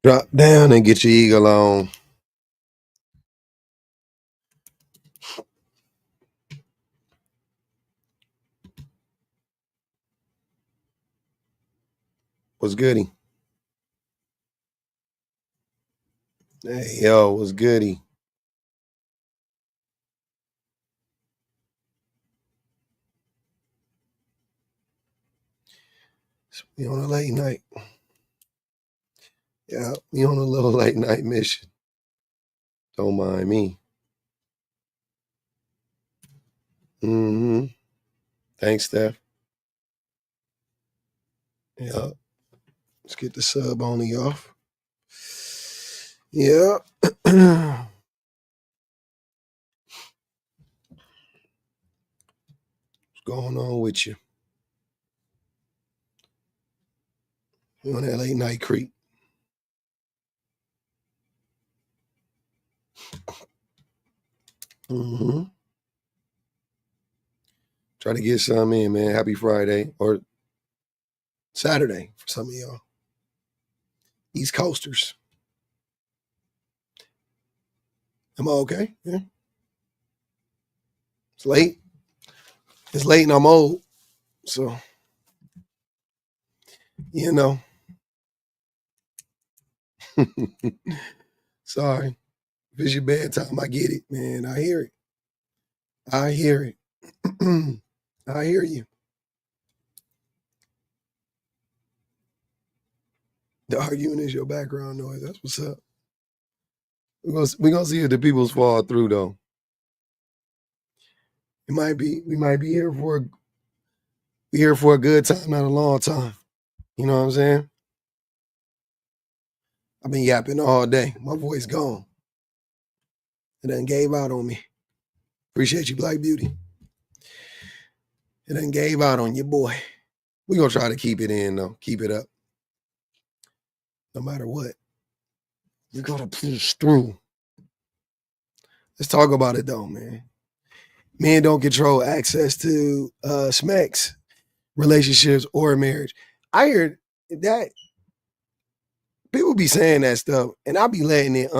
Drop down and get your eagle on. What's goody? Hey, yo, what's goody? We on a late night. Yeah, we on a little late night mission. Don't mind me. Mm-hmm. Thanks, Steph. Yeah. Let's get the sub only off. Yeah. What's going on with you? You on that late night creep? Mm-hmm. Try to get some in, man. Happy Friday or Saturday for some of y'all. East Coasters. Am I okay? Yeah. It's late. It's late and I'm old. So, you know. Sorry. If it's your bedtime, I get it, man. I hear it. I hear it. I hear you. The arguing is your background noise. That's what's up. We're gonna see if the people's fall through though. We might be here for a good time, not a long time. You know what I'm saying? I've been yapping all day. My voice gone. It done gave out on me. Appreciate you, Black Beauty. It done gave out on your boy. We're gonna try to keep it in though. Keep it up. No matter what. We're gonna push through. Let's talk about it though, man. Men don't control access to SMEX, relationships, or marriage. I hear that people be saying that stuff, and I be letting it.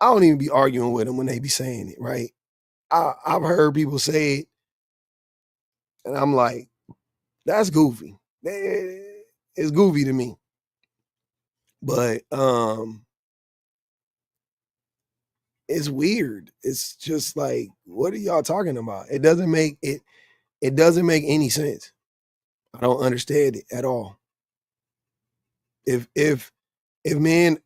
I don't even be arguing with them when they be saying it, right? I've heard people say it, and I'm like, that's goofy. It's goofy to me. But it's weird. It's just like, what are y'all talking about? It doesn't make any sense. I don't understand it at all. If men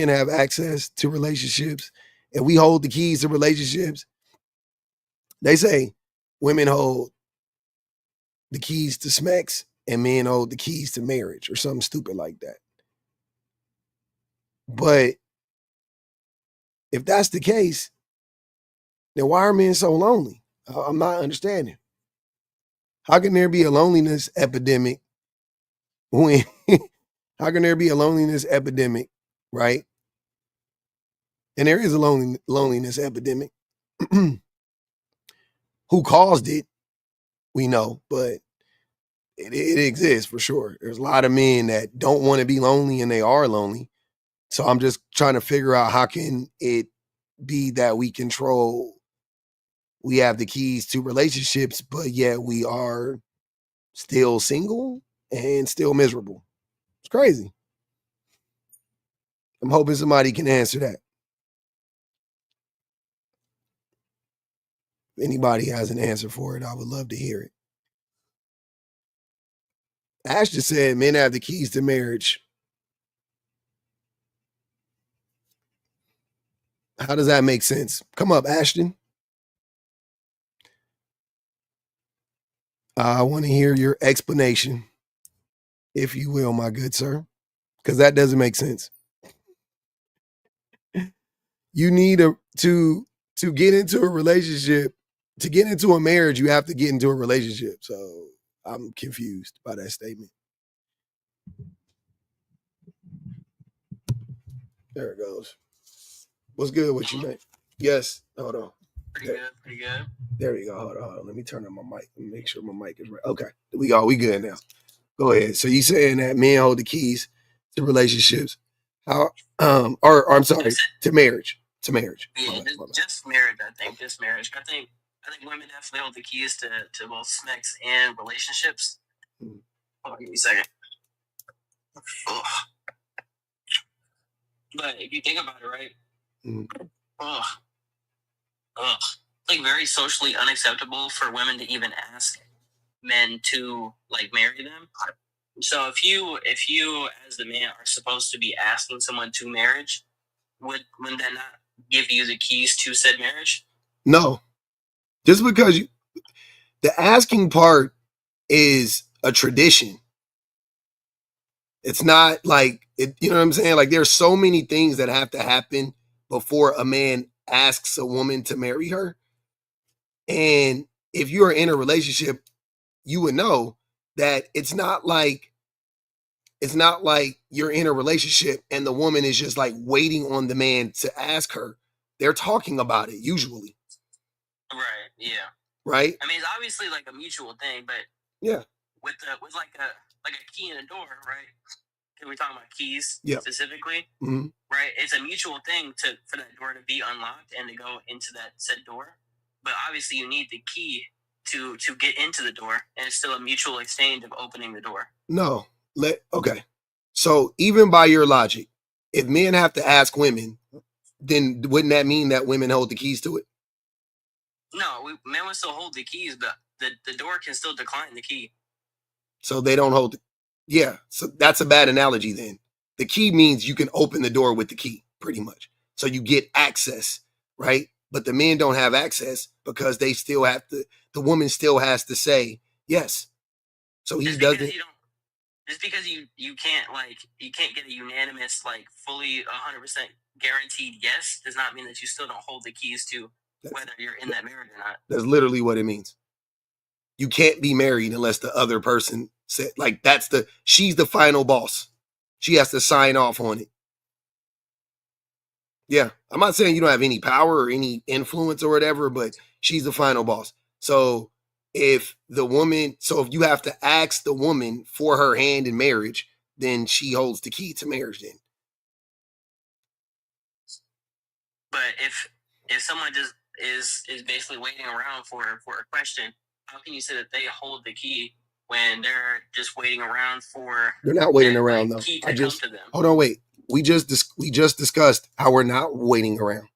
have access to relationships and we hold the keys to relationships, they say women hold the keys to SMEX and men hold the keys to marriage or something stupid like that. But if that's the case, then why are men so lonely? I'm not understanding. How can there be a loneliness epidemic when how can there be a loneliness epidemic, right? And there is a loneliness epidemic. Who caused it, we know, but it exists for sure. There's a lot of men that don't want to be lonely and they are lonely. So I'm just trying to figure out how can it be that we have the keys to relationships, but yet we are still single and still miserable. It's crazy. I'm hoping somebody can answer that. If anybody has an answer for it, I would love to hear it. Ash just said men have the keys to marriage. How does that make sense? Come up, Ashton. I want to hear your explanation, if you will, my good sir, because that doesn't make sense. You need to get into a relationship, to get into a marriage, you have to get into a relationship. So I'm confused by that statement. There it goes. What's good with you, man? Yes. Hold on. Pretty good. There we go. Hold on. Let me turn on my mic. Let me make sure my mic is right. Okay. We good now. Go ahead. So you saying that men hold the keys to relationships. How or I'm sorry, to marriage. To marriage. Yeah, just marriage, I think. Just marriage. I think women definitely hold the keys to both sex and relationships. Hold on, give me a second. Ugh. But if you think about it, right? Ugh. It's like very socially unacceptable for women to even ask men to like marry them. So if you as the man are supposed to be asking someone to marriage, wouldn't that not give you the keys to said marriage? No. Just because the asking part is a tradition. It's not like it, you know what I'm saying? Like there's so many things that have to happen before a man asks a woman to marry her. And if you're in a relationship, you would know that it's not like you're in a relationship and the woman is just like waiting on the man to ask her. They're talking about it usually. Right. Yeah. Right. I mean, it's obviously like a mutual thing, but yeah, with like a key in a door, right? We're talking about keys specifically, right? It's a mutual thing for that door to be unlocked and to go into that said door. But obviously, you need the key to get into the door, and it's still a mutual exchange of opening the door. No, okay. So even by your logic, if men have to ask women, then wouldn't that mean that women hold the keys to it? No, men would still hold the keys, but the door can still decline the key. So they don't hold it. Yeah, so that's a bad analogy then. The key means you can open the door with the key, pretty much. So you get access, right? But the men don't have access because they still have to, the woman still has to say yes. So he doesn't. Just because you can't get a unanimous, like fully 100% guaranteed yes, does not mean that you still don't hold the keys to whether you're in that marriage or not. That's literally what it means. You can't be married unless the other person said, like, she's the final boss. She has to sign off on it. Yeah, I'm not saying you don't have any power or any influence or whatever, but she's the final boss. So if you have to ask the woman for her hand in marriage, then she holds the key to marriage then. But if someone just is basically waiting around for a question, how can you say that they hold the key when they're just waiting around for? They're not waiting around though. Key to come to them. Hold on, wait. We just discussed how we're not waiting around.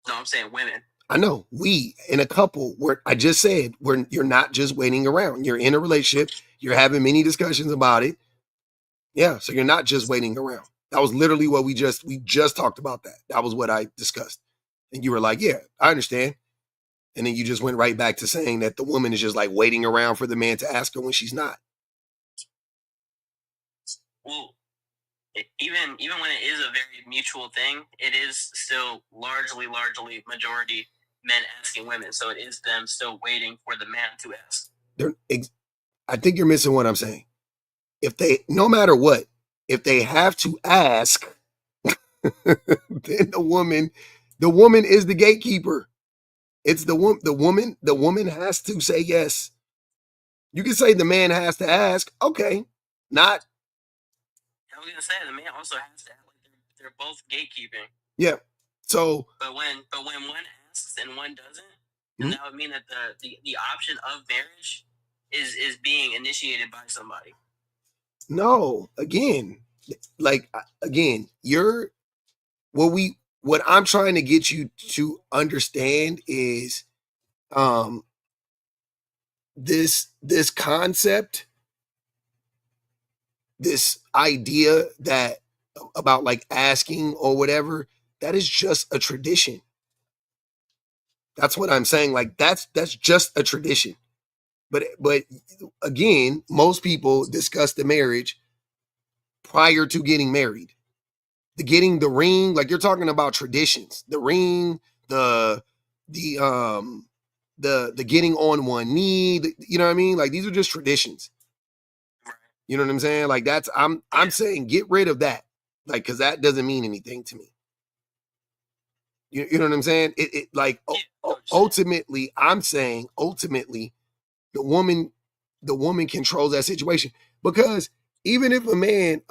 No, I'm saying women. I know we in a couple where I just said you're not just waiting around. You're in a relationship. You're having many discussions about it. Yeah, so you're not just waiting around. That was literally what we just talked about that. That was what I discussed. And you were like, yeah, I understand. And then you just went right back to saying that the woman is just like waiting around for the man to ask her when she's not. Well, even when it is a very mutual thing, it is still largely majority men asking women. So it is them still waiting for the man to ask. I think you're missing what I'm saying. No matter what, if they have to ask, then the woman is the gatekeeper. It's the woman has to say yes. You can say the man has to ask. Okay. Not. I was going to say the man also has to act like they're both gatekeeping. Yeah. So. But when one asks and one doesn't, then that would mean that the option of marriage is being initiated by somebody. No, again, what I'm trying to get you to understand is this concept, this idea that about like asking or whatever, that is just a tradition. That's what I'm saying. Like that's just a tradition. But again, most people discuss the marriage prior to getting married. Getting the ring, like you're talking about traditions. The ring, the getting on one knee, you know what I mean? Like these are just traditions. You know what I'm saying? Like I'm saying get rid of that. Like, cause that doesn't mean anything to me. You know what I'm saying? Ultimately, I'm saying the woman controls that situation, because even if a man,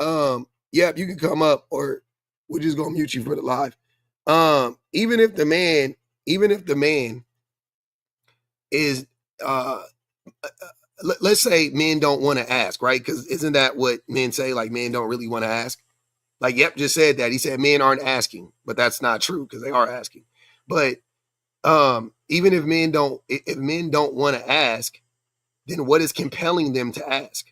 yep, you can come up, or we're just gonna mute you for the live. Even if the man is, let's say men don't want to ask, right? Because isn't that what men say? Like, men don't really want to ask. Like, yep, just said that. He said men aren't asking, but that's not true because they are asking. But even if men don't want to ask, then what is compelling them to ask?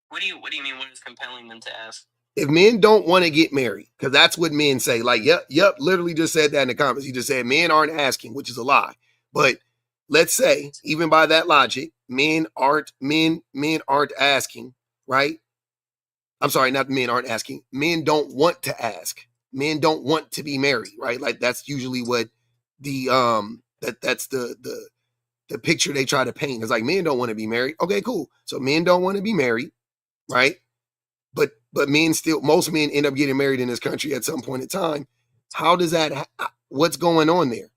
What do you mean? What is compelling them to ask? If men don't want to get married, because that's what men say. Like, yep, literally just said that in the comments. He just said men aren't asking, which is a lie. But let's say, even by that logic, men aren't asking, right? I'm sorry, not men aren't asking. Men don't want to ask. Men don't want to be married, right? Like, that's usually what the that's the picture they try to paint. It's like, men don't want to be married. Okay, cool. So men don't want to be married, right? But most men end up getting married in this country at some point in time. How does that? What's going on there?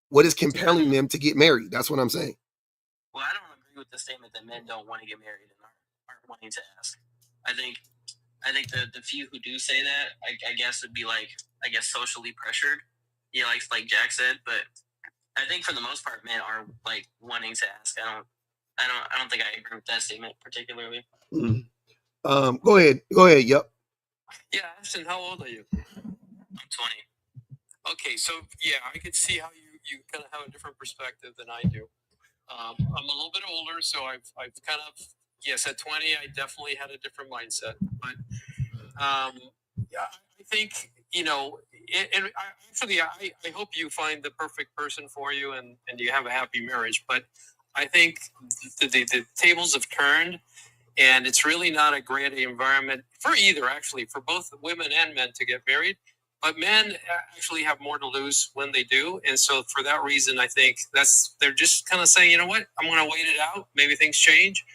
What is compelling them to get married? That's what I'm saying. Well, I don't agree with the statement that men don't want to get married and aren't wanting to ask. I think the few who do say that, I guess, would be like, I guess, socially pressured. Yeah, like Jack said. But I think for the most part, men are like wanting to ask. I don't think I agree with that statement particularly. Mm-hmm. Go ahead. Yep. Yeah, Ashton, how old are you? I'm 20. Okay, so yeah, I could see how you kind of have a different perspective than I do. I'm a little bit older, so I've kind of, yes, at 20, I definitely had a different mindset. But yeah, I think, and I hope you find the perfect person for you and you have a happy marriage. But I think the tables have turned. And it's really not a great environment for either, actually, for both women and men to get married. But men actually have more to lose when they do. And so for that reason, I think they're just kind of saying, you know what, I'm going to wait it out. Maybe things change.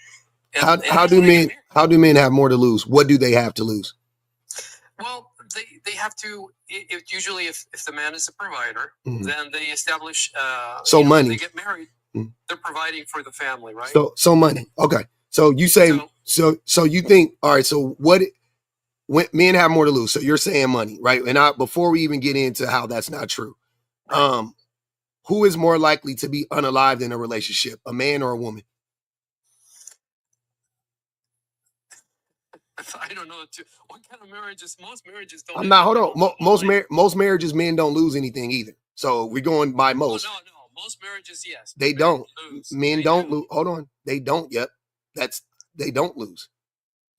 How do men have more to lose? What do they have to lose? Well, they have to, usually if the man is a provider, then they establish, money. They get married, they're providing for the family, right? So money. Okay. So you say, so you think, all right, so when men have more to lose, so you're saying money, right? And before we even get into how that's not true, who is more likely to be unalived in a relationship, a man or a woman? I don't know what kind of marriages. Most marriages don't. I'm not. Hold on. Most marriages, men don't lose anything either. So we're going by most. No. Most marriages, yes. They don't. Men don't lose. Hold on. They don't. Yep. They don't lose.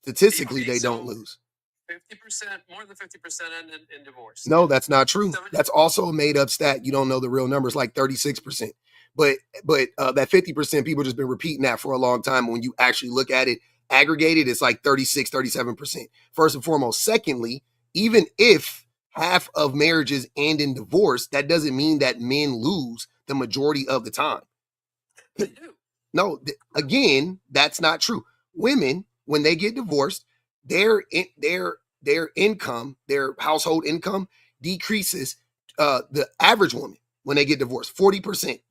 Statistically, they don't lose. 50%, more than 50% in divorce. No, that's not true. That's also a made up stat. You don't know the real numbers, like 36%. But that 50%, people just been repeating that for a long time. When you actually look at it, aggregated, it's like 36, 37%. First and foremost. Secondly, even if half of marriages end in divorce, that doesn't mean that men lose the majority of the time. They do. No, again, that's not true. Women, when they get divorced, their income, their household income decreases. The average woman, when they get divorced, 40%.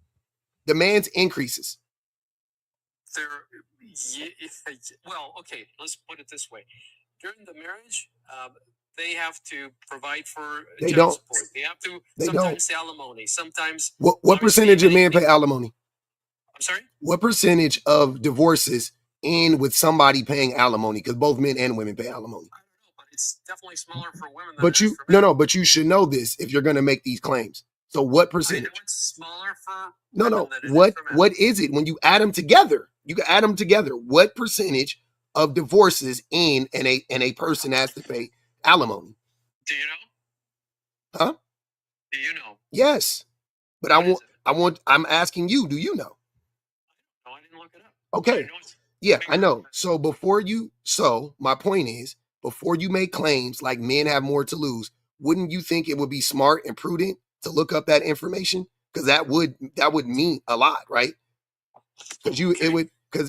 The man's increases. Well, okay, let's put it this way. During the marriage, they have to provide for child support. They have to sometimes pay alimony. Sometimes. What percentage of men pay alimony? I'm sorry? What percentage of divorces end with somebody paying alimony? Because both men and women pay alimony. I don't know, but it's definitely smaller for women than it is for men. But you should know this if you're going to make these claims. So what percentage? I know it's smaller for women than it is for men. What is it when you add them together? You can add them together. What percentage of divorces end and a person has to pay alimony? Do you know? Huh? Do you know? Yes, but I'm asking you. Do you know? No, I didn't look it up. Okay. Yeah, I know. So my point is, before you make claims like men have more to lose, wouldn't you think it would be smart and prudent to look up that information? Because that would mean a lot, right? Because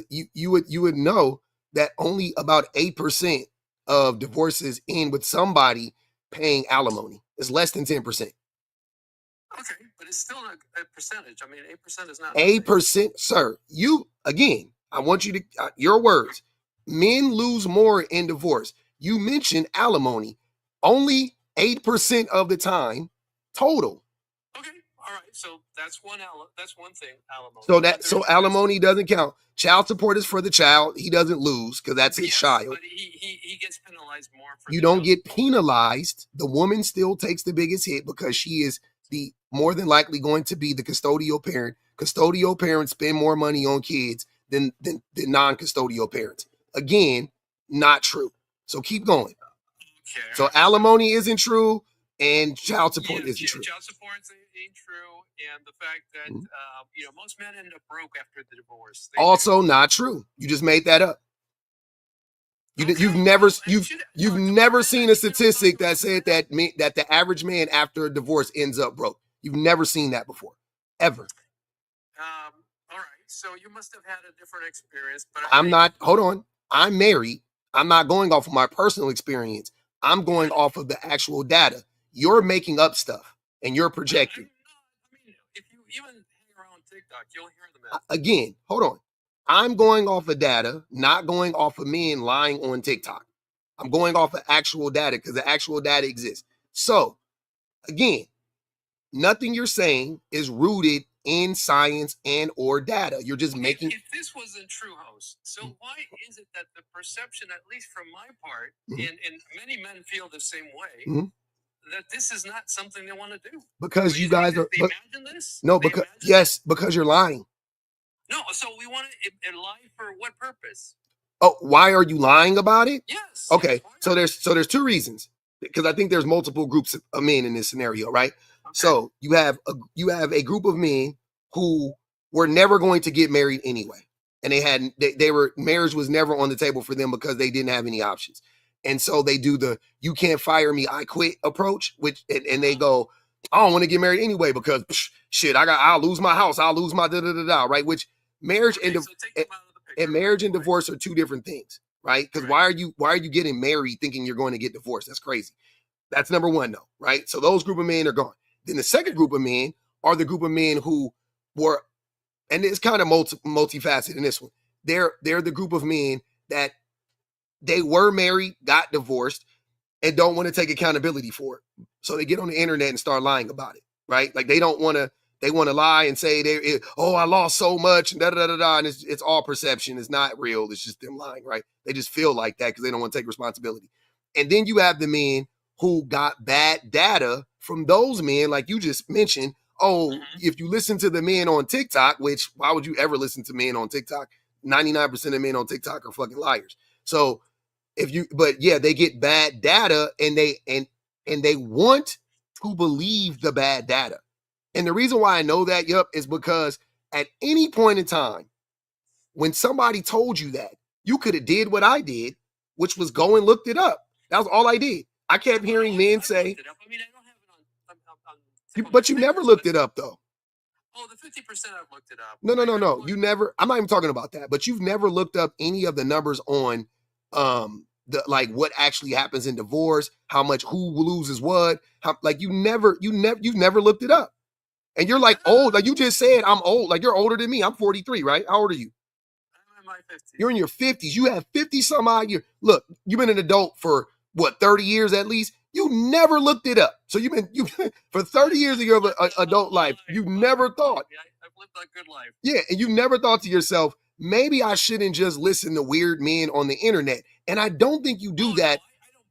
you would know that only about 8% of divorces end with somebody paying alimony. It's less than 10%. Okay, but it's still a percentage. I mean, 8% is not 8%, sir. You again. I want you to, your words, men lose more in divorce. You mentioned alimony. Only 8% of the time total. Okay, all right. So that's one thing, alimony. So alimony doesn't count. Child support is for the child. He doesn't lose because that's his child. But he gets penalized more for you don't get penalized. The woman still takes the biggest hit because she is the more than likely going to be the custodial parent. Custodial parents spend more money on kids than non-custodial parents. Again, not true. So keep going. Okay. So alimony isn't true, and child support isn't true. Child support ain't true, and the fact that most men end up broke after the divorce. Also not true. You just made that up. You've never seen a statistic that said that the average man after a divorce ends up broke. You've never seen that before, ever. All right, so you must have had a different experience. But hold on. I'm married. I'm not going off of my personal experience. I'm going off of the actual data. You're making up stuff and you're projecting. I mean, if you even hang around TikTok, you'll hear them. Again, hold on. I'm going off of data, not going off of men lying on TikTok. I'm going off of actual data because the actual data exists. So, again, nothing you're saying is rooted in science and or data. You're just making... If this wasn't true, host, so why is it that the perception, at least from my part, and many men feel the same way, that this is not something they want to do? Because you guys are... They imagine this? No, because you're lying. No, so we want to lie for what purpose? Oh, why are you lying about it? Yes. Okay, so there's two reasons, because I think there's multiple groups of men in this scenario, right? Okay. So you have a group of men who were never going to get married anyway, and marriage was never on the table for them because they didn't have any options, and so they do the "you can't fire me, I quit" approach, and they go, "I don't want to get married anyway because shit, I'll lose my house, I'll lose my da-da-da-da," right? Which marriage marriage and divorce are two different things, right? Because why are you getting married thinking you're going to get divorced? That's crazy. That's number one, though, right? So those group of men are gone. Then the second group of men are the group of men who were, and it's kind of multifaceted in this one. They're the group of men that they were married, got divorced, and don't want to take accountability for it. So they get on the internet and start lying about it, right? Like they want to lie and say I lost so much and da-da-da-da-da, and it's all perception. It's not real. It's just them lying, right? They just feel like that because they don't want to take responsibility. And then you have the men who got bad data from those men, like you just mentioned. If you listen to the men on TikTok, which why would you ever listen to men on TikTok? 99% of men on TikTok are fucking liars. So they get bad data and they want to believe the bad data. And the reason why I know that, is because at any point in time, when somebody told you that, you could have did what I did, which was go and looked it up. That was all I did. I kept hearing men say... I mean, I don't have it on but you never looked it up, though. Oh, the 50% I've looked it up. No. You never... I'm not even talking about that. But you've never looked up any of the numbers on what actually happens in divorce, how much, who loses what. You've never looked it up. And you're like old, like you just said, I'm old. Like you're older than me. I'm 43, right? How old are you? I'm in my 50s. You're in your 50s. You have 50 some odd years. Look, you've been an adult for 30 years at least. You never looked it up. So you've been for 30 years of your adult life. You never thought. I've lived a good life. Yeah, and you never thought to yourself, maybe I shouldn't just listen to weird men on the internet. And I don't think you do that. I don't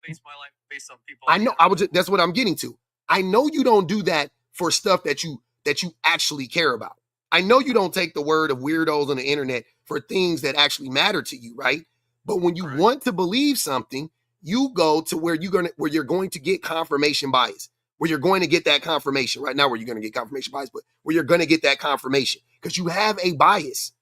base my life based on people. I know. That's what I'm getting to. I know you don't do that for stuff that you actually care about. I know you don't take the word of weirdos on the internet for things that actually matter to you, right? But when you want to believe something, you go to where you're going to get confirmation bias, where you're going to get that confirmation. Right now, where you're going to get confirmation bias, but where you're going to get that confirmation because you have a bias.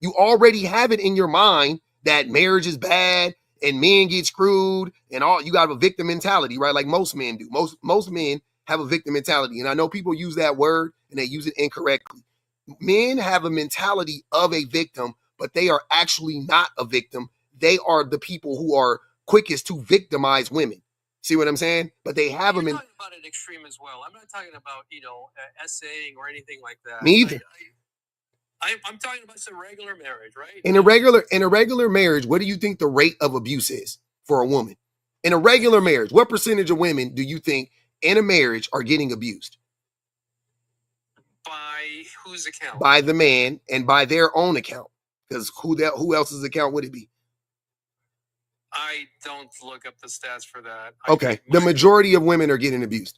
You already have it in your mind that marriage is bad and men get screwed and all. You got a victim mentality, right? Like most men do. Most men have a victim mentality. And I know people use that word and they use it incorrectly. Men have a mentality of a victim, but they are actually not a victim. They are the people who are quickest to victimize women. See what I'm saying? But they have them in... talking about an extreme as well. I'm not talking about, essaying or anything like that. Me either. I'm talking about some regular marriage, right? In a regular marriage, what do you think the rate of abuse is for a woman? In a regular marriage, what percentage of women do you think in a marriage are getting abused? By whose account? By the man and by their own account. Because who else's account would it be? I don't look up the stats for that. Okay. The majority of women are getting abused.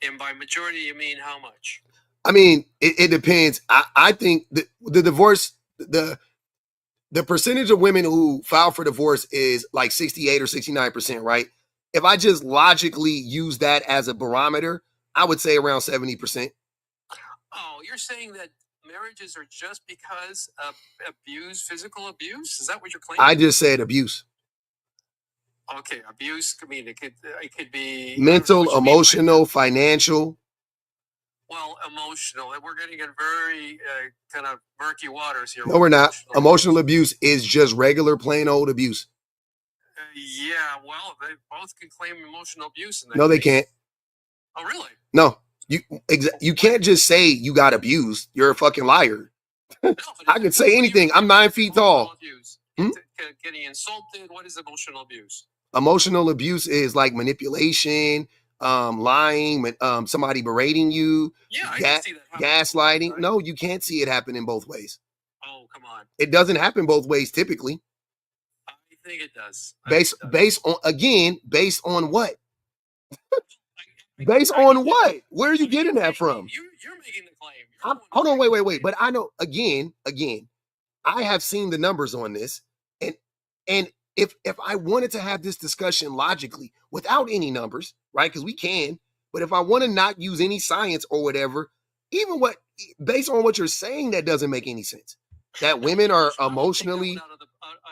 And by majority, you mean how much? I mean, it depends. I think the divorce, the percentage of women who file for divorce is like 68 or 69%, right? If I just logically use that as a barometer, I would say around 70%. Oh, you're saying that marriages are just because of abuse, physical abuse? Is that what you're claiming? I just said abuse. Okay, abuse. I mean, it could be mental, emotional, financial. Well, emotional. We're getting in very kind of murky waters here. No, we're not. Emotional abuse is just regular, plain old abuse. Yeah, well, they both can claim emotional abuse in that No, case. they can't. Oh, really? No. You can't just say you got abused. You're a fucking liar. No, I can say anything. I'm 9 feet tall. Getting insulted. What is emotional abuse? Emotional abuse is like manipulation, lying, somebody berating you, yeah, I can see that gaslighting. Right? No, you can't see it happen in both ways. Oh, come on. It doesn't happen both ways typically. I think it does. Based on what? Based on what? Where are you getting that from? You're making the claim. Hold on, wait. But I know again, I have seen the numbers on this, and if I wanted to have this discussion logically without any numbers, right? Because we can, but if I want to not use any science or whatever, even based on what you're saying, that doesn't make any sense. That women are emotionally out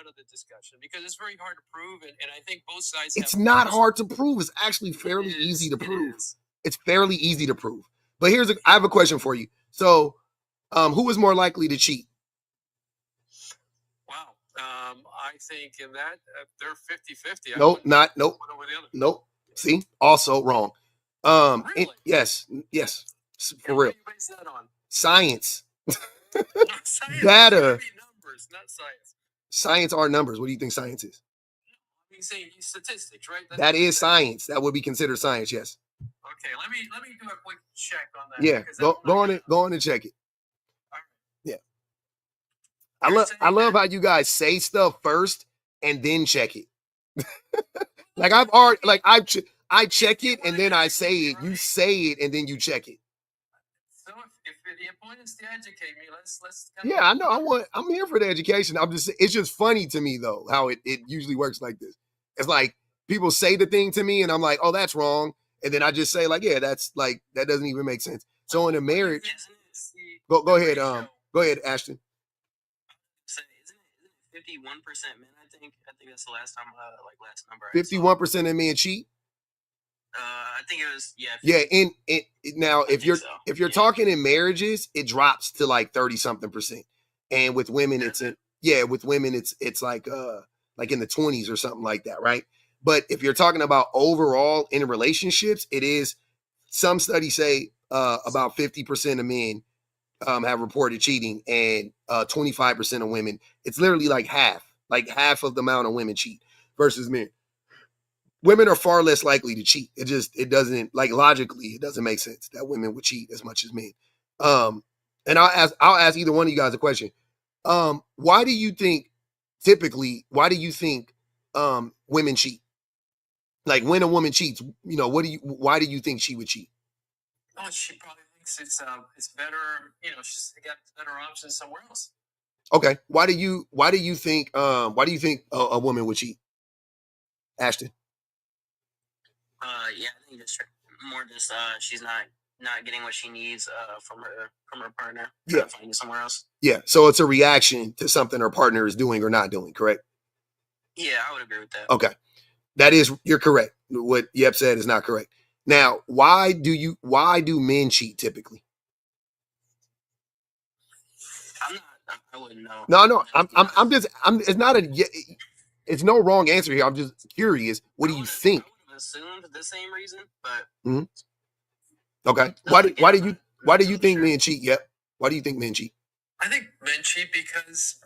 of the discussion because it's very hard to prove, and I think both sides. It's not hard to prove. It's actually fairly easy to prove. It's fairly easy to prove. But I have a question for you. So, who is more likely to cheat? Wow. I think in that they're 50-50. Nope. Nope. See, also wrong. Really? Yes. For real. What do you base that on? Science. Science. Data. Numbers, not science. Science are numbers. What do you think science is? You say statistics, right? That is science. That would be considered science. Yes. Okay. Let me do a quick check on that. Yeah. Go on and check it. Yeah. I love how you guys say stuff first and then check it. Like I check it and then I say it. You say it and then you check it. So if the point is to educate me, let's. Yeah, I know. I'm here for the education. It's just funny to me though how it usually works like this. It's like people say the thing to me and I'm like, oh, that's wrong, and then I just say like, yeah, that's like that doesn't even make sense. So in a marriage, go ahead, go ahead, Ashton. So isn't it 51% men? I think that's the last time, last number. 51% of men cheat. I think it was Now if you're talking in marriages, it drops to like 30-something%, and with women it's like in the 20s or something like that, right? But if you're talking about overall in relationships, it is some studies say about 50% of men have reported cheating, and 25% of women. It's literally like half of the amount of women cheat versus men. Women are far less likely to cheat. It doesn't, like, logically, it doesn't make sense that women would cheat as much as men. And I'll ask either one of you guys a question. Why do you think women cheat? Like when a woman cheats, why do you think she would cheat? Oh, she probably thinks it's better. She's got better options somewhere else. Okay. Why do you think a woman would cheat? Ashton? I think it's more just she's not getting what she needs from her partner. Yeah, finding somewhere else. Yeah, so it's a reaction to something her partner is doing or not doing. Correct? Yeah, I would agree with that. Okay, you're correct. What Yep said is not correct. Now, why do men cheat typically? I wouldn't know. No. It's no wrong answer here. I'm just curious. What do you think? I would have assumed the same reason, but okay. Why do you think men cheat? Yep. Why do you think men cheat? I think men cheat because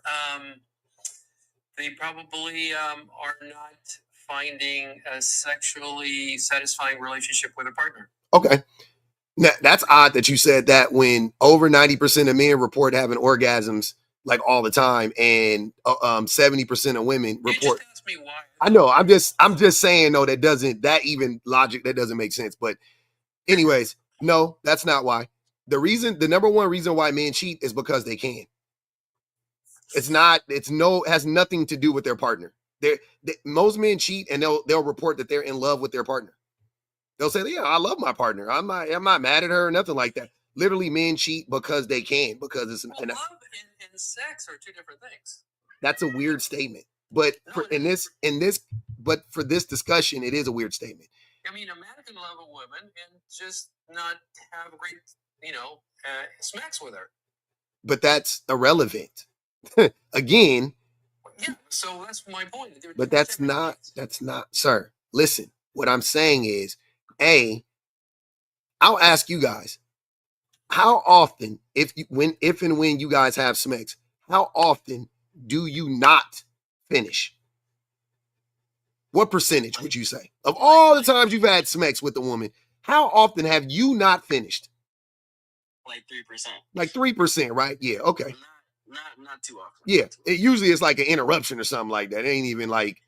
they probably are not finding a sexually satisfying relationship with a partner. Okay. Now, that's odd that you said that when over 90% of men report having orgasms like all the time, and 70% of women report. You just asked me why. I know. I'm just saying, no, that doesn't make sense. But anyways, no, that's not why. The number one reason why men cheat is because they can. Has nothing to do with their partner. Most men cheat and they'll report that they're in love with their partner. They'll say, yeah, I love my partner. I'm not mad at her or nothing like that. Literally, men cheat because they can, because it's love and sex are two different things. That's a weird statement. But for this discussion, it is a weird statement. I mean, a man can love a woman and just not have great, smacks with her. But that's irrelevant. Again. Yeah, so that's my point. But that's not, sir. Listen, what I'm saying is, I'll ask you guys, how often, if and when you guys have sex, how often do you not finish? What percentage would you say of all the times you've had sex with a woman? How often have you not finished? Like 3%. Like 3%, right? Yeah. Okay. Not too often. Yeah. It usually it's like an interruption or something like that. It ain't even like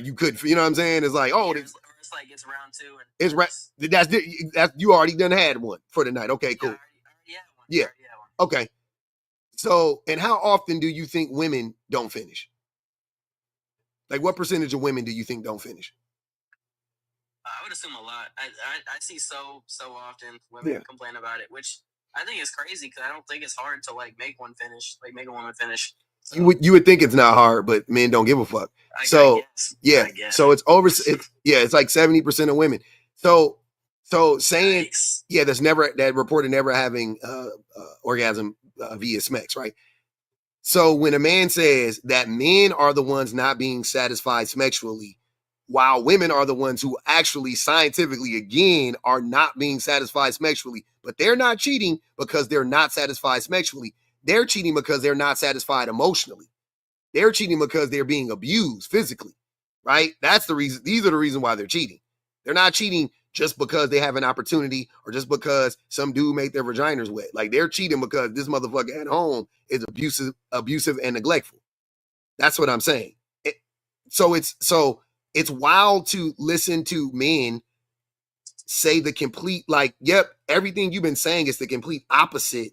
you could. You know what I'm saying? It's like, oh, it's like it's round 2. And it's right. That's you already done had one for the night. Okay. Cool. Yeah. Okay. So, and how often do you think women don't finish? Like, what percentage of women do you think don't finish? I would assume a lot. I see so often women complain about it, which I think is crazy because I don't think it's hard to make a woman finish. So. You would think it's not hard, but men don't give a fuck. I guess. So it's over. It's like 70% of women. So saying, Yikes. that reported never having orgasm via sex, right? So when a man says that men are the ones not being satisfied sexually, while women are the ones who actually scientifically, again, are not being satisfied sexually, but they're not cheating because they're not satisfied sexually. They're cheating because they're not satisfied emotionally. They're cheating because they're being abused physically, right? That's the reason. These are the reason why they're cheating. They're not cheating just because they have an opportunity or just because some dude made their vaginas wet. Like, they're cheating because this motherfucker at home is abusive and neglectful. That's what I'm saying. So it's wild to listen to men say the complete, everything you've been saying is the complete opposite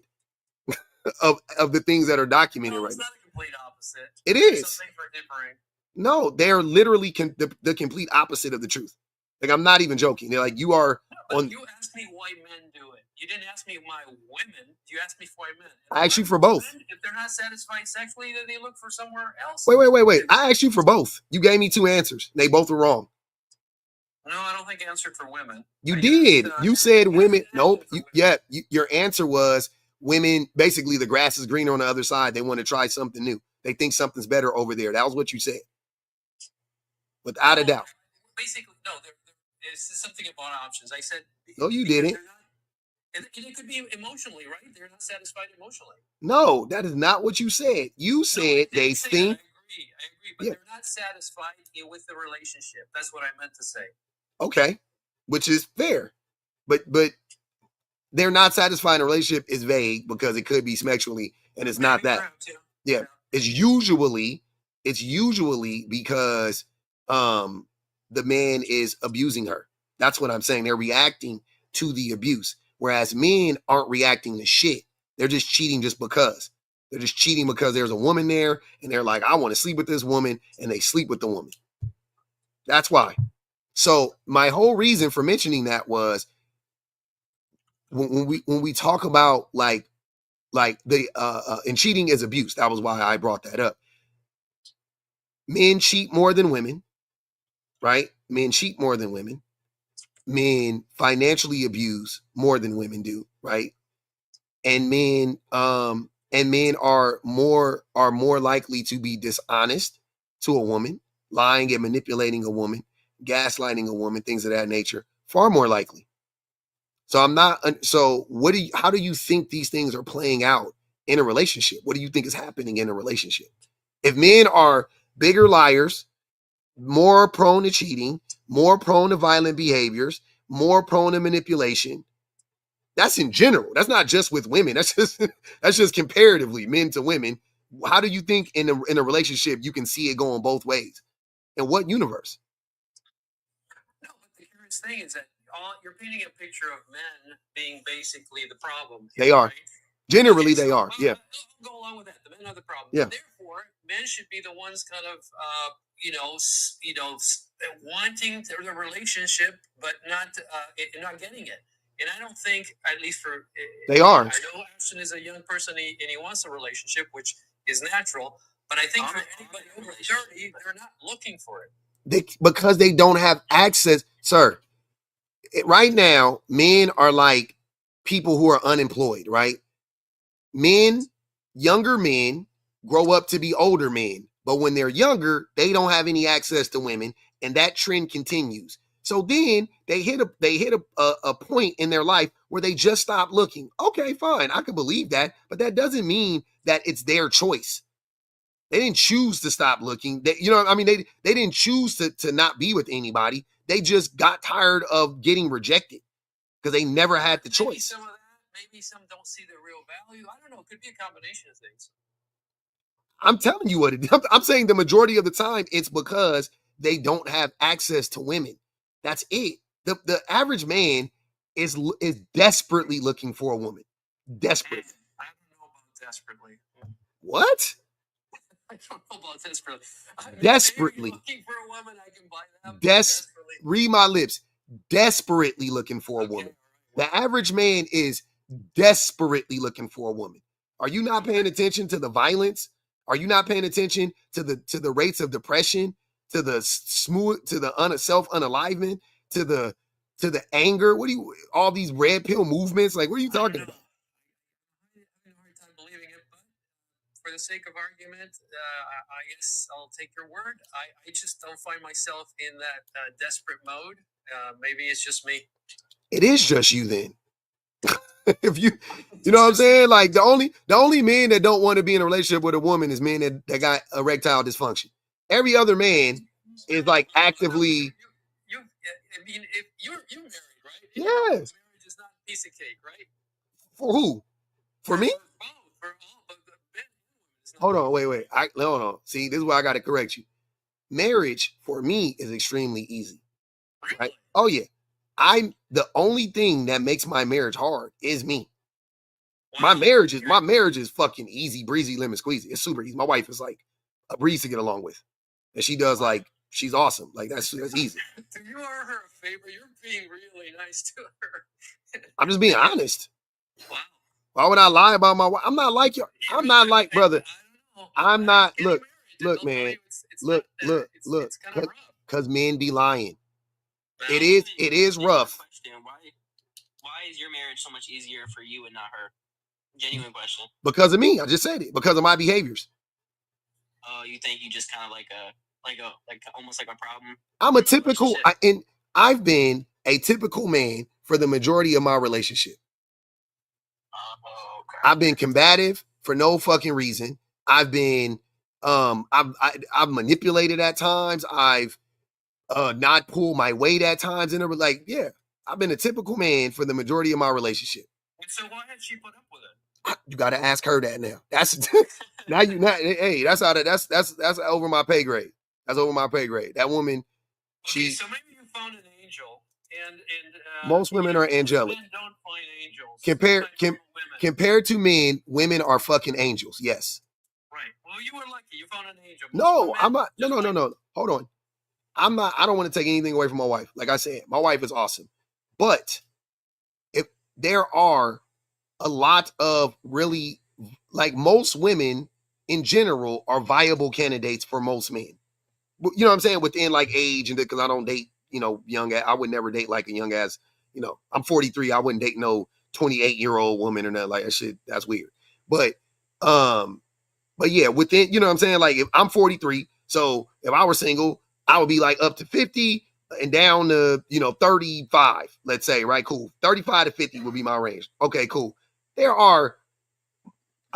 of the things that are documented right now. It's not a complete opposite. It is. Something for differing. No, they're literally the complete opposite of the truth. Like, I'm not even joking. They're like, you are on. You asked me why men do it. You didn't ask me why women. You asked me why men. I asked you for both. If they're not satisfied sexually, then they look for somewhere else. Wait. I asked you for both. You gave me 2 answers. They both were wrong. No, I don't think I answered for women. You did. You said women. Nope. Your answer was women. Basically, the grass is greener on the other side. They want to try something new. They think something's better over there. That was what you said. Without a doubt. Basically, no. There's something about options. I said. No, you didn't. It could be emotionally, right? They're not satisfied emotionally. No, that is not what you said. You said they think. I agree, but they're not satisfied with the relationship. That's what I meant to say. Okay, which is fair, but they're not satisfied in a relationship is vague because it could be sexually, and it's not that. Yeah, it's usually because the man is abusing her. That's what I'm saying. They're reacting to the abuse, whereas men aren't reacting to shit. They're just cheating just because. They're just cheating because there's a woman there, and they're like, I want to sleep with this woman, and they sleep with the woman. That's why. So my whole reason for mentioning that was when we talk about like the and cheating is abuse. That was why I brought that up. Men cheat more than women, right? Men cheat more than women. Men financially abuse more than women do, right? And men are more likely to be dishonest to a woman, lying and manipulating a woman, gaslighting a woman, things of that nature, far more likely. So how do you think these things are playing out in a relationship? What do you think is happening in a relationship? If men are bigger liars, more prone to cheating, more prone to violent behaviors, more prone to manipulation, that's in general. That's not just with women. That's just comparatively men to women. How do you think in a relationship you can see it going both ways? In what universe? No, but the curious thing is that you're painting a picture of men being basically the problem. They are. Right? Generally, they are. Yeah. I'll go along with that. The men are the problem. Yeah. Therefore, men should be the ones kind of, wanting the relationship, but not getting it. And I don't think, at least for they are. I know Ashton is a young person and he wants a relationship, which is natural. But I think for anybody over 30, they're not looking for it. Because they don't have access, sir. Right now, men are like people who are unemployed, right? Younger men grow up to be older men, but when they're younger, they don't have any access to women, and that trend continues. So then they hit a point in their life where they just stop looking. Okay, fine, I can believe that, but that doesn't mean that it's their choice. They didn't choose to stop looking. They didn't choose to not be with anybody. They just got tired of getting rejected because they never had the choice. Maybe some don't see the real value. I don't know. It could be a combination of things. I'm telling you what it is. I'm saying the majority of the time it's because they don't have access to women. That's it. The average man is desperately looking for a woman. Desperate. I don't know about desperately. What? I don't know about desperately. Desperately. Looking for a woman, I can buy that. Desperately. Read my lips. Desperately looking for a woman. The average man is desperately looking for a woman. Are you not paying attention to the violence? Are you not paying attention to the rates of depression, to the self-unalivement, to the anger? All these red pill movements? Like, what are you talking about? I have a hard time believing it, but for the sake of argument, I guess I'll take your word. I just don't find myself in that desperate mode. Maybe it's just me. It is just you then. If you know what I'm saying? Like the only men that don't want to be in a relationship with a woman is men that got erectile dysfunction. Every other man is like actively. If you're married, right? Yes. Marriage is not a piece of cake, right? For who? For me? For all of the men. Hold on, wait. Hold on. See, this is where I got to correct you. Marriage for me is extremely easy. Really? Right? Oh yeah. The only thing that makes my marriage hard is me. Wow. My marriage is fucking easy breezy, lemon squeezy. It's super easy. My wife is like a breeze to get along with. And she does she's awesome. Like that's easy. Do you owe her a favor? You're being really nice to her. I'm just being honest. Wow. Why would I lie about my wife? I'm not like you. I'm not like, brother. I'm not. Look, man. Look. Because men be lying. It is rough. Why is your marriage so much easier for you and not her? Genuine question. Because of me. I just said it. Because of my behaviors. Oh, you think you just kind of like almost like a problem? I'm a typical, I've been a typical man for the majority of my relationship. Okay. I've been combative for no fucking reason. I've been, I've manipulated at times. I've not pulled my weight at times. I've been a typical man for the majority of my relationship. And so why had she put up with it? You got to ask her that now. That's hey, that's over my pay grade. That's over my pay grade. That woman, so maybe you found an angel, and most women are angelic. Men don't find angels. Compared to men, women are fucking angels. Yes. Right. Well, you were lucky. You found an angel. No, I'm not. No. Hold on. I'm not. I don't want to take anything away from my wife. Like I said, my wife is awesome, but if there are a lot of really, like most women in general are viable candidates for most men. You know what I'm saying? Within like age, and because I don't date, young. I would never date like a young ass. I'm 43. I wouldn't date no 28-year-old woman or nothing like that shit. That's weird. But yeah, within, you know what I'm saying? Like if I'm 43, so if I were single, I would be like up to 50 and down to 35. Let's say, right? Cool. 35 to 50 would be my range. Okay, cool. There are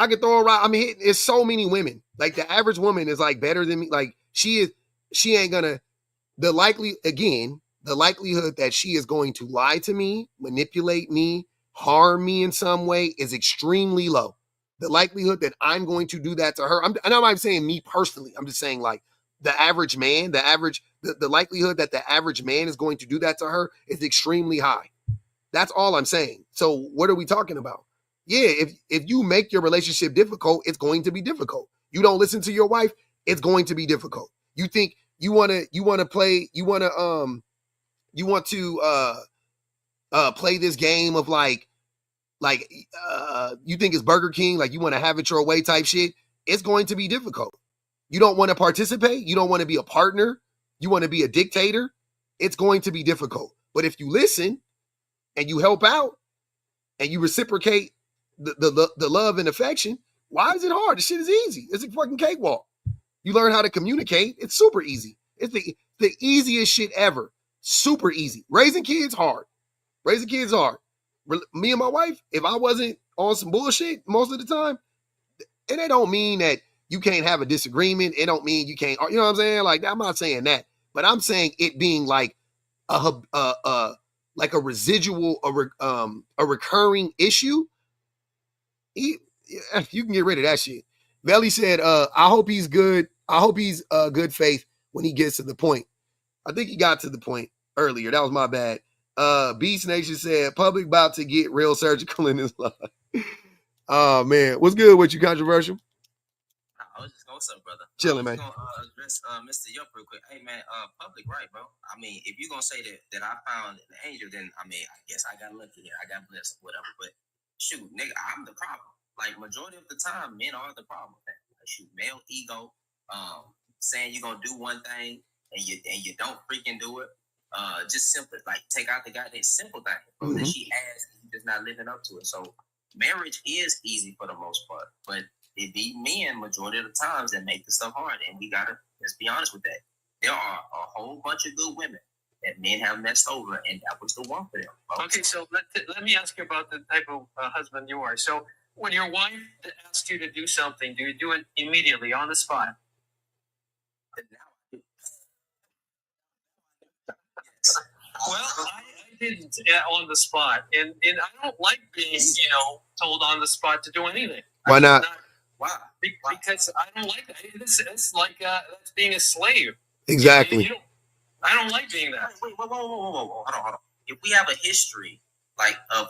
I could throw around. I mean, it's so many women. Like the average woman is like better than me. Like she ain't gonna, the likelihood that she is going to lie to me, manipulate me, harm me in some way is extremely low. The likelihood that I'm going to do that to her, I'm not saying me personally. I'm just saying like the average man, the likelihood that the average man is going to do that to her is extremely high. That's all I'm saying. So what are we talking about? Yeah, if you make your relationship difficult, it's going to be difficult. You don't listen to your wife, it's going to be difficult. You think you want to play play this game of like you think it's Burger King, like you want to have it your way type shit. It's going to be difficult. You don't want to participate, you don't want to be a partner, you want to be a dictator. It's going to be difficult. But if you listen and you help out and you reciprocate the love and affection, why is it hard? This shit is easy. It's a fucking cakewalk. You learn how to communicate. It's super easy. It's the easiest shit ever. Super easy. Raising kids hard. Me and my wife, if I wasn't on some bullshit most of the time, and it don't mean that you can't have a disagreement. It don't mean you can't, you know what I'm saying? Like, I'm not saying that, but I'm saying it being like a residual, a recurring issue. You can get rid of that shit. Belly said, I hope he's good. I hope he's good faith when he gets to the point. I think he got to the point earlier. That was my bad. Beast Nation said, public about to get real surgical in his life. Oh, man. What's good with you, Controversial? I was just going, what's up, brother? Chilling, man. I'm going to address Mr. Yup real quick. Hey, man, public right, bro. I mean, if you're going to say that I found an angel, then, I mean, I guess I got lucky here. I got blessed, whatever. But, shoot, nigga, I'm the problem. Like, majority of the time, men are the problem. Like, shoot, male ego, saying you're going to do one thing and you don't freaking do it. Just simply, like, take out the goddamn simple thing that she has and you're just not living up to it. So, marriage is easy for the most part, but it be men majority of the times that make the stuff hard, and we gotta, let's be honest with that. There are a whole bunch of good women that men have messed over, and that was the one for them. Okay, so let me ask you about the type of husband you are. So when your wife asks you to do something, do you do it immediately on the spot? Well, I didn't on the spot, and I don't like being, told on the spot to do anything. Why not? Why? Because I don't like that. It's like that's being a slave. Exactly. I don't like being that. Wait, whoa, hold on. If we have a history like of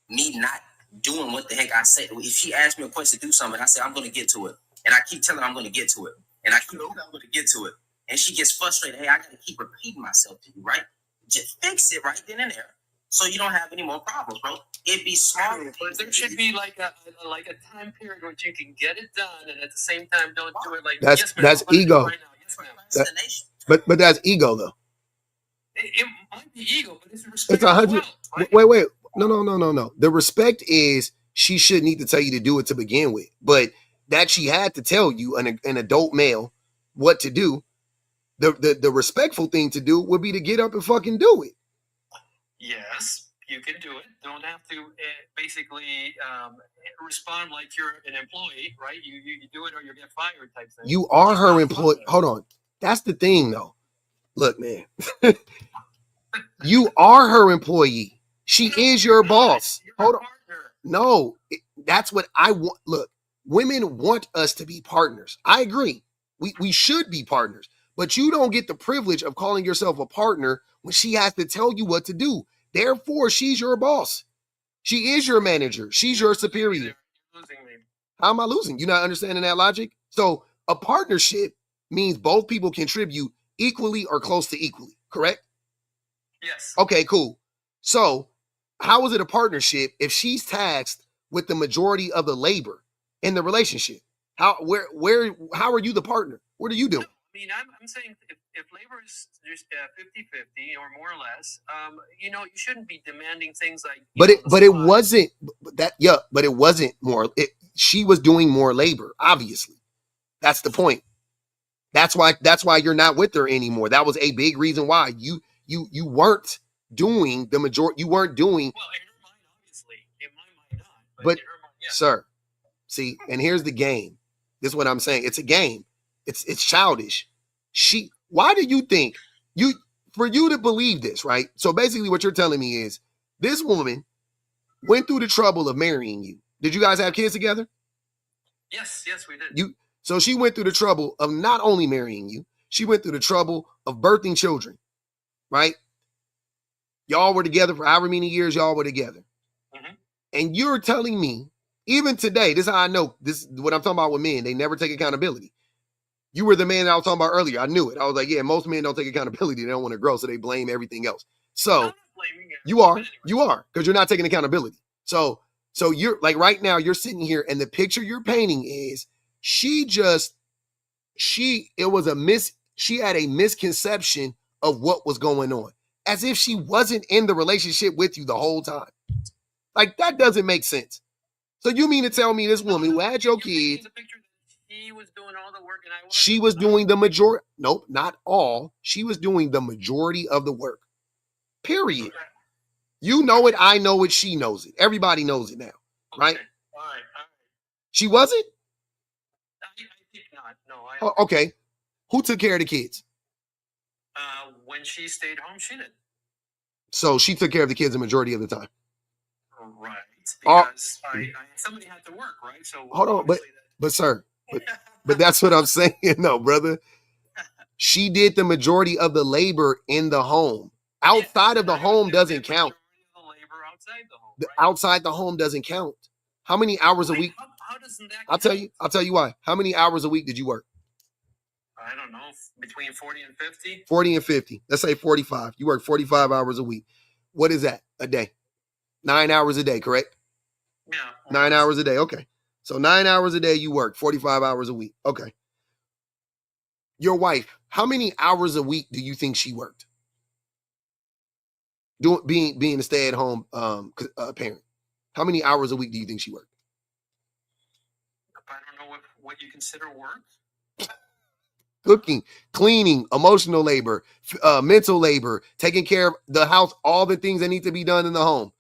me not doing what the heck I said, if she asks me a question to do something, I say I'm going to get to it, and I keep telling her I'm going to get to it, and I keep telling her I'm going to get to it, and she gets frustrated. Hey, I got to keep repeating myself to you, right? Just fix it right then and there, so you don't have any more problems, bro. It'd be smart, but there should be like a time period where you can get it done, and at the same time don't do it like that's ego. Right now. Yes, ma'am. But that's ego though. It might be ego, but it's respect. It's 100. Well, wait. No. The respect is she should need to tell you to do it to begin with, but that she had to tell you, an adult male, what to do. The respectful thing to do would be to get up and fucking do it. Yes, you can do it. Don't have to basically respond like you're an employee, right? You do it or you get fired type thing. You are her employee. Hold on. That's the thing, though. Look, man. You are her employee. She is your boss. Hold on. No, that's what I want. Look, women want us to be partners. I agree. We should be partners. But you don't get the privilege of calling yourself a partner when she has to tell you what to do. Therefore, she's your boss. She is your manager. She's your superior. You're losing me. How am I losing? You not understanding that logic? So a partnership means both people contribute equally or close to equally, correct? Yes. Okay, cool. So how is it a partnership if she's tasked with the majority of the labor in the relationship? How are you the partner? What are you doing? I mean, I'm saying if labor is just 50-50 or more or less, you shouldn't be demanding things like. But it wasn't that. Yeah, but it wasn't more. She was doing more labor. Obviously, that's the point. That's why you're not with her anymore. That was a big reason why you weren't doing the majority. You weren't doing. Well, in her mind, obviously, in my mind, not. But in her mind, yeah. Sir, See, and here's the game. This is what I'm saying. It's a game. It's childish. Why do you think for you to believe this, right? So basically what you're telling me is this woman went through the trouble of marrying you. Did you guys have kids together? Yes, we did. So she went through the trouble of not only marrying you, she went through the trouble of birthing children, right? Y'all were together for however many years y'all were together. Mm-hmm. And you're telling me, even today, this is how I know, this is what I'm talking about with men, they never take accountability. You were the man that I was talking about earlier. I knew it. I was like, yeah, most men don't take accountability. They don't want to grow, so they blame everything else. So you are, because you're not taking accountability. So you're like right now, you're sitting here, and the picture you're painting is she had a misconception of what was going on, as if she wasn't in the relationship with you the whole time. Like, that doesn't make sense. So you mean to tell me this woman who had your kids, she was doing all the work and I was? She was doing the majority. Nope, not all. She was doing the majority of the work. Period. Okay. You know it. I know it. She knows it. Everybody knows it now, right? Okay. All right. She wasn't? I think not. No. Okay. Who took care of the kids? When she stayed home, she did. So she took care of the kids the majority of the time. Right. Because somebody had to work, right? So hold on, but sir, but that's what I'm saying, no, brother. She did the majority of the labor in the home. Outside of the home doesn't count. The labor outside the home. Right? Outside the home doesn't count. How many hours a week? How doesn't that count? I'll tell you why. How many hours a week did you work? I don't know, between 40 and 50. 40 and 50. Let's say 45. You work 45 hours a week. What is that a day? 9 hours a day, correct? Yeah. 9 hours a day. Okay. So 9 hours a day you work, 45 hours a week. Okay. Your wife, how many hours a week do you think she worked? Being a stay-at-home parent. How many hours a week do you think she worked? I don't know what you consider work. Cooking, cleaning, emotional labor, mental labor, taking care of the house, all the things that need to be done in the home.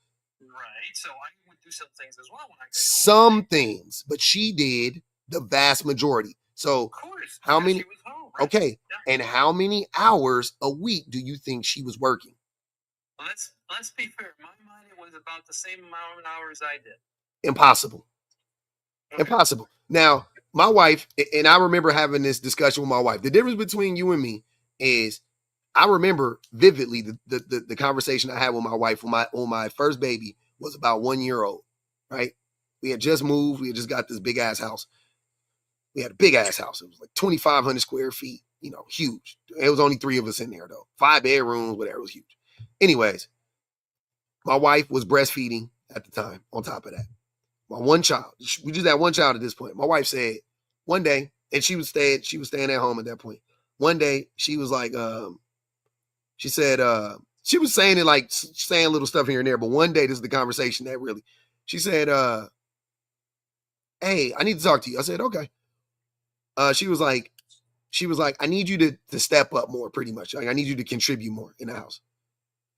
Right. So I would do some things as well when I got home. Some things, but she did the vast majority. So of course, how many? She was home, right? Okay. Yeah. And how many hours a week do you think she was working? Let's be fair. In my mind, it was about the same amount of hours I did. Impossible. Okay. Impossible. Now, my wife, and I remember having this discussion with my wife. The difference between you and me is I remember vividly the conversation I had with my wife on my first baby was about 1 year old, right? We had just moved. We had just got this big ass house. We had a big ass house. It was like 2,500 square feet, huge. It was only 3 of us in there though. 5 bedrooms, whatever, it was huge. Anyways, my wife was breastfeeding at the time on top of that. My one child, we just had one child at this point. My wife said one day, and she was staying at home at that point. One day she was like, she said, she was saying it like saying little stuff here and there, but one day, this is the conversation that really, she said, hey, I need to talk to you. I said, okay. She was like, I need you to step up more, pretty much. Like, I need you to contribute more in the house.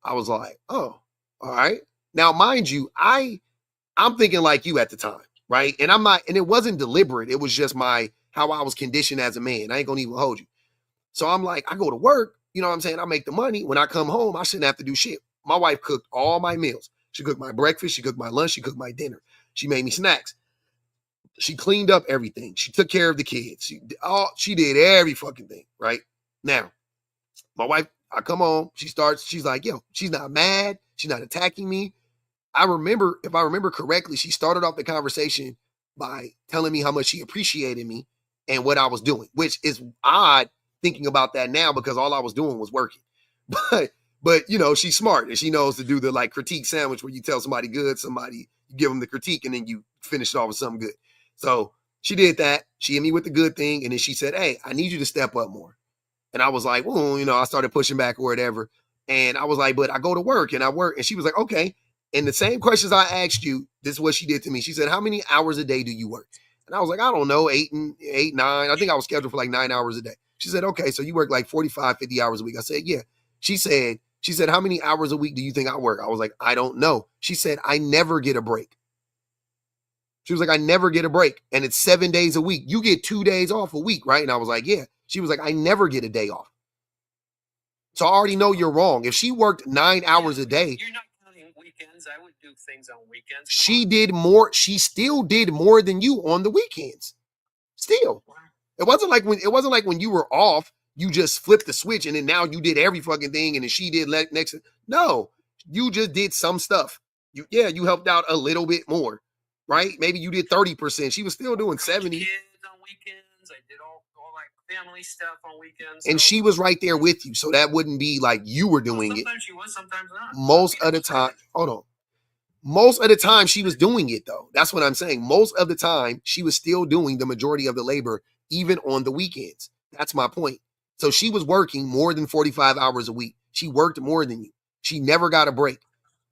I was like, oh, all right. Now, mind you, I'm thinking like you at the time, right? And I'm not, and it wasn't deliberate. It was just how I was conditioned as a man. I ain't gonna even hold you. So I'm like, I go to work, you know what I'm saying? I make the money. When I come home, I shouldn't have to do shit. My wife cooked all my meals. She cooked my breakfast. She cooked my lunch. She cooked my dinner. She made me snacks. She cleaned up everything. She took care of the kids. She did every fucking thing, right? Now, my wife, I come home. She's like, yo, she's not mad. She's not attacking me. If I remember correctly, she started off the conversation by telling me how much she appreciated me and what I was doing, which is odd thinking about that now because all I was doing was working. But she's smart and she knows to do the like critique sandwich where you tell somebody good, you give them the critique and then you finish it off with something good. So she did that. She hit me with the good thing. And then she said, hey, I need you to step up more. And I was like, well, I started pushing back or whatever. And I was like, but I go to work and I work. And she was like, okay. And the same questions I asked you, this is what she did to me. She said, how many hours a day do you work? And I was like, I don't know, 8, 9. I think I was scheduled for like 9 hours a day. She said, okay, so you work like 45, 50 hours a week. I said, yeah. She said, how many hours a week do you think I work? I was like, I don't know. She said, I never get a break. She was like, I never get a break. And it's 7 days a week. You get 2 days off a week, right? And I was like, yeah. She was like, I never get a day off. So I already know you're wrong. If she worked 9 hours a day. You're not counting weekends. I would do things on weekends. She did more. She still did more than you on the weekends. Still. It wasn't like when you were off, you just flipped the switch and then now you did every fucking thing and then she did next. No, you just did some stuff. You helped out a little bit more. Right? Maybe you did 30%. She was still doing 70. Kids on weekends. I did all like family stuff on weekends. And she was right there with you. So that wouldn't be like you were doing it. Sometimes she was, sometimes not. Most of the time, hold on. Most of the time she was doing it though. That's what I'm saying. Most of the time she was still doing the majority of the labor, even on the weekends. That's my point. So she was working more than 45 hours a week. She worked more than you. She never got a break.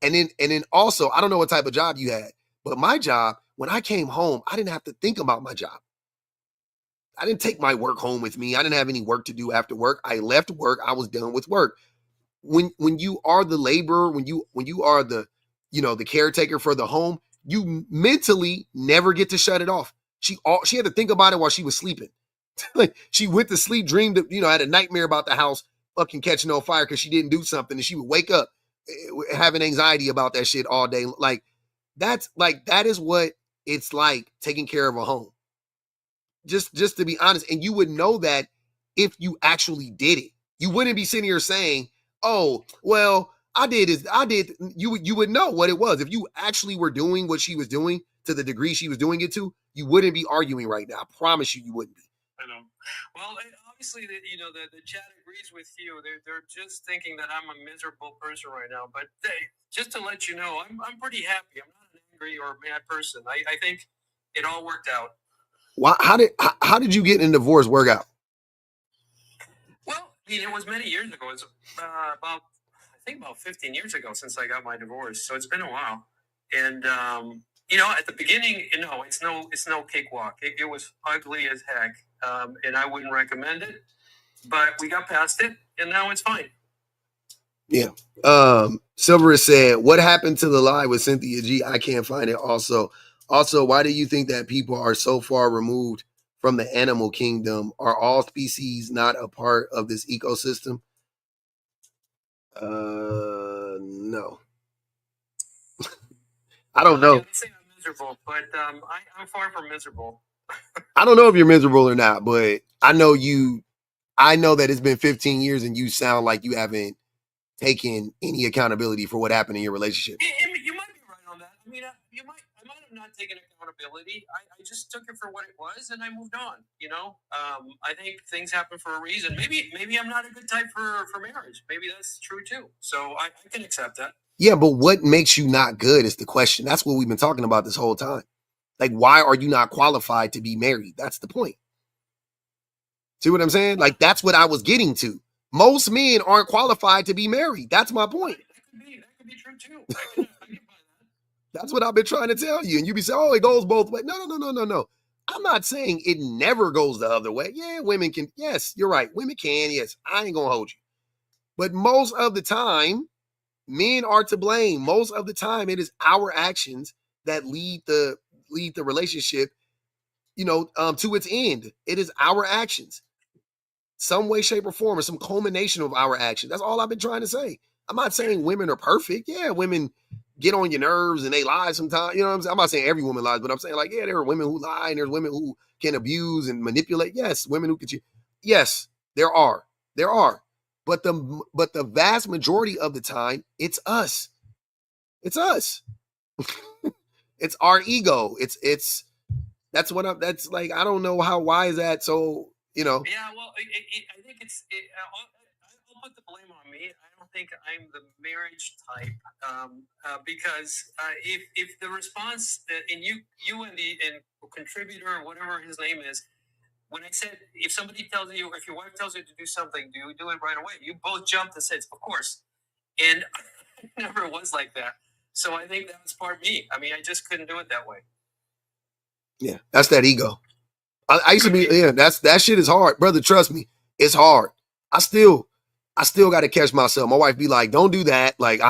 And then also, I don't know what type of job you had. But my job, when I came home, I didn't have to think about my job. I didn't take my work home with me. I didn't have any work to do after work. I left work. I was done with work. When you are the laborer, when you are the caretaker for the home, you mentally never get to shut it off. She had to think about it while she was sleeping. Like she went to sleep, dreamed of, had a nightmare about the house fucking catching on fire because she didn't do something, and she would wake up having anxiety about that shit all day. That is what it's like taking care of a home. Just to be honest, and you would know that if you actually did it. You wouldn't be sitting here saying, "Oh, well, I did." You would know what it was if you actually were doing what she was doing to the degree she was doing it to. You wouldn't be arguing right now. I promise you wouldn't be. I know. Well, obviously, the chat agrees with you. They're just thinking that I'm a miserable person right now. But just to let you know, I'm pretty happy. I'm not an angry or mad person. I think it all worked out. Why? How did you get in divorce work out? Well, it was many years ago. It's about 15 years ago since I got my divorce. So it's been a while. And at the beginning, it's no cakewalk. It was ugly as heck. And I wouldn't recommend it, but we got past it and now it's fine. Yeah. Silver said, what happened to the lie with Cynthia G? I can't find it. Also, why do you think that people are so far removed from the animal kingdom? Are all species not a part of this ecosystem? No. I don't know. They say I'm miserable, but I'm far from miserable. I don't know if you're miserable or not, but I know that it's been 15 years and you sound like you haven't taken any accountability for what happened in your relationship. You might be right on that. I mean, I might have not taken accountability. I just took it for what it was and I moved on. I think things happen for a reason. Maybe I'm not a good type for marriage. Maybe that's true too. So I can accept that. Yeah, but what makes you not good is the question. That's what we've been talking about this whole time. Like, why are you not qualified to be married? That's the point. See what I'm saying? Like, that's what I was getting to. Most men aren't qualified to be married. That's my point. That could be true too. I can buy that. That's what I've been trying to tell you. And you be saying, oh, it goes both ways. No. I'm not saying it never goes the other way. Yeah, women can. Yes, you're right. Women can. Yes, I ain't going to hold you. But most of the time, men are to blame. Most of the time, it is our actions that lead the relationship, to its end. It is our actions. Some way, shape, or form, or some culmination of our actions. That's all I've been trying to say. I'm not saying women are perfect. Yeah, women get on your nerves and they lie sometimes. You know what I'm saying? I'm not saying every woman lies, but I'm saying there are women who lie and there's women who can abuse and manipulate. Yes, women who can cheat. Yes, there are. But the vast majority of the time, it's us. It's us. It's our ego. That's like, I don't know why is that so, Yeah, well, I think I'll put the blame on me. I don't think I'm the marriage type because if the response and you and the contributor or whatever his name is, when I said if somebody tells you, if your wife tells you to do something, do you do it right away? You both jumped and said, of course. And I never was like that. So I think that was part of me. I mean, I just couldn't do it that way. Yeah, that's that ego. I used to be, that shit is hard. Brother, trust me, it's hard. I still got to catch myself. My wife be like, don't do that. Like,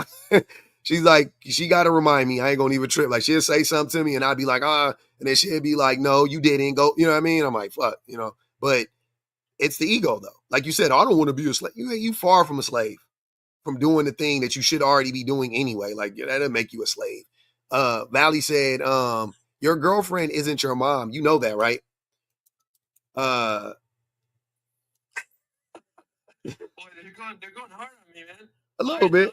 she's like, she got to remind me. I ain't gonna even trip. Like she'll say something to me, and I'd be like, and then she'll be like, no, you didn't go. You know what I mean? I'm like, fuck, you know. But it's the ego, though. Like you said, I don't want to be a slave. You far from a slave, from doing the thing that you should already be doing anyway. Like that doesn't make you a slave. Valley said, your girlfriend isn't your mom. You know that, right? Boy, they're going hard on me, man. A little bit.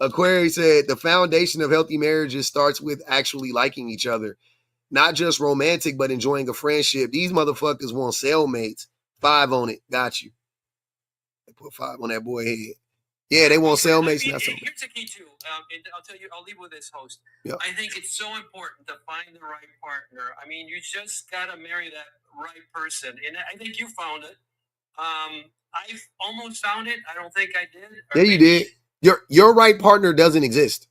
Aquarius said the foundation of healthy marriages starts with actually liking each other. Not just romantic, but enjoying a friendship. These motherfuckers want cellmates. 5 on it. Got you. They put 5 on that boy head. Yeah, they want cellmates. Here's the key too. And I'll tell you, I'll leave with this, host. Yep. I think it's so important to find the right partner. I mean, you just gotta marry that right person, and I think you found it. I've almost found it. I don't think I did. Yeah, you did. Your right partner doesn't exist.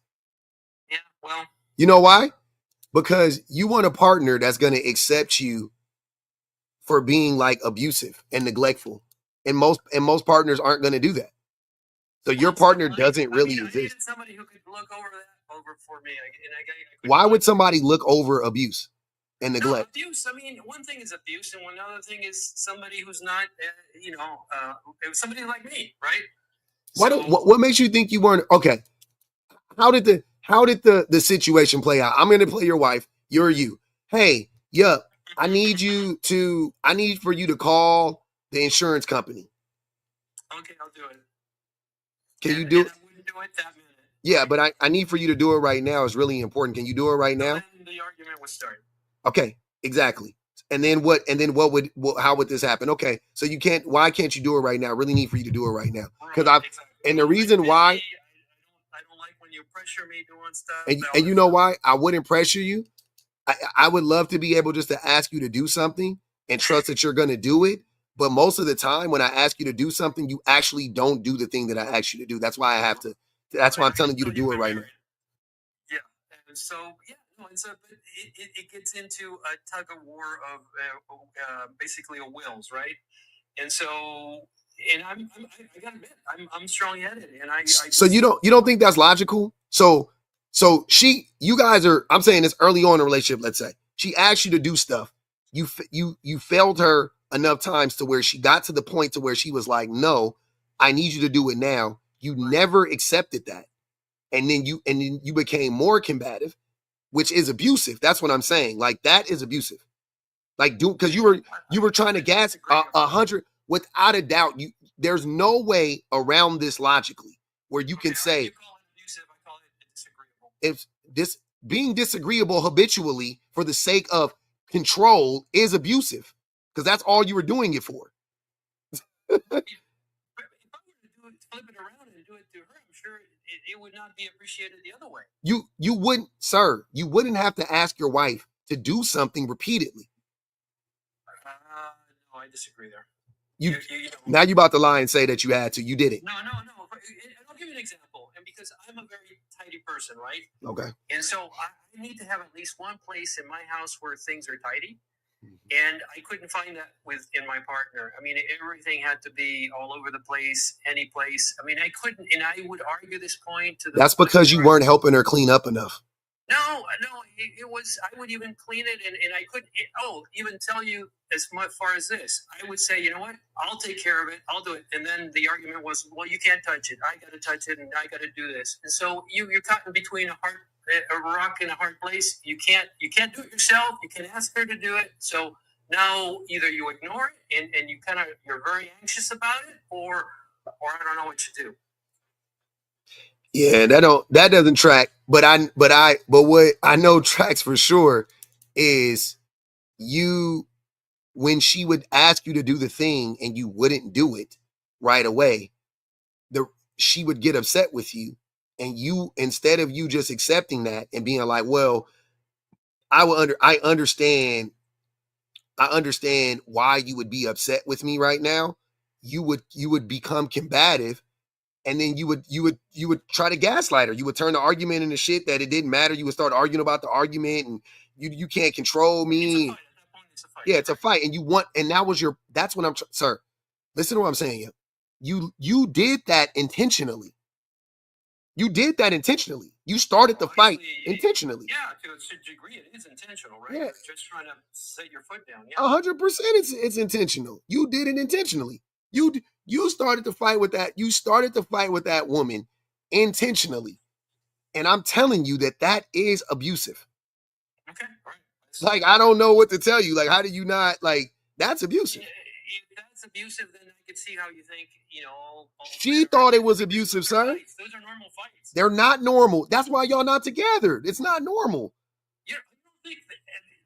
Yeah, well. You know why? Because you want a partner that's going to accept you for being like abusive and neglectful. And most partners aren't going to do that. So your partner doesn't really exist. I needed somebody who could look over for me. Why would somebody look over abuse and neglect? No, abuse. I mean, one thing is abuse, and one other thing is somebody who's not, somebody like me, right? What makes you think you weren't okay? How did the situation play out? I'm going to play your wife. You're you. Hey, yup. I need for you to call the insurance company. Okay, I'll do it. Can you do it? I wouldn't do it that minute. Yeah, but I need for you to do it right now. It's really important. Can you do it right now? Then the argument would start. Okay, exactly. And then how would this happen? Okay, so you can't. Why can't you do it right now? I really need for you to do it right now. Because and the reason why. I don't like when you pressure me doing stuff. And you know why? I wouldn't pressure you. I would love to be able just to ask you to do something and trust that you're going to do it. But most of the time when I ask you to do something, you actually don't do the thing that I asked you to do. That's why I have to. That's why I'm telling you to do it right now. Yeah. And so, but it gets into a tug of war of basically a wills, right? And so, and I gotta admit, I'm strong-headed, and So you don't think that's logical? So you guys are. I'm saying this early on in a relationship. Let's say she asked you to do stuff. You failed her enough times to where she got to the point to where she was like, "No, I need you to do it now." You never accepted that, and then you became more combative, which is abusive. That's what I'm saying. Like that is abusive. Like because you were trying to gas 100 without a doubt. There's no way around this logically where you can say. You call it abusive, I call it disagreeable. If this being disagreeable habitually for the sake of control is abusive, because that's all you were doing it for. If I were to flip it around and do it to her, I'm sure it would not be appreciated the other way. You wouldn't, sir. You wouldn't have to ask your wife to do something repeatedly. No, I disagree there. Now you're about to lie and say that you had to. You did it. No. I'll give you an example. And because I'm a very tidy person, right? Okay. And so I need to have at least one place in my house where things are tidy. And I couldn't find that in my partner. I mean, everything had to be all over the place, any place. I mean, I couldn't, and I would argue this point to the. That's because you weren't helping her clean up enough. No, it was. I would even clean it, and I couldn't. Even tell you as far as this, I would say, you know what? I'll take care of it. I'll do it. And then the argument was, well, you can't touch it. I got to touch it, and I got to do this. And so you're caught in between a rock and a hard place. You can't do it yourself. You can ask her to do it. So now either you ignore it and you're very anxious about it, or I don't know what to do. Yeah, that doesn't track. But what I know tracks for sure is when she would ask you to do the thing and you wouldn't do it right away, she would get upset with you. And you, instead of you just accepting that and being like, well, I understand why you would be upset with me right now. You would become combative, and then you would try to gaslight her. You would turn the argument into shit that it didn't matter. You would start arguing about the argument, and you can't control me. It's a fight. Yeah, it's a fight, and that's what sir. Listen to what I'm saying. You did that intentionally. You did that intentionally. You started the fight Obviously, intentionally. Yeah, to a degree, it is intentional, right? Yeah. You're just trying to set your foot down. Yeah. 100% it's intentional. You did it intentionally. You started to fight with that. You started to fight with that woman intentionally. And I'm telling you that is abusive. Okay, all right. Like, I don't know what to tell you. Like, how do you not, like, that's abusive. If that's abusive, then I can see how you think, She thought it was abusive, sir. Those are normal fights. They're not normal. That's why y'all not together. It's not normal. Yeah, I don't think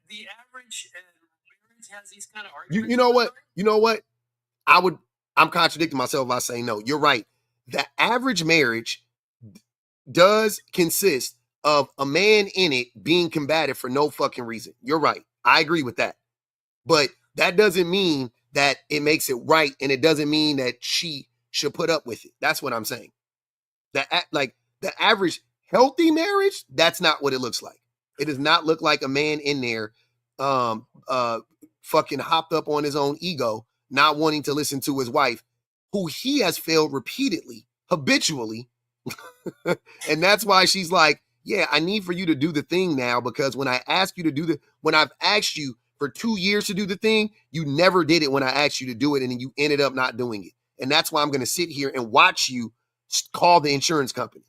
the average marriage has these kind of arguments. You know what? I'm contradicting myself by saying no. You're right. The average marriage does consist of a man in it being combative for no fucking reason. You're right. I agree with that. But that doesn't mean that it makes it right, and it doesn't mean that she should put up with it. That's what I'm saying. The average healthy marriage, that's not what it looks like. It does not look like a man in there fucking hopped up on his own ego, not wanting to listen to his wife, who he has failed repeatedly, habitually. And that's why she's like, yeah, I need for you to do the thing now, because when I ask you to do when I've asked you for 2 years to do the thing, you never did it when I asked you to do it, and then you ended up not doing it. And that's why I'm going to sit here and watch you call the insurance company.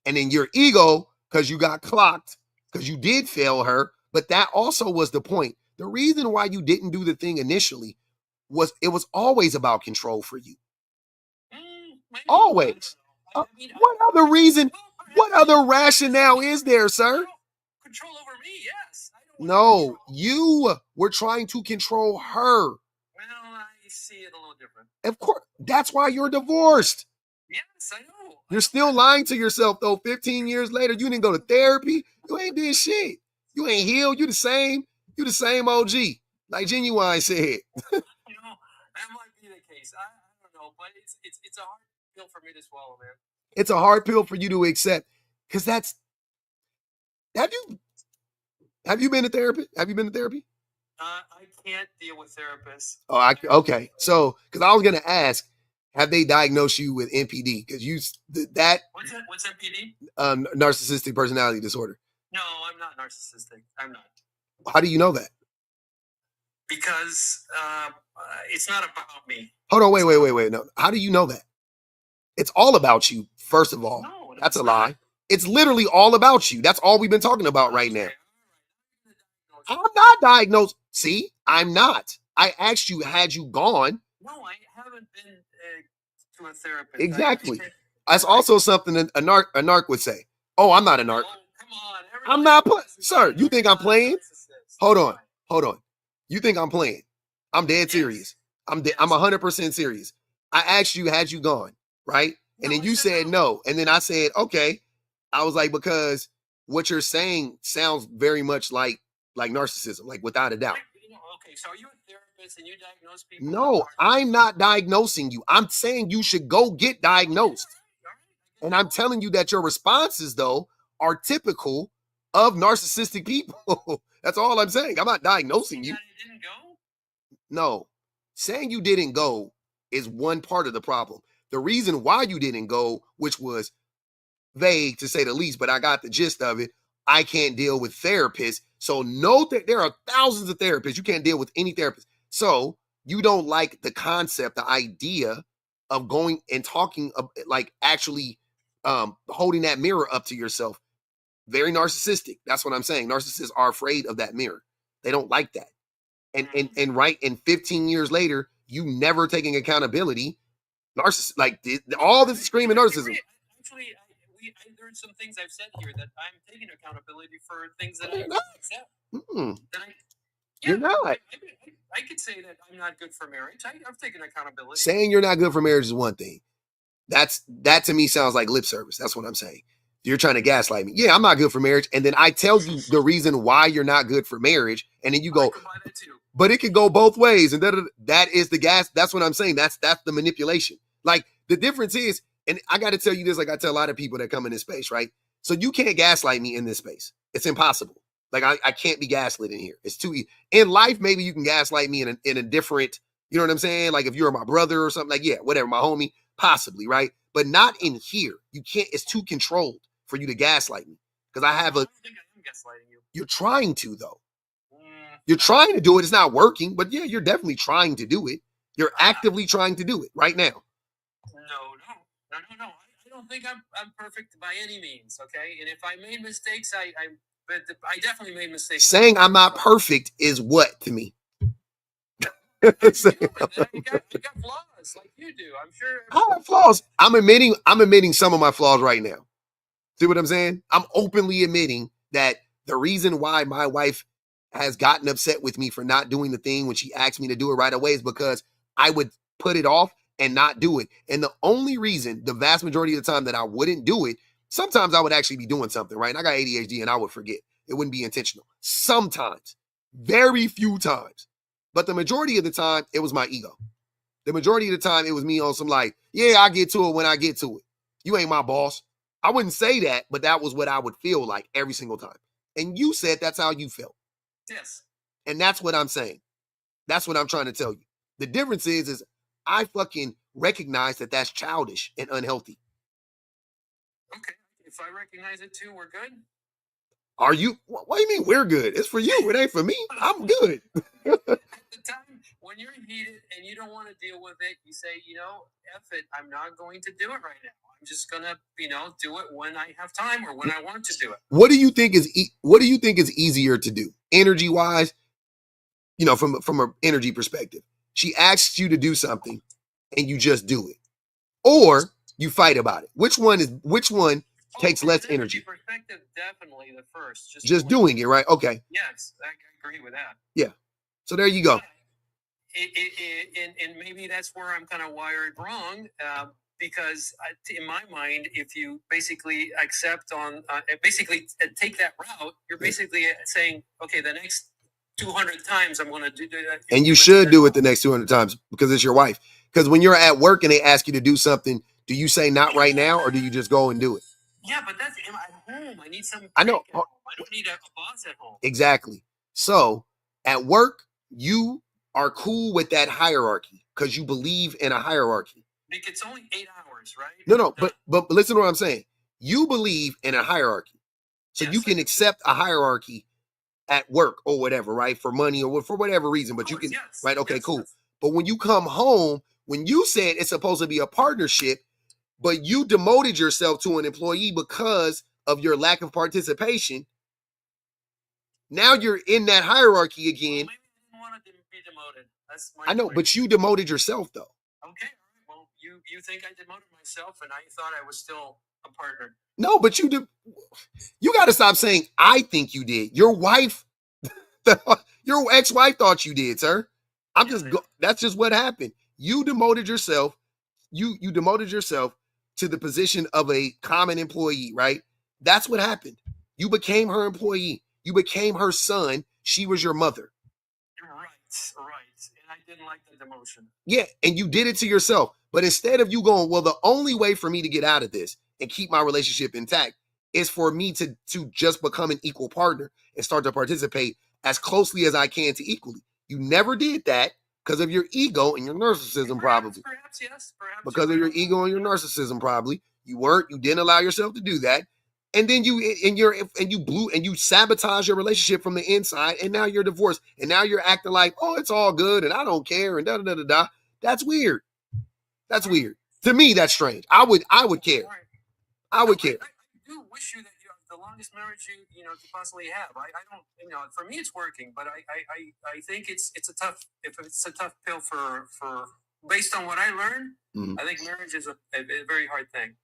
And then your ego, because you got clocked, because you did fail her, but that also was the point. The reason why you didn't do the thing initially was it was always about control for you. Always. What other reason? What other rationale is there, sir? Control over me, yes. No, you were trying to control her. Well, I see it a little different. Of course. That's why you're divorced. Yes, I know. You're still lying to yourself, though. 15 years later, you didn't go to therapy. You ain't did shit. You ain't healed. You the same OG. Like Genuine said. That might be the case. I don't know, but it's a hard pill for me to swallow, man. It's a hard pill for you to accept, because that's. Have you been to therapy? Have you been to therapy? I can't deal with therapists. Oh, okay. So, because I was gonna ask, have they diagnosed you with NPD? Because What's NPD? Narcissistic personality disorder. No, I'm not narcissistic. I'm not. How do you know that? Because it's not about me. Hold on, wait. No, how do you know that? It's all about you. First of all, no, that's a lie. It's literally all about you. That's all we've been talking about right now. I'm not diagnosed. See, I'm not. I asked you, had you gone? No, I haven't been to a therapist. Exactly. That's also something that a narc would say. Oh, I'm not a narc. Oh, come on. I'm not playing. Sir, you think I'm playing? Hold on. You think I'm playing? I'm dead serious. I'm 100% serious. I asked you, had you gone? Right? And then you said no. And then I said, okay. I was like, because what you're saying sounds very much like narcissism, like without a doubt. Okay, so are you a therapist and you diagnose people? No, I'm not diagnosing you. I'm saying you should go get diagnosed. And I'm telling you that your responses, though, are typical of narcissistic people. That's all I'm saying. I'm not diagnosing you. That it didn't go? No. Saying you didn't go is one part of the problem. The reason why you didn't go, which was vague to say the least, but I got the gist of it. I can't deal with therapists. So there are thousands of therapists. You can't deal with any therapist. So you don't like the concept, the idea of going and talking, like actually holding that mirror up to yourself. Very narcissistic. That's what I'm saying. Narcissists are afraid of that mirror. They don't like that. And 15 years later, you never taking accountability. Narcissist, like all this screaming narcissism. Actually, there's some things I've said here that I'm taking accountability for things that I don't accept. You're not. I could say that I'm not good for marriage. I've taken accountability. Saying you're not good for marriage is one thing. That to me sounds like lip service. That's what I'm saying. You're trying to gaslight me. Yeah, I'm not good for marriage. And then I tell you the reason why you're not good for marriage. And then you go, but it could go both ways. And that is the gas. That's what I'm saying. That's the manipulation. Like the difference is, and I got to tell you this, like I tell a lot of people that come in this space, right? So you can't gaslight me in this space. It's impossible. Like I can't be gaslit in here. It's too easy. In life, maybe you can gaslight me in a different, you know what I'm saying? Like if you're my brother or something, like, yeah, whatever, my homie, possibly, right? but not in here. You can't. It's too controlled for you to gaslight me because I have a. I don't think I am gaslighting you. You're trying to though. You're trying to do it. It's not working, but yeah, you're definitely trying to do it. You're actively trying to do it right now. No. I don't think I'm perfect by any means. Okay, and if I made mistakes, I definitely made mistakes. Saying I'm not perfect is what to me? I got flaws like you do. I'm sure. I have flaws. I'm admitting some of my flaws right now. See what I'm saying? I'm openly admitting that the reason why my wife has gotten upset with me for not doing the thing when she asked me to do it right away is because I would put it off and not do it. And the only reason, the vast majority of the time that I wouldn't do it, sometimes I would actually be doing something, right? And I got ADHD and I would forget. It wouldn't be intentional. Sometimes, very few times. But the majority of the time, it was my ego. The majority of the time, it was me on some like, yeah, I get to it when I get to it. You ain't my boss. I wouldn't say that, but that was what I would feel like every single time. And you said that's how you felt. Yes. And that's what I'm saying. That's what I'm trying to tell you. The difference is I fucking recognize that that's childish and unhealthy. Okay. If I recognize it too, we're good? Are you? What do you mean we're good? It's for you. It ain't for me. I'm good. At the time when you're heated and you don't want to deal with it, you say, F it. I'm not going to do it right now. I'm just gonna, do it when I have time or when I want to do it. What do you think is easier to do, energy wise? From an energy perspective, she asks you to do something, and you just do it, or you fight about it. Which one takes less energy? Perspective, definitely the first. Just doing it, right? Okay. Yes, I agree with that. Yeah. So there you go. And maybe that's where I'm kind of wired wrong, because in my mind, if you basically take that route, you're basically saying, okay, the next 200 times I'm going to do that. And you should do it the next 200 times because it's your wife. Because when you're at work and they ask you to do something, do you say not right now or do you just go and do it? Yeah, but that's at home. I need some. I know. I don't need a boss at home. Exactly. So at work, you are cool with that hierarchy because you believe in a hierarchy. Because it's only 8 hours, right? No. But listen to what I'm saying. You believe in a hierarchy. So yes, you can accept a hierarchy at work or whatever, right? For money or for whatever reason, but you can, yes, right? Okay, yes, cool. Yes. But when you come home, when you said it's supposed to be a partnership, but you demoted yourself to an employee because of your lack of participation, now you're in that hierarchy again. Well, maybe I didn't want to be demoted. That's my I know, point. But you demoted yourself though. Okay, all right. Well, you think I demoted myself and I thought I was still a partner. No, but you got to stop saying I think you did. Your wife, your ex-wife thought you did, sir. That's just what happened. You demoted yourself. You demoted yourself to the position of a common employee, right? That's what happened. You became her employee. You became her son. She was your mother. Right. And I didn't like the demotion. Yeah, and you did it to yourself. But instead of you going, well, the only way for me to get out of this and keep my relationship intact is for me to just become an equal partner and start to participate as closely as I can to equally. You never did that because of your ego and your narcissism, probably. Perhaps, yes. Perhaps because of your ego and your narcissism, probably. You didn't allow yourself to do that. And then you sabotage your relationship from the inside, and now you're divorced. And now you're acting like, oh, it's all good and I don't care and da-da-da-da-da. That's weird. That's weird. To me, that's strange. I would care. I would care. I do wish you that you have the longest marriage you could possibly have. I don't, for me it's working, but I think it's a tough pill for based on what I learned. Mm-hmm. I think marriage is a very hard thing.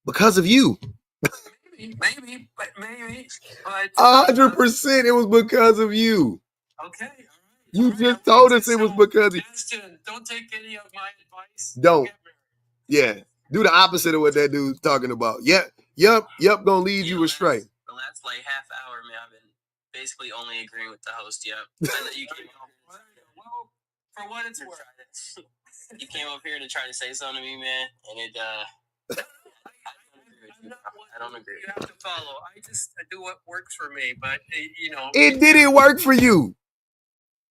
Because of you. Maybe. 100% it was because of you. Okay. You just told us it was because of you. Justin, don't take any of my advice. Don't. Yeah. Do the opposite of what that dude's talking about. Yep, gonna lead you astray. The last half hour, man, I've been basically only agreeing with the host. Yep. And you came well, for what it's worth. You came up here to try to say something to me, man, and it I don't agree. You have to follow. I do what works for me, but it didn't work for you.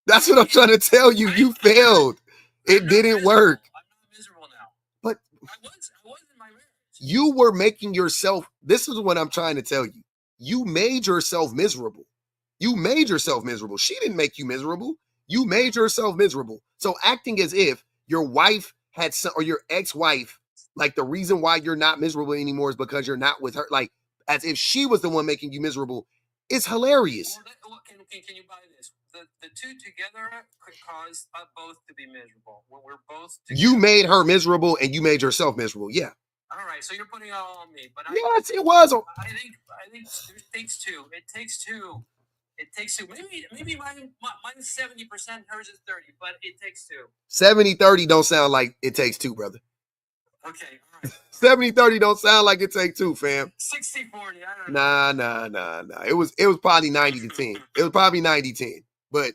That's what I'm trying to tell you. You failed. It didn't work. I'm not miserable now. But was in my marriage. You were making yourself, this is what I'm trying to tell you. You made yourself miserable. You made yourself miserable. She didn't make you miserable. You made yourself miserable. So acting as if your wife had some, or your ex-wife, like the reason why you're not miserable anymore is because you're not with her, like as if she was the one making you miserable, it's hilarious. Can you buy this? The two together could cause both to be miserable. When we're both together. You made her miserable and you made yourself miserable. Yeah. All right, so you're putting it all on me, but yes, it was. I think it takes two. It takes two. It takes two. Maybe mine's 70%, hers is 30%, but it takes two. 70-30 don't sound like it takes two, brother. Okay, all right. 70-30 don't sound like it takes two, fam. 60-40. I don't know. Nah. It was probably 90-10. It was probably 90-10. But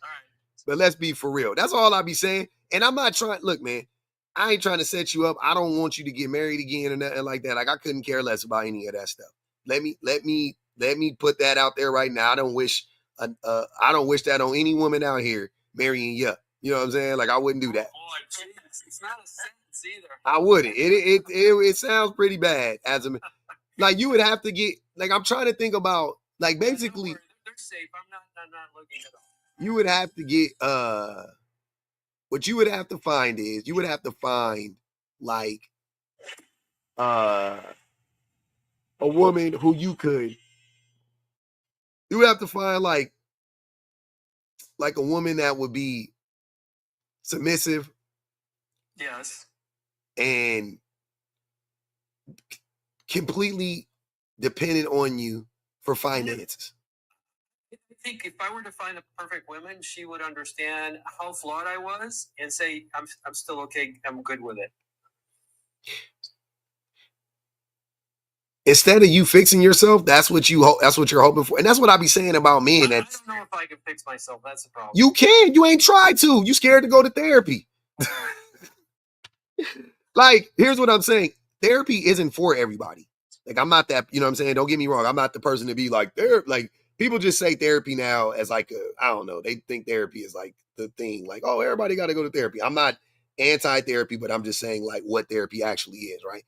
let's be for real. That's all I be saying. And I'm not trying. Look, man, I ain't trying to set you up. I don't want you to get married again or nothing like that. Like I couldn't care less about any of that stuff. Let me put that out there right now. I don't wish that on any woman out here marrying you. You know what I'm saying? Like I wouldn't do that. Oh, it's not a sentence either. I wouldn't. It sounds pretty bad as a like you would have to get like I'm trying to think about like basically they're safe. I'm not looking at all. You would have to get what you would have to find is you would have to find like a woman who you would have to find like a woman that would be submissive. Yes. And completely dependent on you for finances. I think if I were to find a perfect woman, she would understand how flawed I was and say, I'm still okay. I'm good with it. Instead of you fixing yourself, that's what you're hoping for. And that's what I be saying about men. I don't know if I can fix myself. That's the problem. You can. You ain't tried to. You scared to go to therapy. Like, here's what I'm saying. Therapy isn't for everybody. Like, I'm not that, you know what I'm saying? Don't get me wrong. I'm not the person to be like, like, people just say therapy now as like, I don't know. They think therapy is like the thing. Like, oh, everybody got to go to therapy. I'm not anti-therapy, but I'm just saying like what therapy actually is, right?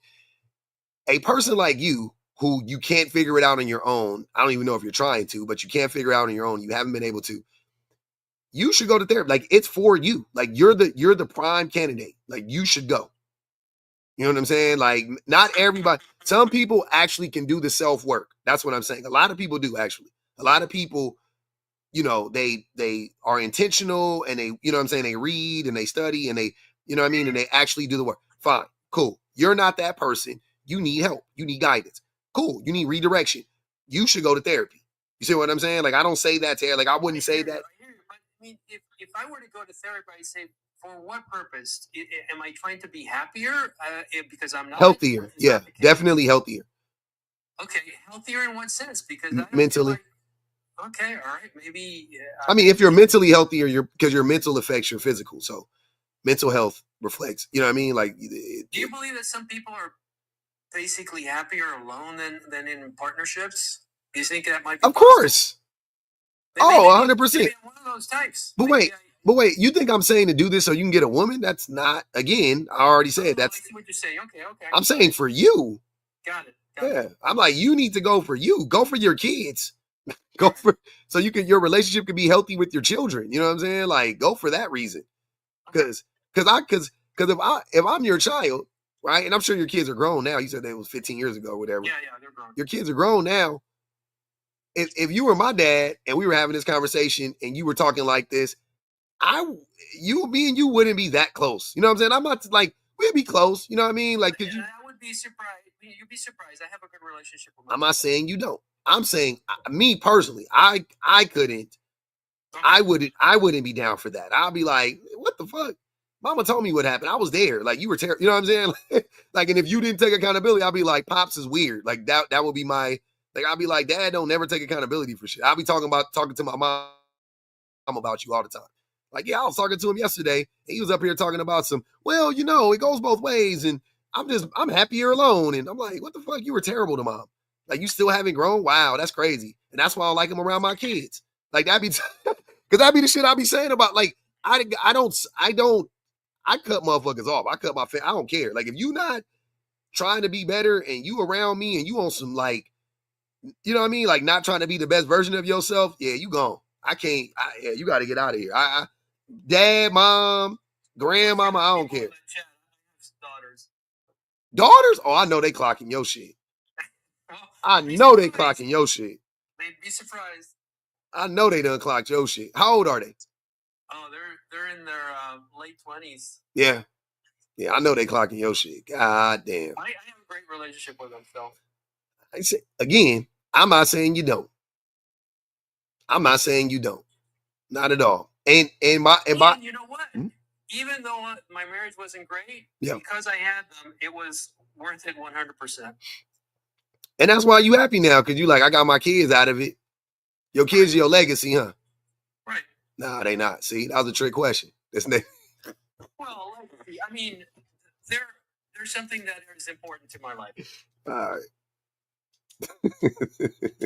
A person like you, who you can't figure it out on your own. I don't even know if you're trying to, but you can't figure it out on your own. You haven't been able to. You should go to therapy. Like, it's for you. Like, you're the prime candidate. Like, you should go. You know what I'm saying? Like, not everybody. Some people actually can do the self-work. That's what I'm saying. A lot of people do, actually. A lot of people, you know, they are intentional and they, you know what I'm saying? They read and they study and they, you know what I mean? And they actually do the work. Fine. Cool. You're not that person. You need help. You need guidance. Cool. You need redirection. You should go to therapy. You see what I'm saying? Like, I don't say that to her. Like, I wouldn't say that. I mean, if I were to go to therapy, I'd say, for what purpose? Am I trying to be happier? Because I'm not healthier. Yeah, definitely healthier. Okay, healthier in what sense? Because mentally. Okay, all right, maybe. I mean, if you're mentally healthier, because your mental affects your physical, so mental health reflects. You know what I mean? Like, do you believe that some people are basically happier alone than in partnerships? Do you think that might be? Of course. Oh, 100%. One of those types. But wait, you think I'm saying to do this so you can get a woman? That's not, again, I already said that's. I see what you're saying. Okay. I'm saying for you. Got it. Yeah. I'm like, you need to go for you. Go for your kids. Go for, so your relationship can be healthy with your children. You know what I'm saying? Like, go for that reason. Because if I'm your child, right? And I'm sure your kids are grown now. You said that was 15 years ago or whatever. Yeah, they're grown. Your kids are grown now. If you were my dad and we were having this conversation and you were talking like this, me and you wouldn't be that close. You know what I'm saying? I'm not like, we'd be close. You know what I mean? Like, I would be surprised. You'd be surprised. I have a good relationship with my I'm not saying you don't. I'm saying me personally, I couldn't. Okay. I wouldn't be down for that. I'll be like, what the fuck? Mama told me what happened. I was there. Like, you were terrible. You know what I'm saying? Like, and if you didn't take accountability, I'll be like, Pops is weird. Like, that would be my, like, I'll be like, Dad don't never take accountability for shit. I'll be talking to my mom about you all the time. Like, yeah, I was talking to him yesterday. And he was up here talking about well, you know, it goes both ways. And I'm happier alone. And I'm like, what the fuck? You were terrible to Mom. Like, you still haven't grown? Wow, that's crazy. And that's why I like him around my kids. Like, because that'd be the shit I be saying about, like, I cut motherfuckers off. I cut my family. I don't care. Like, if you not trying to be better and you around me and you on some like, you know what I mean? Like not trying to be the best version of yourself. Yeah, you gone. I can't. Yeah, you got to get out of here. Dad, mom, grandmama, I don't care. Daughters? Oh, I know they clocking your shit. I know they clocking your shit. They'd be surprised. I know they done clocked your shit. How old are they? Oh, they're in their late 20s. Yeah. Yeah, I know they clocking your shit. God damn. I have a great relationship with them, Phil. I say, again, I'm not saying you don't. I'm not saying you don't. Not at all. And you know what? Even though my marriage wasn't great, yeah, because I had them, it was worth it 100%. And that's why you happy now, because you like, I got my kids out of it. Your kids are your legacy, huh? Right. Nah, they not. See, that was a trick question. Well, legacy. I mean, they're something that is important to my life. All right.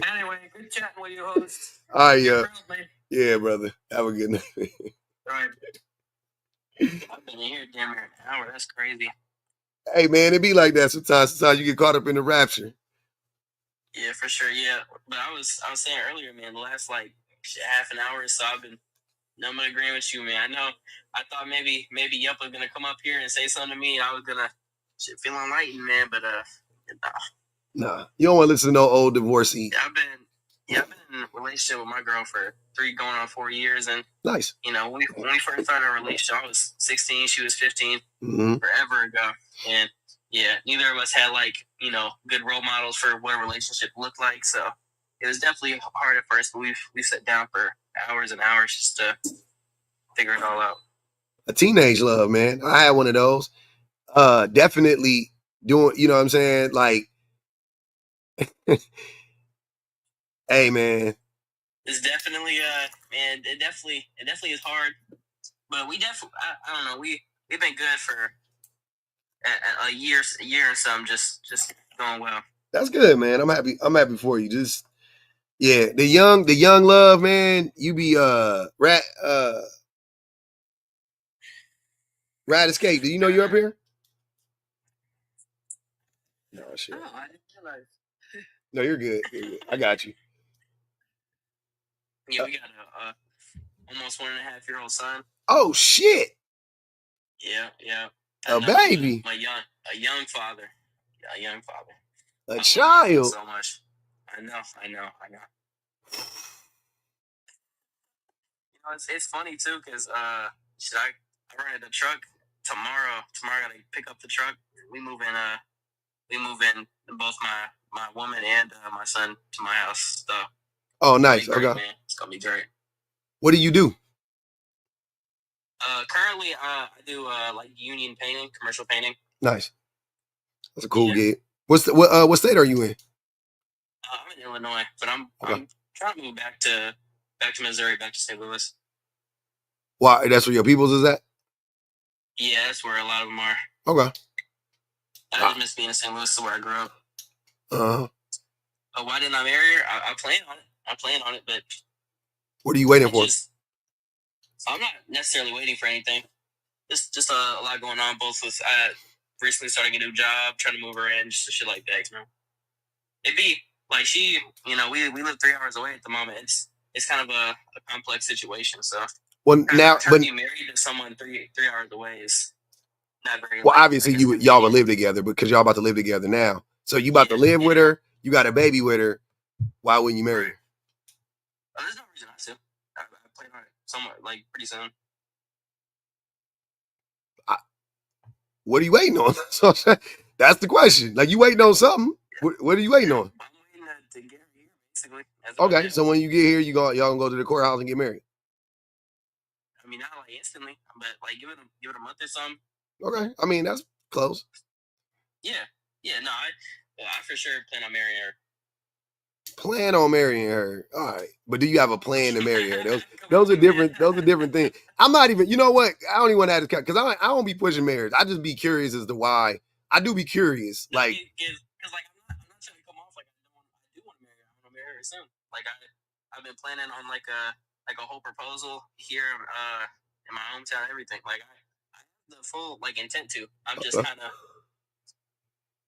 Anyway, good chatting with you, host. All right, yeah. Yeah, brother. Have a good night. All right. I've been here damn near an hour. That's crazy. Hey, man, it be like that sometimes. Sometimes you get caught up in the rapture. Yeah, for sure. Yeah, but I was saying earlier, man, the last like half an hour or so, I've been agreeing with you, man. I thought maybe Yup was gonna come up here and say something to me, and I was gonna feel enlightened, man. But nah, you don't want to listen to no old divorcee. I've been in a relationship with my girl for 3 going on 4 years, and nice. You know, when we first started our relationship, I was 16, she was 15, forever ago, and yeah, neither of us had like good role models for what a relationship looked like. So it was definitely hard at first, but we sat down for hours and hours just to figure it all out. A teenage love, man. I had one of those. Definitely doing, you know what I'm saying? Like, hey, man. It's definitely, man, it definitely is hard, but we definitely, I don't know, we've been good for a year and some, just going well. That's good, man. I'm happy for you. Just, yeah, the young love, man. You be Rat Escape. Do you know you're up here? No, shit. Oh, I didn't realize. No, you're good. I got you. Yeah, we got a almost 1.5-year-old son. Oh shit. Yeah. A baby. A young father. Yeah, a young father. A child. So much. I know. It's funny too, because I rented a truck tomorrow. Tomorrow I gotta pick up the truck. We move in both my woman and my son to my house. So oh, nice. Great, okay, man. It's gonna be great. What do you do? Currently, I do like union painting, commercial painting. Nice. That's a cool gig. What state are you in? I'm in Illinois, but I'm trying to move back to Missouri, back to St. Louis. Why? That's where your peoples is at? Yeah, that's where a lot of them are. Okay. I just miss being in St. Louis, where I grew up. But why didn't I marry her? I plan on it, but what are you waiting for? I'm not necessarily waiting for anything. Just a lot going on. Both with recently starting a new job, trying to move her in, just shit like that. It'd be like she, we live 3 hours away at the moment. It's kind of a complex situation. So trying to be married to someone 3 hours away is not very. Well, obviously y'all would live together because y'all about to live together now. So you about to live with her. You got a baby with her. Why wouldn't you marry her? There's no reason not to. I plan on it somewhere like pretty soon. What are you waiting on? So that's the question. Like, you waiting on something? What are you waiting on? I'm waiting to get here, basically. Okay, so when you get here, y'all gonna go to the courthouse and get married. I mean, not like instantly, but like give it a month or something. Okay, I mean that's close. Yeah. No, I for sure plan on marrying her. Plan on marrying her. All right. But do you have a plan to marry her? Those are different. Those are different things. I'm not even, you know what? I don't even want to have this, because I don't be pushing marriage. I just be curious as to why. I do be curious. Like, because like I'm not trying to come off like I do want to marry her. I want to marry her soon. Like I've been planning on like a whole proposal here in my hometown, everything. Like I have the full like intent to. I'm just kind of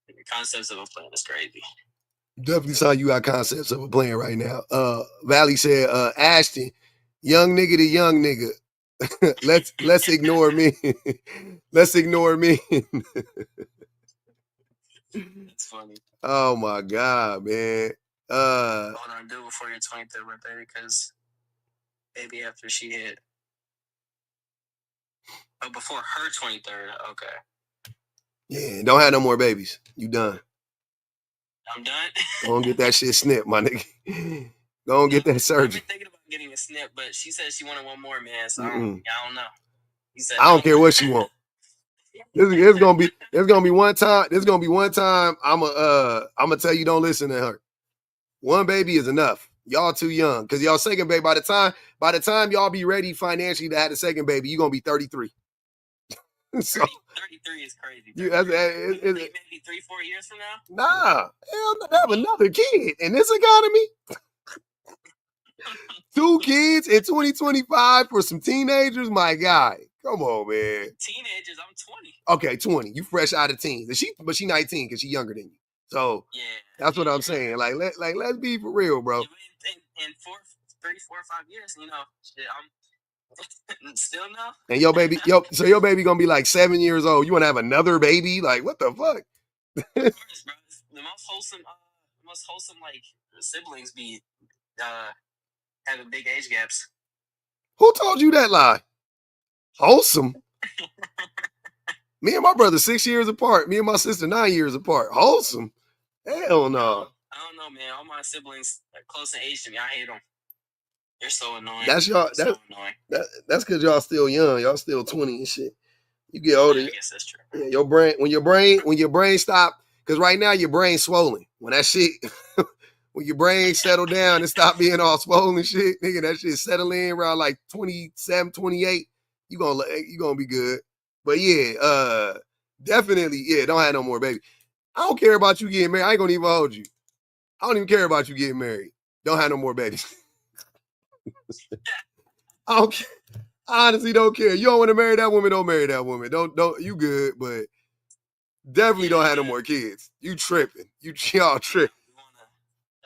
Your concepts of a plan is crazy. Definitely saw you got concepts of a plan right now. Valley said, Ashton, young nigga to young nigga. let's ignore me. Let's ignore me. That's funny. Oh my God, man. Hold on, do it before your 23rd birthday because maybe after she hit. Oh, before her 23rd. Okay. Yeah, don't have no more babies. You done. I'm done. Go and get that shit snipped, my nigga. Go and get that surgery. I've been thinking about getting a snip, but she said she wanted one more, man. So I don't know. He said I don't care what she want. It's gonna be one time. There's gonna be one time. I'ma tell you don't listen to her. One baby is enough. Y'all too young because y'all second baby. By the time y'all be ready financially to have the second baby, you're gonna be 33. So 33 is crazy. maybe 3-4 years from now. Nah, hell no, have another kid in this economy. 2 kids in 2025 for some teenagers. My guy, come on, man. Teenagers, I'm 20. Okay, 20. You fresh out of teens, but she 19 because she younger than you. So yeah, that's what I'm saying. Like let's be for real, bro. In 3, 4, 5 years, shit, I'm still no. And your baby gonna be like 7 years old. You wanna have another baby? Like what the fuck? Of course, bro. The most wholesome like siblings be having big age gaps. Who told you that lie? Wholesome. Me and my brother 6 years apart. Me and my sister 9 years apart. Wholesome. Hell no. I don't know, man. All my siblings are close in age to me. I hate them. They're so annoying. That's annoying. That's because y'all still young. Y'all still 20 and shit. You get older. Yeah, I guess that's true. Yeah, when your brain stop, because right now your brain's swollen. When that shit, when your brain settle down and stop being all swollen and shit, nigga, that shit settle in around like 27, 28, you gonna be good. But yeah, definitely, yeah, don't have no more baby. I don't care about you getting married. I ain't gonna even hold you. I don't even care about you getting married. Don't have no more babies. I don't care. I honestly don't care. You don't want to marry that woman, don't marry that woman. Don't you good, but definitely don't have no more kids. You tripping. Y'all tripping.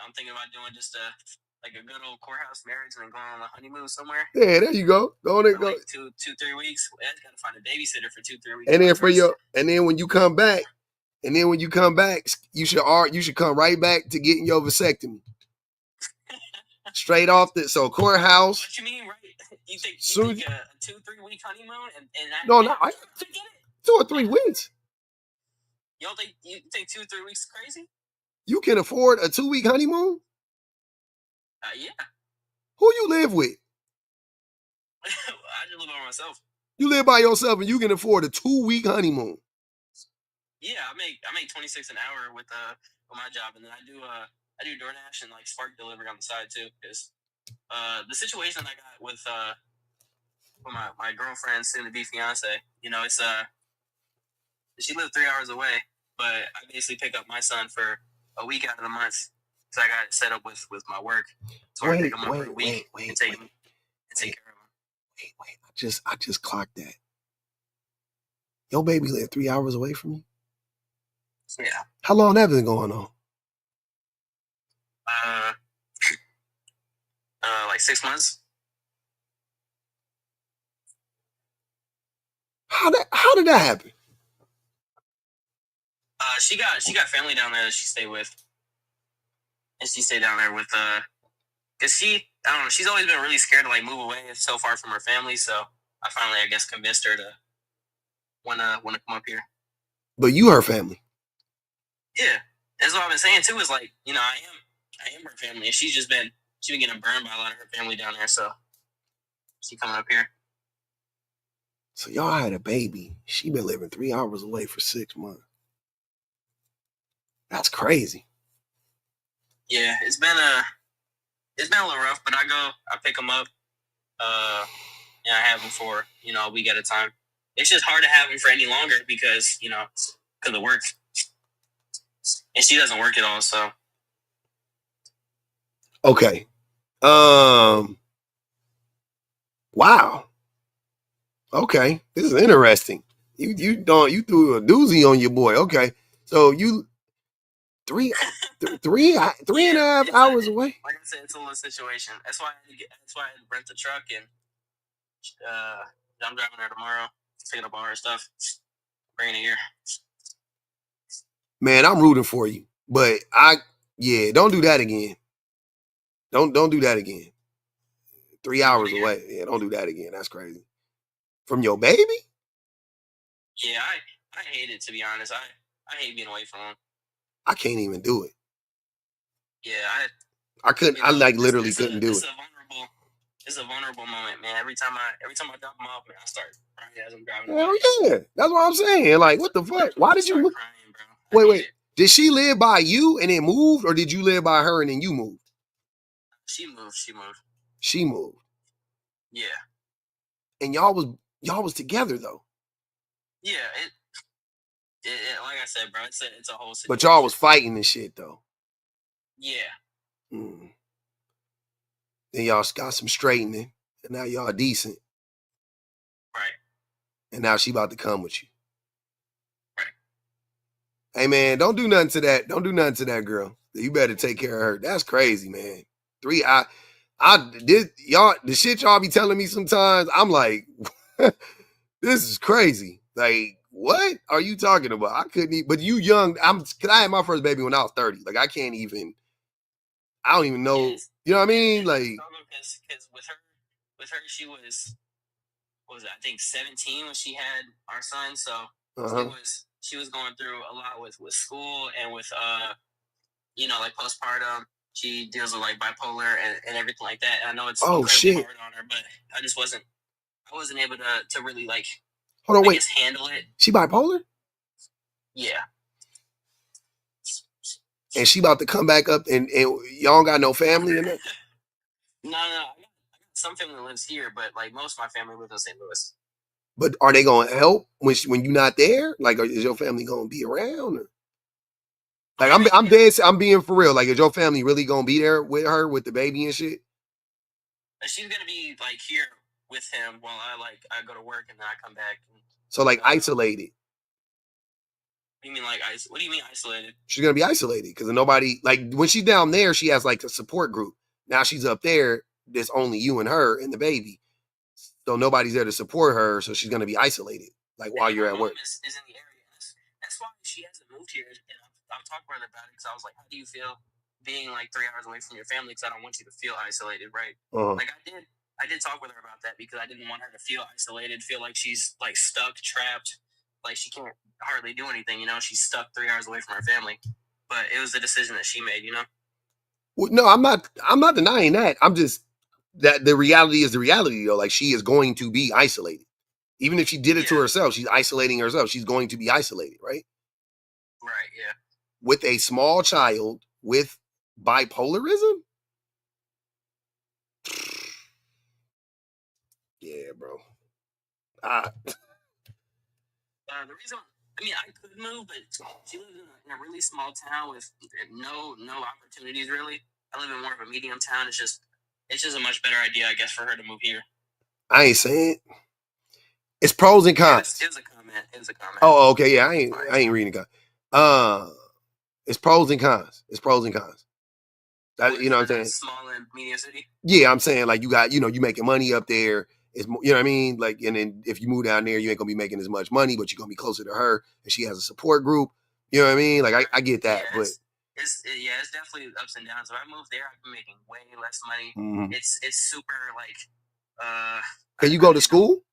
I'm thinking about doing just like a good old courthouse marriage and then going on a honeymoon somewhere. Yeah, there you go. Go on and go. Like 2-3 weeks. I just gotta find a babysitter for 2-3 weeks. And then when you come back, you should come right back to getting your vasectomy. Straight off so courthouse. What you mean, right? You think a 2-3 week honeymoon I 2 or 3 weeks. You think 2-3 weeks is crazy? You can afford a 2-week honeymoon? Yeah. Who you live with? I just live by myself. You live by yourself and you can afford a 2-week honeymoon. Yeah, I make $26 an hour with my job, and then I do DoorDash and like Spark delivery on the side too, because the situation I got with my girlfriend, soon to be fiance, it's she lived 3 hours away, but I basically pick up my son for a week out of the month, so I got it set up with my work. So I pick him up for a week and take care of him. Wait! I just clocked that. Your baby lived 3 hours away from you? Yeah. How long that been going on? Like 6 months. How did that happen? She got family down there that she stayed with, and she stayed down there with because I don't know, she's always been really scared to like move away. It's so far from her family, so I finally, I guess, convinced her to wanna come up here. But you her family. Yeah, that's what I've been saying too. Is like, I am her family, and she's been getting burned by a lot of her family down there, so she coming up here. So y'all had a baby. She been living 3 hours away for 6 months. That's crazy. Yeah, it's been a little rough, but I pick them up. I have them for a week at a time. It's just hard to have them for any longer because of work, and she doesn't work at all. So okay, wow. Okay, this is interesting. You threw a doozy on your boy. Okay, so you Three and a half hours away. Like I said, it's a little situation. That's why I had to rent the truck, and I'm driving there tomorrow, taking up all her stuff, bringing it here. Man, I'm rooting for you, but don't do that again. Don't do that again. 3 hours away. Yeah, don't do that again. That's crazy. From your baby? Yeah, I hate it, to be honest. I hate being away from him. I can't even do it. Yeah, I couldn't. I literally couldn't do it. It's a vulnerable moment, man. Every time I drop him off, man, I start crying as I'm driving. Hell yeah, that's what I'm saying. Like, what the fuck? Why did you? Crying, bro. Wait. Did she live by you and then moved, or did you live by her and then you moved? She moved. She moved. Yeah. And y'all was together though. Yeah. It like I said, bro, it's a whole situation. But y'all was fighting and shit though. Yeah. Then y'all got some straightening, and now y'all decent. Right. And now she about to come with you. Right. Hey man, don't do nothing to that. Don't do nothing to that girl. You better take care of her. That's crazy, man. The shit y'all be telling me sometimes, I'm like, this is crazy. Like, what are you talking about? I couldn't even, but you young. Cause I had my first baby when I was 30. Like, I don't even know. Yes. You know what I mean? Like, because with her, she was I think 17 when she had our son. So she was going through a lot with school and with like postpartum. She deals with like bipolar and everything like that. And I know it's incredibly hard on her, but I wasn't able to really like handle it. She bipolar? Yeah. And she about to come back up, and y'all don't got no family in there? No. I got some family lives here, but like most of my family lives in St. Louis. But are they going to help when you're not there? Like, is your family going to be around? Or? Like, I'm being for real. Like, is your family really going to be there with her, with the baby and shit? She's going to be like here with him while I go to work and then I come back. So like isolated. What do you mean what do you mean isolated? She's going to be isolated because nobody, like when she's down there, she has like a support group. Now she's up there, there's only you and her and the baby. So nobody's there to support her, so she's going to be isolated, like while you're at work. Is in the area. That's why she hasn't moved here. And I've talked with her about it because I was like, how do you feel being like 3 hours away from your family? Because I don't want you to feel isolated, right? Like I did talk with her about that because I didn't want her to feel isolated, feel like she's like stuck, trapped, like she can't hardly do anything, she's stuck 3 hours away from her family. But it was the decision that she made, Well, no, I'm not denying that. I'm just that the reality is the reality though. Like she is going to be isolated. Even if she did it to herself, she's isolating herself. She's going to be isolated, right? Right, yeah. With a small child with bipolarism? Yeah, bro. The reason, I could move, but she lives in a really small town with no opportunities, really. I live in more of a medium town. It's just a much better idea, I guess, for her to move here. I ain't saying. It's pros and cons. It was a comment. Oh, okay, yeah, I ain't reading the it's pros and cons. That, you know what I'm saying? Small and medium city. Yeah, I'm saying like you got, you making money up there. It's, you know what I mean? Like, and then if you move down there, you ain't gonna be making as much money, but you're gonna be closer to her, and she has a support group. You know what I mean? Like, I get that, but it's definitely ups and downs. If I moved there, I'd be making way less money. Mm-hmm. It's super like. Can you go to school?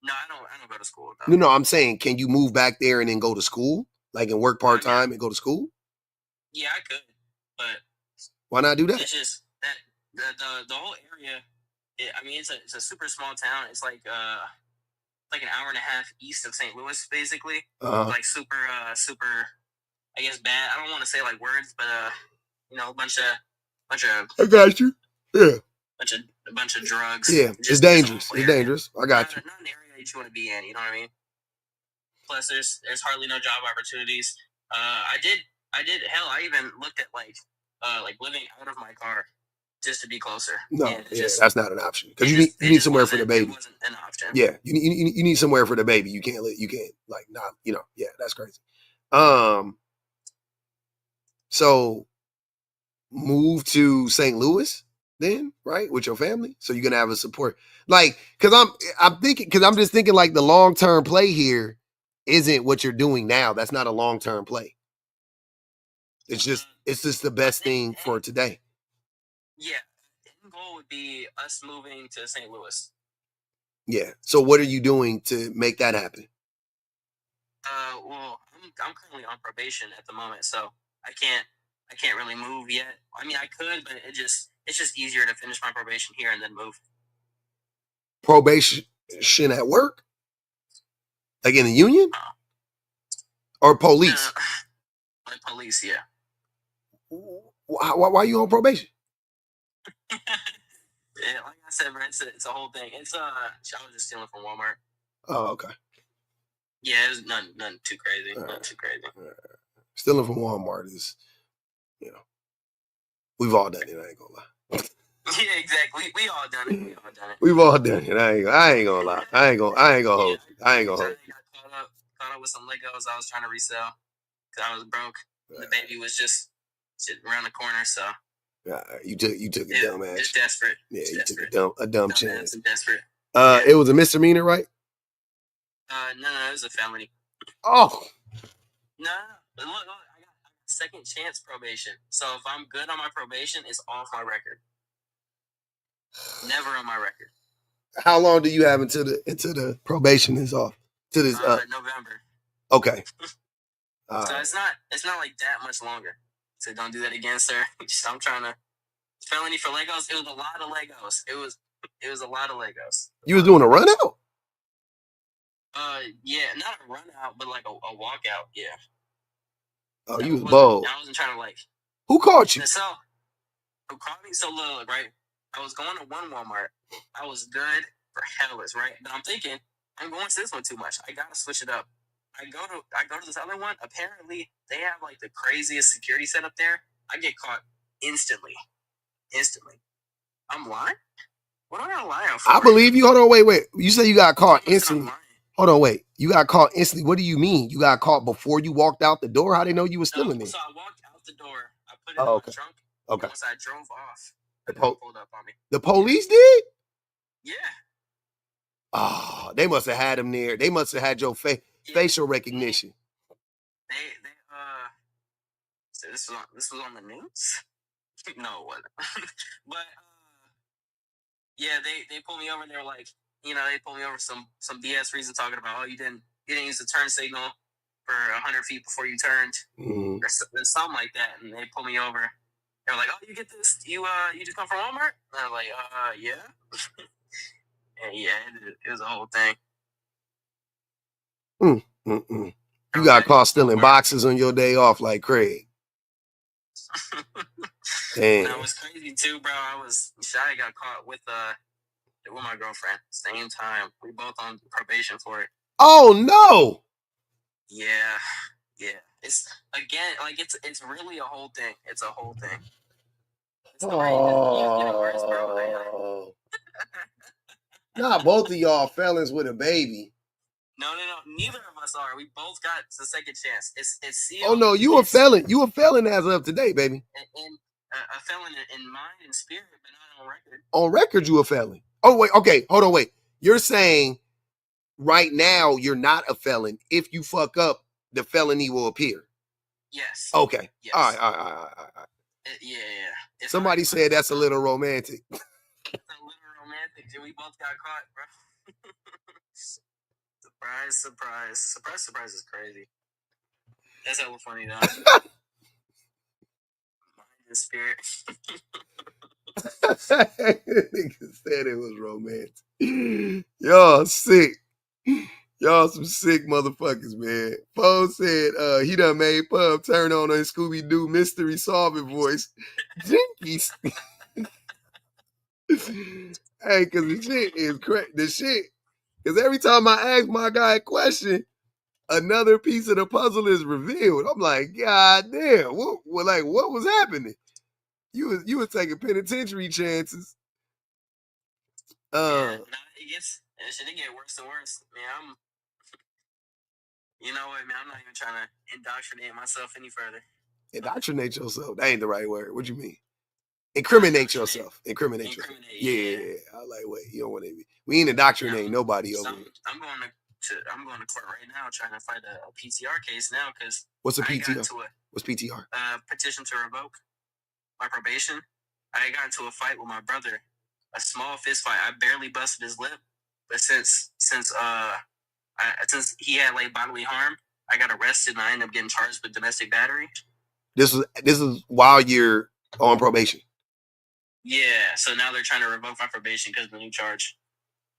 No, I don't go to school. No, I'm saying, can you move back there and then go to school, like and work part time and go to school? Yeah, I could, but why not do that? It's just that the whole area. It's a super small town. It's like an hour and a half east of St. Louis, basically. Like super, I guess bad. I don't want to say like words, but a bunch of. I got you. Yeah. A bunch of drugs. Yeah, it's dangerous. It's dangerous. I got you. Not an area that you want to be in. You know what I mean? Plus, there's hardly no job opportunities. I did. Hell, I even looked at like living out of my car just to be closer. No, that's not an option because you need somewhere for the baby. It wasn't an option. Yeah, you need somewhere for the baby. You can't like not. Yeah, that's crazy. So move to St. Louis then, right? With your family. So you're gonna have a support. Like, cause I'm thinking, cause I'm just thinking like the long-term play here isn't what you're doing now. That's not a long-term play. It's just the best thing for today. Yeah. The end goal would be us moving to St. Louis. Yeah. So what are you doing to make that happen? Well, I'm currently on probation at the moment, so I can't really move yet. I mean, I could, but it's just easier to finish my probation here and then move. Probation at work? Like in the union? Or police? Like police, yeah. Why are you on probation? Yeah, like I said, bro, it's a whole thing. It's I was just stealing from Walmart. Oh, okay. Yeah, it was nothing too crazy. Nothing too crazy. Stealing from Walmart is, you know, we've all done it. I ain't gonna lie. Yeah, exactly. We all done it. We've all done it. I ain't gonna lie. I ain't gonna hold you. I ain't gonna hold you. I got caught up with some Legos I was trying to resell because I was broke. The baby was just sitting around the corner, so. You took a dumb ass. Just desperate. Yeah, just you desperate. took a dumb chance. Desperate. It was a misdemeanor, right? No, it was a felony. Oh. No. Look, I got second chance probation. So if I'm good on my probation, it's off my record. Never on my record. How long do you have until the probation is off? To this November. Okay. So it's not like that much longer. So don't do that again, sir. I'm trying to felony for Legos. It was a lot of Legos. It was a lot of Legos. You was doing a run out? Yeah, not a run out, but like a walkout. Yeah. Oh, you was bold. I wasn't trying to like. Who caught you? So, who caught me? So look, right? I was going to one Walmart. I was good for hellas, right? But I'm thinking I'm going to this one too much. I gotta switch it up. I go to this other one. Apparently, they have like the craziest security setup there. I get caught instantly. I'm lying. What am I lying for? I believe you. Hold on, wait. You say you got caught instantly. Hold on, wait. You got caught instantly. What do you mean? You got caught before you walked out the door? How they know you were stealing it? So I walked out the door. I put it in my trunk. Okay. Once I drove off, they pulled up on me. The police did? Yeah. Oh, they must have had him there. They must have had your facial recognition. They so this was on the news? No, it wasn't. But yeah, they pulled me over and they were like, they pulled me over some BS reason talking about, oh, you didn't use the turn signal for 100 feet before you turned, or something like that, and they pulled me over. They were like, oh, you get this? You just come from Walmart? And I was like, yeah. And yeah, it was a whole thing. You got caught stealing boxes on your day off like Craig. Damn. That was crazy too, bro. I got caught with my girlfriend. Same time. We both on probation for it. Oh no. Yeah. It's again like it's really a whole thing. It's a whole thing. It's getting worse, bro. Not both of y'all felons with a baby. No. Neither of us are. We both got the second chance. It's sealed. Oh no, you a felon. You a felon as of today, baby. And a felon in mind and spirit, but not on record. On record, you a felon. Oh wait, okay, hold on, wait. You're saying right now you're not a felon. If you fuck up, the felony will appear. Yes. Okay. Yes. All right. Yeah. Somebody said that's a little romantic. It's a little romantic. We both got caught, bro. Surprise is crazy. That's hella funny, though. Mind and spirit. Nigga said it was romantic. Y'all sick. Y'all some sick motherfuckers, man. Poe said he done made Pub turn on his Scooby-Doo mystery solving voice. Jinkies. Hey, because the shit is crazy. The shit. Because every time I ask my guy a question, another piece of the puzzle is revealed. I'm like, God damn, what was happening? You was taking penitentiary chances. It get worse and worse. Man, you know what, man? I'm not even trying to indoctrinate myself any further. Indoctrinate yourself. That ain't the right word. What you mean? Incriminate yourself. Incriminate yourself. Yeah. I like, wait, you don't want to be. We ain't indoctrinating nobody over here. I'm going to court right now trying to fight a PTR case now because what's a PTR? What's PTR? Petition to revoke my probation. I got into a fight with my brother, a small fist fight. I barely busted his lip, but since he had like bodily harm, I got arrested and I ended up getting charged with domestic battery. This is while you're on probation. Yeah, so now they're trying to revoke my probation because of the new charge.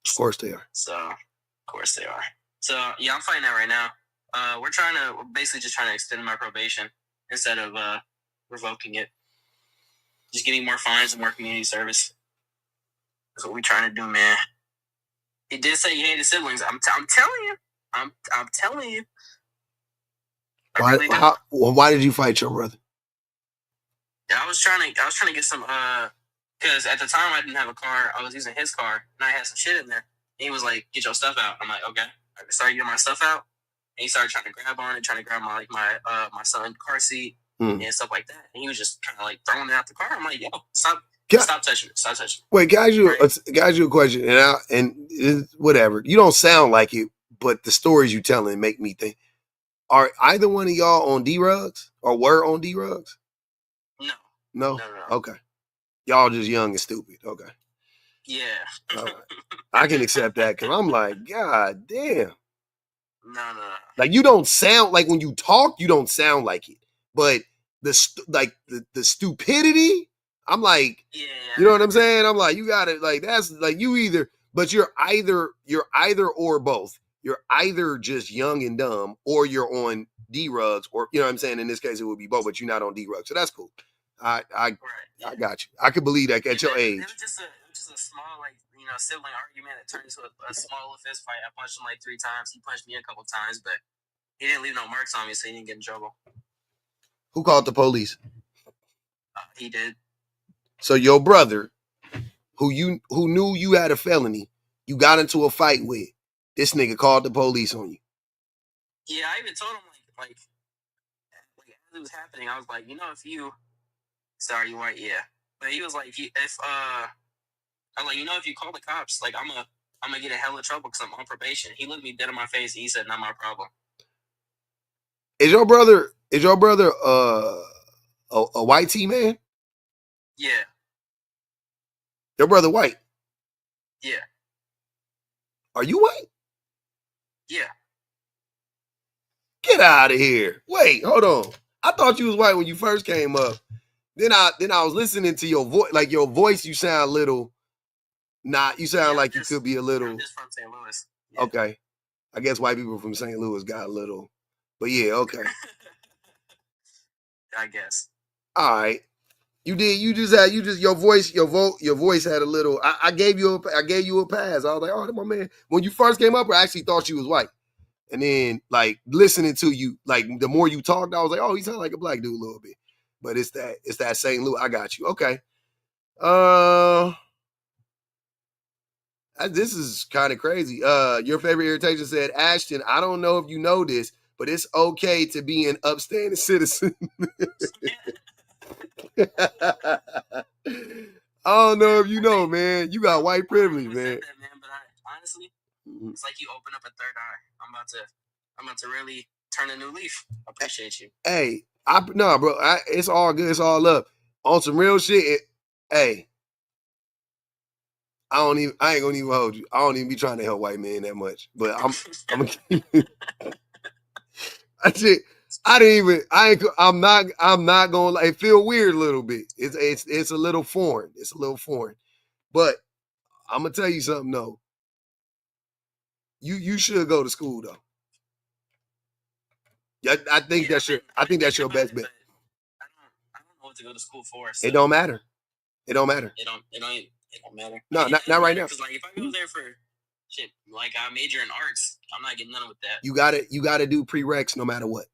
Of course they are. So yeah, I'm fighting that right now. We're basically just trying to extend my probation instead of revoking it. Just getting more fines and more community service. That's what we're trying to do, man. He did say he hated siblings. I'm telling you. I'm telling you. Why did you fight your brother? Yeah, I was trying to get some because at the time I didn't have a car. I was using his car and I had some shit in there. And he was like, "Get your stuff out." I'm like, "Okay." I started getting my stuff out, and he started trying to grab on it, trying to grab my son's car seat and stuff like that. And he was just kind of like throwing it out the car. I'm like, "Yo, stop touching it. Stop touching it." Wait, guys, you a question, and whatever. You don't sound like it, but the stories you telling make me think. Are either one of y'all on D-Rugs or were on D-Rugs? No. Okay. Y'all just young and stupid. Okay. Yeah. All right. I can accept that because I'm like, God damn. No. Like you don't sound like when you talk, you don't sound like it. But the stupidity, I'm like, you know what I'm saying? I'm like, you got it. Like that's like you either, but you're either or both. You're either just young and dumb, or you're on D-Rugs, or you know what I'm saying. In this case, it would be both, but you're not on D-Rugs, so that's cool. I got you. I could believe that at your age. It was just a small sibling argument that turned into a small little fist fight. I punched him like 3 times. He punched me a couple times, but he didn't leave no marks on me, so he didn't get in trouble. Who called the police? He did. So your brother, who knew you had a felony, you got into a fight with. This nigga called the police on you. Yeah, I even told him like as it was happening, I was like, if you, sorry, you white, yeah. But he was like, if you call the cops, like I'm gonna get in hella trouble because I'm on probation. He looked me dead in my face and he said, "Not my problem." Is your brother a white T man? Yeah. Your brother white? Yeah. Are you white? Yeah. Get out of here. Wait, hold on. I thought you was white when you first came up. Then I was listening to your voice. Like your voice, you sound little. You sound like you could be a little. I'm just from St. Louis. Yeah. Okay. I guess white people from St. Louis got a little. But yeah, okay. I guess. All right. Your voice had a little. I gave you a pass. I was like, oh, my man. When you first came up, I actually thought you was white. And then like listening to you, like the more you talked, I was like, oh, he sounds like a black dude a little bit. But it's that St. Louis. I got you. Okay. This is kind of crazy. Your favorite irritation said, Ashton, I don't know if you know this, but it's okay to be an upstanding citizen. I don't know if you know, man. You got white privilege, man. But honestly, it's like you open up a third eye. I'm about to really turn a new leaf. I appreciate you. Hey, bro. It's all good. It's all up. On some real shit. Hey, I ain't gonna even hold you. I don't even be trying to help white men that much. But I'm not gonna. It feel weird a little bit. It's a little foreign. It's a little foreign. But I'm gonna tell you something though. You should go to school though. I think that's your best bet. I don't know what to go to school for. So it don't matter. It don't matter. It don't matter. No, not right now. Because like if I go there for shit, like I major in arts, I'm not getting none with that. You gotta do prereqs no matter what.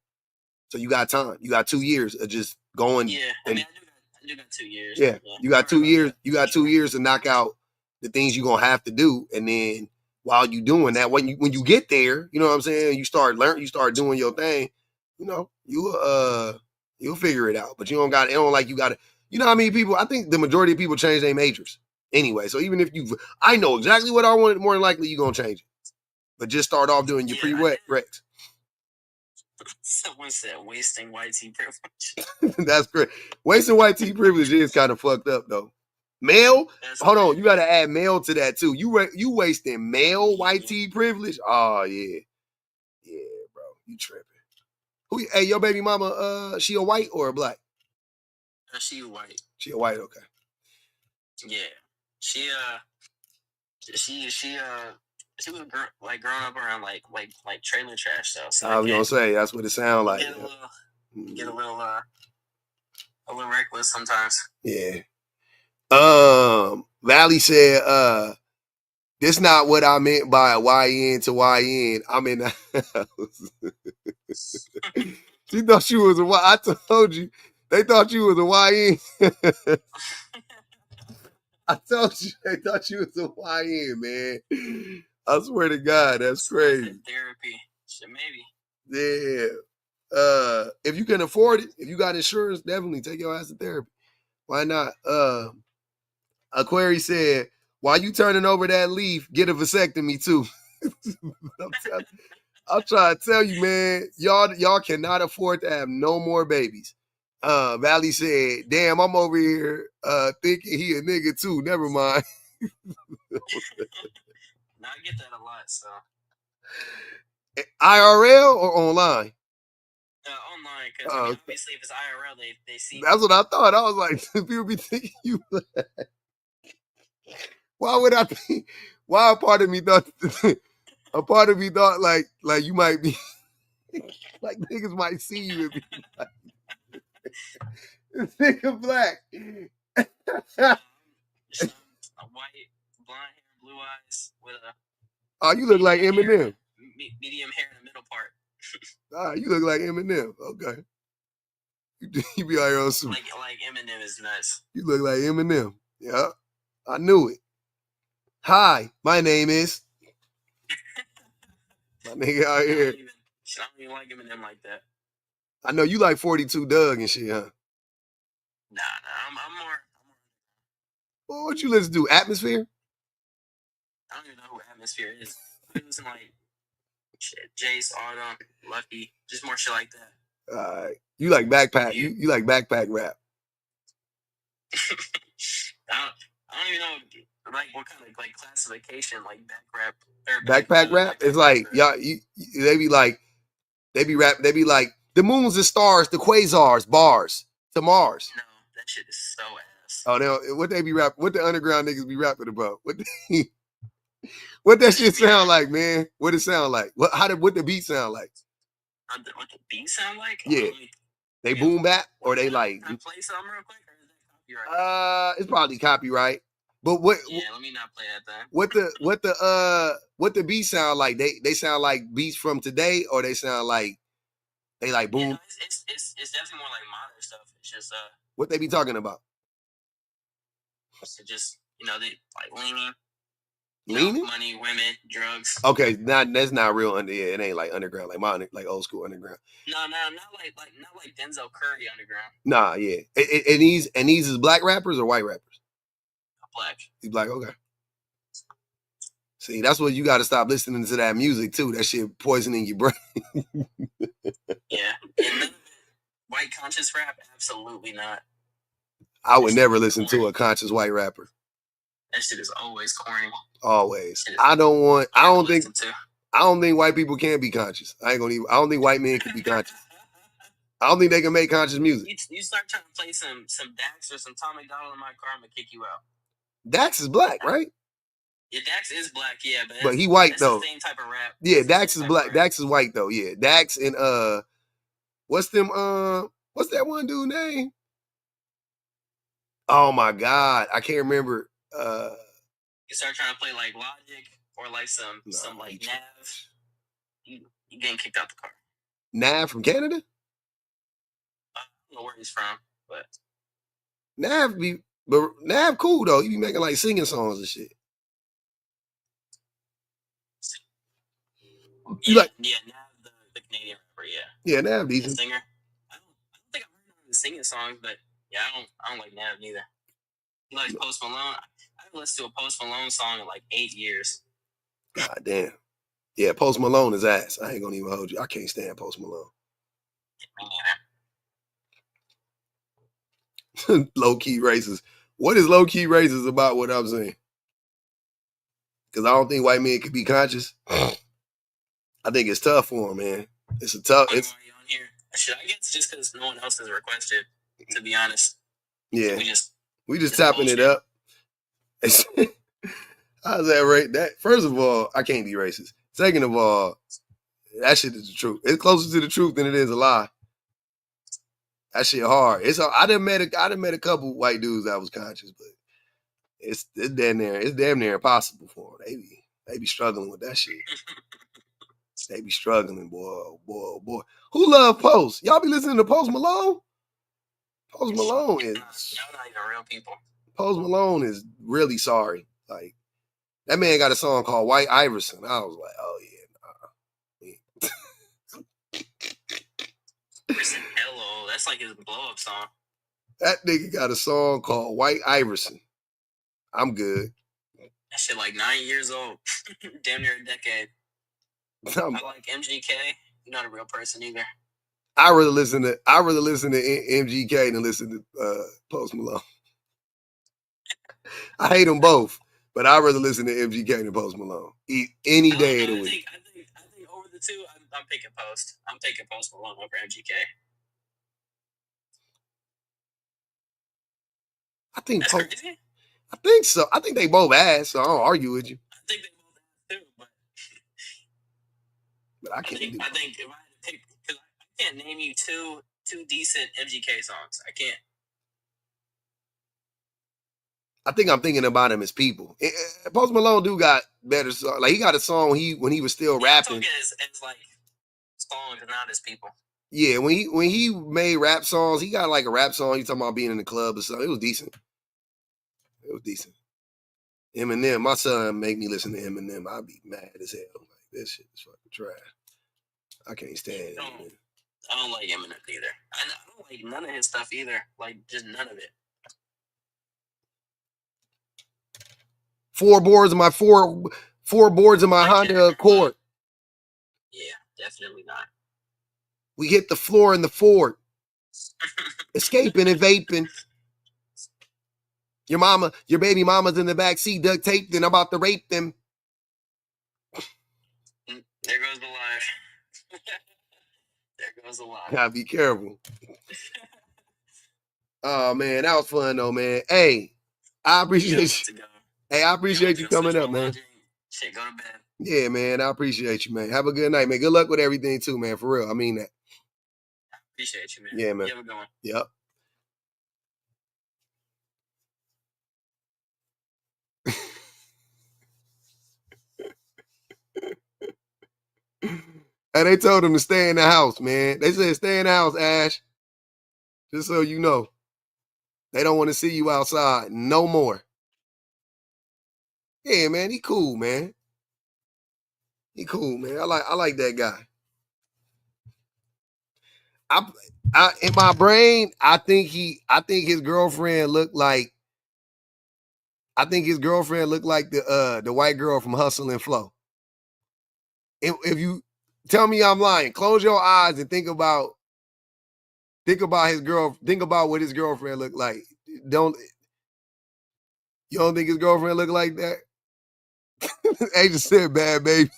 So you got time. You got 2 years of just going. Yeah, I do got 2 years. Yeah, you got 2 years. You got 2 years to knock out the things you're gonna have to do, and then while you doing that, when you get there, you know what I'm saying. You start doing your thing. You know, You'll figure it out. But you don't got it. Don't like you got to. You know how many people? I think the majority of people change their majors anyway. So even if I know exactly what I wanted. More than likely, you're gonna change it. But just start off doing your prereqs. Someone said wasting white tea privilege. That's great. Wasting white tea privilege is kind of fucked up though. Male, hold on, you got to add male to that too. You wasting male white tea privilege? Oh yeah, bro, you tripping. Hey, your baby mama, she a white or a black? She a white. She a white, okay. Yeah, she was growing up around like trailer trash though. So I was gonna say that's what it sounds like. Get a little reckless sometimes. Yeah. Valley said, this not what I meant by YN to YN. I'm in the house. She thought she was a Y. I told you. They thought you was a YN. I told you they thought you was a YN, man. I swear to God, that's crazy. Therapy. Shit, maybe. Yeah. If you can afford it, if you got insurance, definitely take your ass to therapy. Why not? Aquari said, while you turning over that leaf, get a vasectomy too. I'm trying to tell you, man, y'all cannot afford to have no more babies. Valley said, damn, I'm over here thinking he a nigga too. Never mind. Now I get that a lot, so. IRL or online? Online, because obviously if it's IRL, they see. That's what I thought. I was like, people be thinking you. Why would I think? Why a part of me thought like you might be like niggas might see you and be like, this nigga black. A white, blonde hair, blue eyes with a. Oh, you look like Eminem. Medium hair in the middle part. You look like Eminem. Okay. You be out here on some. Like Eminem is nuts. You look like Eminem. Yeah. I knew it. Hi, my name is. My nigga out here. I don't even like Eminem like that. I know you like 42 Doug and shit, huh? Nah, I'm more. Well, what you listen to? Atmosphere? I don't even know who Atmosphere is. I listen like shit, Jace, Autumn, Lucky, just more shit like that. You like backpack? You like backpack rap? I don't even know like what kind of like classification like backpack rap. It's like y'all. They be like they be like the moons and stars, the quasars, bars to Mars. No, that shit is so ass. Oh, what they be rap? What the underground niggas be rapping about? What that shit sound like, man? What it sound like? What the beat sound like? What the beat sound like? Yeah, they boom bap or they like. Can I play something real quick? Or is that copyright? It's probably copyright. But what? Yeah, let me not play that then. What the beats sound like? They sound like beats from today, or they sound like they like boom. Yeah, no, it's definitely more like modern stuff. It's just what they be talking about? It's just they like leaning, money, women, drugs. Okay, that's not real it ain't like underground, like modern, like old school underground. No, not like Denzel Curry underground. Nah, yeah. And these is black rappers or white rappers? Black. He's black, okay. See, that's what you got to stop listening to that music too. That shit poisoning your brain. Yeah. And white conscious rap, absolutely not. I would never listen to a conscious white rapper. That shit is always corny. Always. I don't think white people can be conscious. I don't think white men can be conscious. I don't think they can make conscious music. You start trying to play some Dax or some Tom McDonald in my car, I'm gonna kick you out. Dax is black, right? Yeah, Dax is black, yeah, but he white though. The same type of rap. Yeah, Dax is black. Dax is white though. Yeah, Dax and what's that one dude name? Oh my God, I can't remember. You start trying to play like Logic or like some like Nav. You getting kicked out the car. Nav from Canada? I don't know where he's from, but Nav cool though. He be making like singing songs and shit. Nav, the Canadian rapper, yeah. Yeah, Nav decent. Singer. I don't think I've heard him singing songs, but yeah, I don't like Nav neither. He likes Post Malone. I haven't listened to a Post Malone song in like 8 years. God damn. Yeah, Post Malone is ass. I ain't gonna even hold you. I can't stand Post Malone. Me neither. Low-key racist. What is low-key racist about what I'm saying? Because I don't think white men could be conscious. I think it's tough for them, man. It's a tough. Why are you on here? Should I guess just because no one else has requested? To be honest. Yeah. We just tapping bullshit. it up. How's that right? That first of all, I can't be racist. Second of all, that shit is the truth. It's closer to the truth than it is a lie. That shit hard. I done met a couple white dudes that was conscious, but it's damn near impossible for them. They be struggling with that shit. They be struggling, boy. Who love Post? Y'all be listening to Post Malone? Post Malone is y'all not even real people. Post Malone is really sorry. Like, that man got a song called White Iverson. I was like, oh yeah, Hello, that's like his blow-up song. That nigga got a song called White Iverson. I'm good. That shit like 9 years old. Damn near a decade. I like MGK. You're not a real person either. I rather listen to MGK than listen to Post Malone. I hate them both, but I'd rather listen to MGK than Post Malone. Any day of the week. I think over the two, I'm picking Post. I'm taking Post Malone over MGK. I think That's crazy. I think so. I think they both ass, so I don't argue with you. I think they both ass too, but I can't. I think if I had to pick, because I can't name you two decent MGK songs. I can't. I think I'm thinking about him as people. Post Malone do got better songs. Like, he got a song when he was still rapping. I'm talking as like songs, not as people. Yeah, when he made rap songs, he got like a rap song. He talking about being in the club or something. It was decent. Eminem, my son make me listen to Eminem. I'd be mad as hell. Like, this shit is fucking trash. I can't stand Eminem. I don't like Eminem either. I don't like none of his stuff either. Like, just none of it. Four boards in my Honda Accord. Yeah, definitely not. We hit the floor in the Ford. Escaping and vaping. Your baby mama's in the back seat, duct taped, and I'm about to rape them. There goes the lie. There goes the lie. Gotta be careful. Oh man, that was fun though, man. Hey, I appreciate you. Hey, I appreciate you coming up, man. Shit, go to bed. Yeah, man, I appreciate you, man. Have a good night, man. Good luck with everything too, man. For real, I mean that. I appreciate you, man. Yeah, man. You have a good one. Yep. And they told him to stay in the house, man. They said stay in the house, Ash. Just so you know. They don't want to see you outside no more. Yeah, man, he cool, man. He cool, man. I like that guy. I in my brain, I think his girlfriend looked like the white girl from Hustle and Flow. If you tell me I'm lying, close your eyes and think about what his girlfriend looked like. You don't think his girlfriend looked like that? They just said bad baby.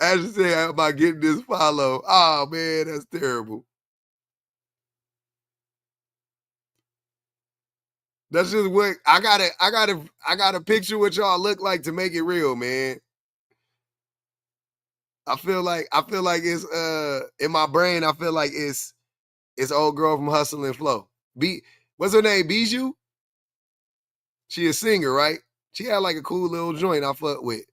I just said about getting this follow. Oh man, that's terrible. That's just what I gotta picture what y'all look like to make it real, man. I feel like it's in my brain, I feel like it's old girl from Hustle and Flow. What's her name? Bijou? She a singer, right? She had like a cool little joint I fuck with.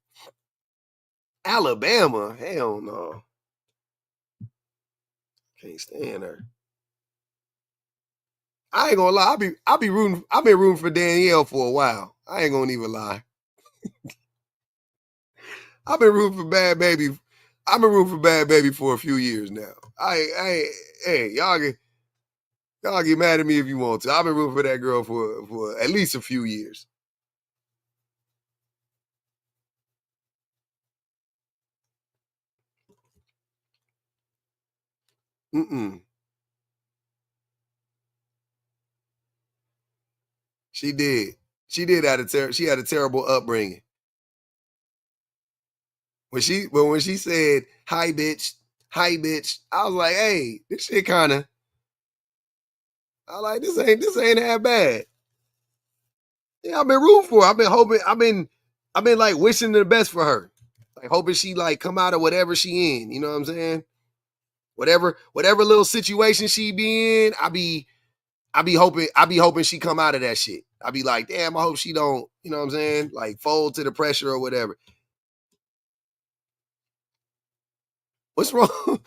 Alabama? Hell no. Can't stand her. I ain't gonna lie. I've been rooting for Danielle for a while. I ain't gonna even lie. I've been rooting for Bad Baby. I've been rooting for Bad Baby for a few years now. Hey, y'all get mad at me if you want to. I've been rooting for that girl for at least a few years. She did. She had a terrible upbringing. When she said hi bitch, I was like, hey, this shit kinda. I like this ain't that bad. Yeah, I've been rooting for her. I've been hoping, I've been like wishing the best for her. Like hoping she like come out of whatever she in. You know what I'm saying? Whatever little situation she be in, I be hoping she come out of that shit. I be like, damn, I hope she don't, you know what I'm saying? Like fold to the pressure or whatever. What's wrong?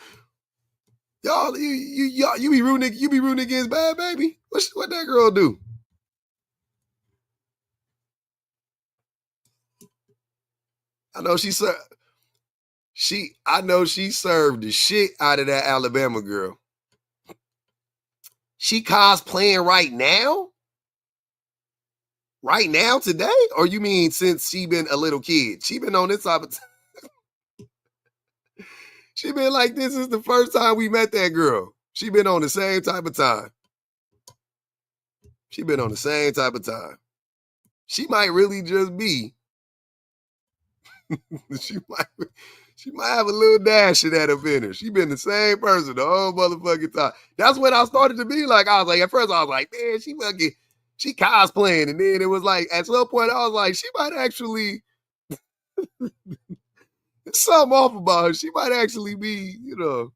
Y'all, you be rooting against Bad Baby? What that girl do? I know she served the shit out of that Alabama girl. She cosplaying right now? Right now, today? Or you mean since she been a little kid? She been on this type of she been like, this is the first time we met that girl. She been on the same type of time. She been on the same type of time. She might really just be. she might have a little dash of that up in her. She been the same person the whole motherfucking time. That's when I started to be like, I was like, at first I was like, man, she cosplaying. And then it was like, at some point I was like, she might actually, there's something off about her. She might actually be, you know.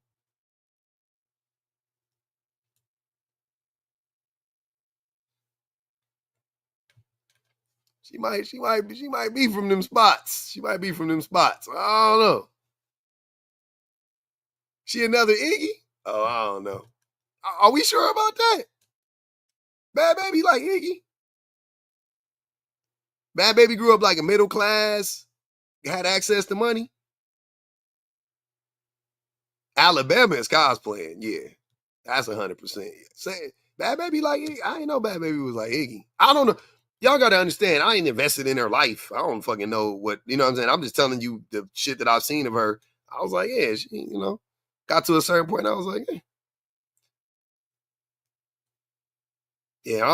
She might be from them spots. She might be from them spots. I don't know. She another Iggy? Oh, I don't know. Are we sure about that? Bad Baby like Iggy? Bad Baby grew up like a middle class, had access to money. Alabama is cosplaying, yeah. That's 100%. Say Bad Baby like Iggy? I ain't know Bad Baby was like Iggy. I don't know. Y'all gotta understand, I ain't invested in her life. I don't fucking know what, you know what I'm saying? I'm just telling you the shit that I've seen of her. I was like, yeah, she, you know, got to a certain point, I was like, yeah. Yeah, I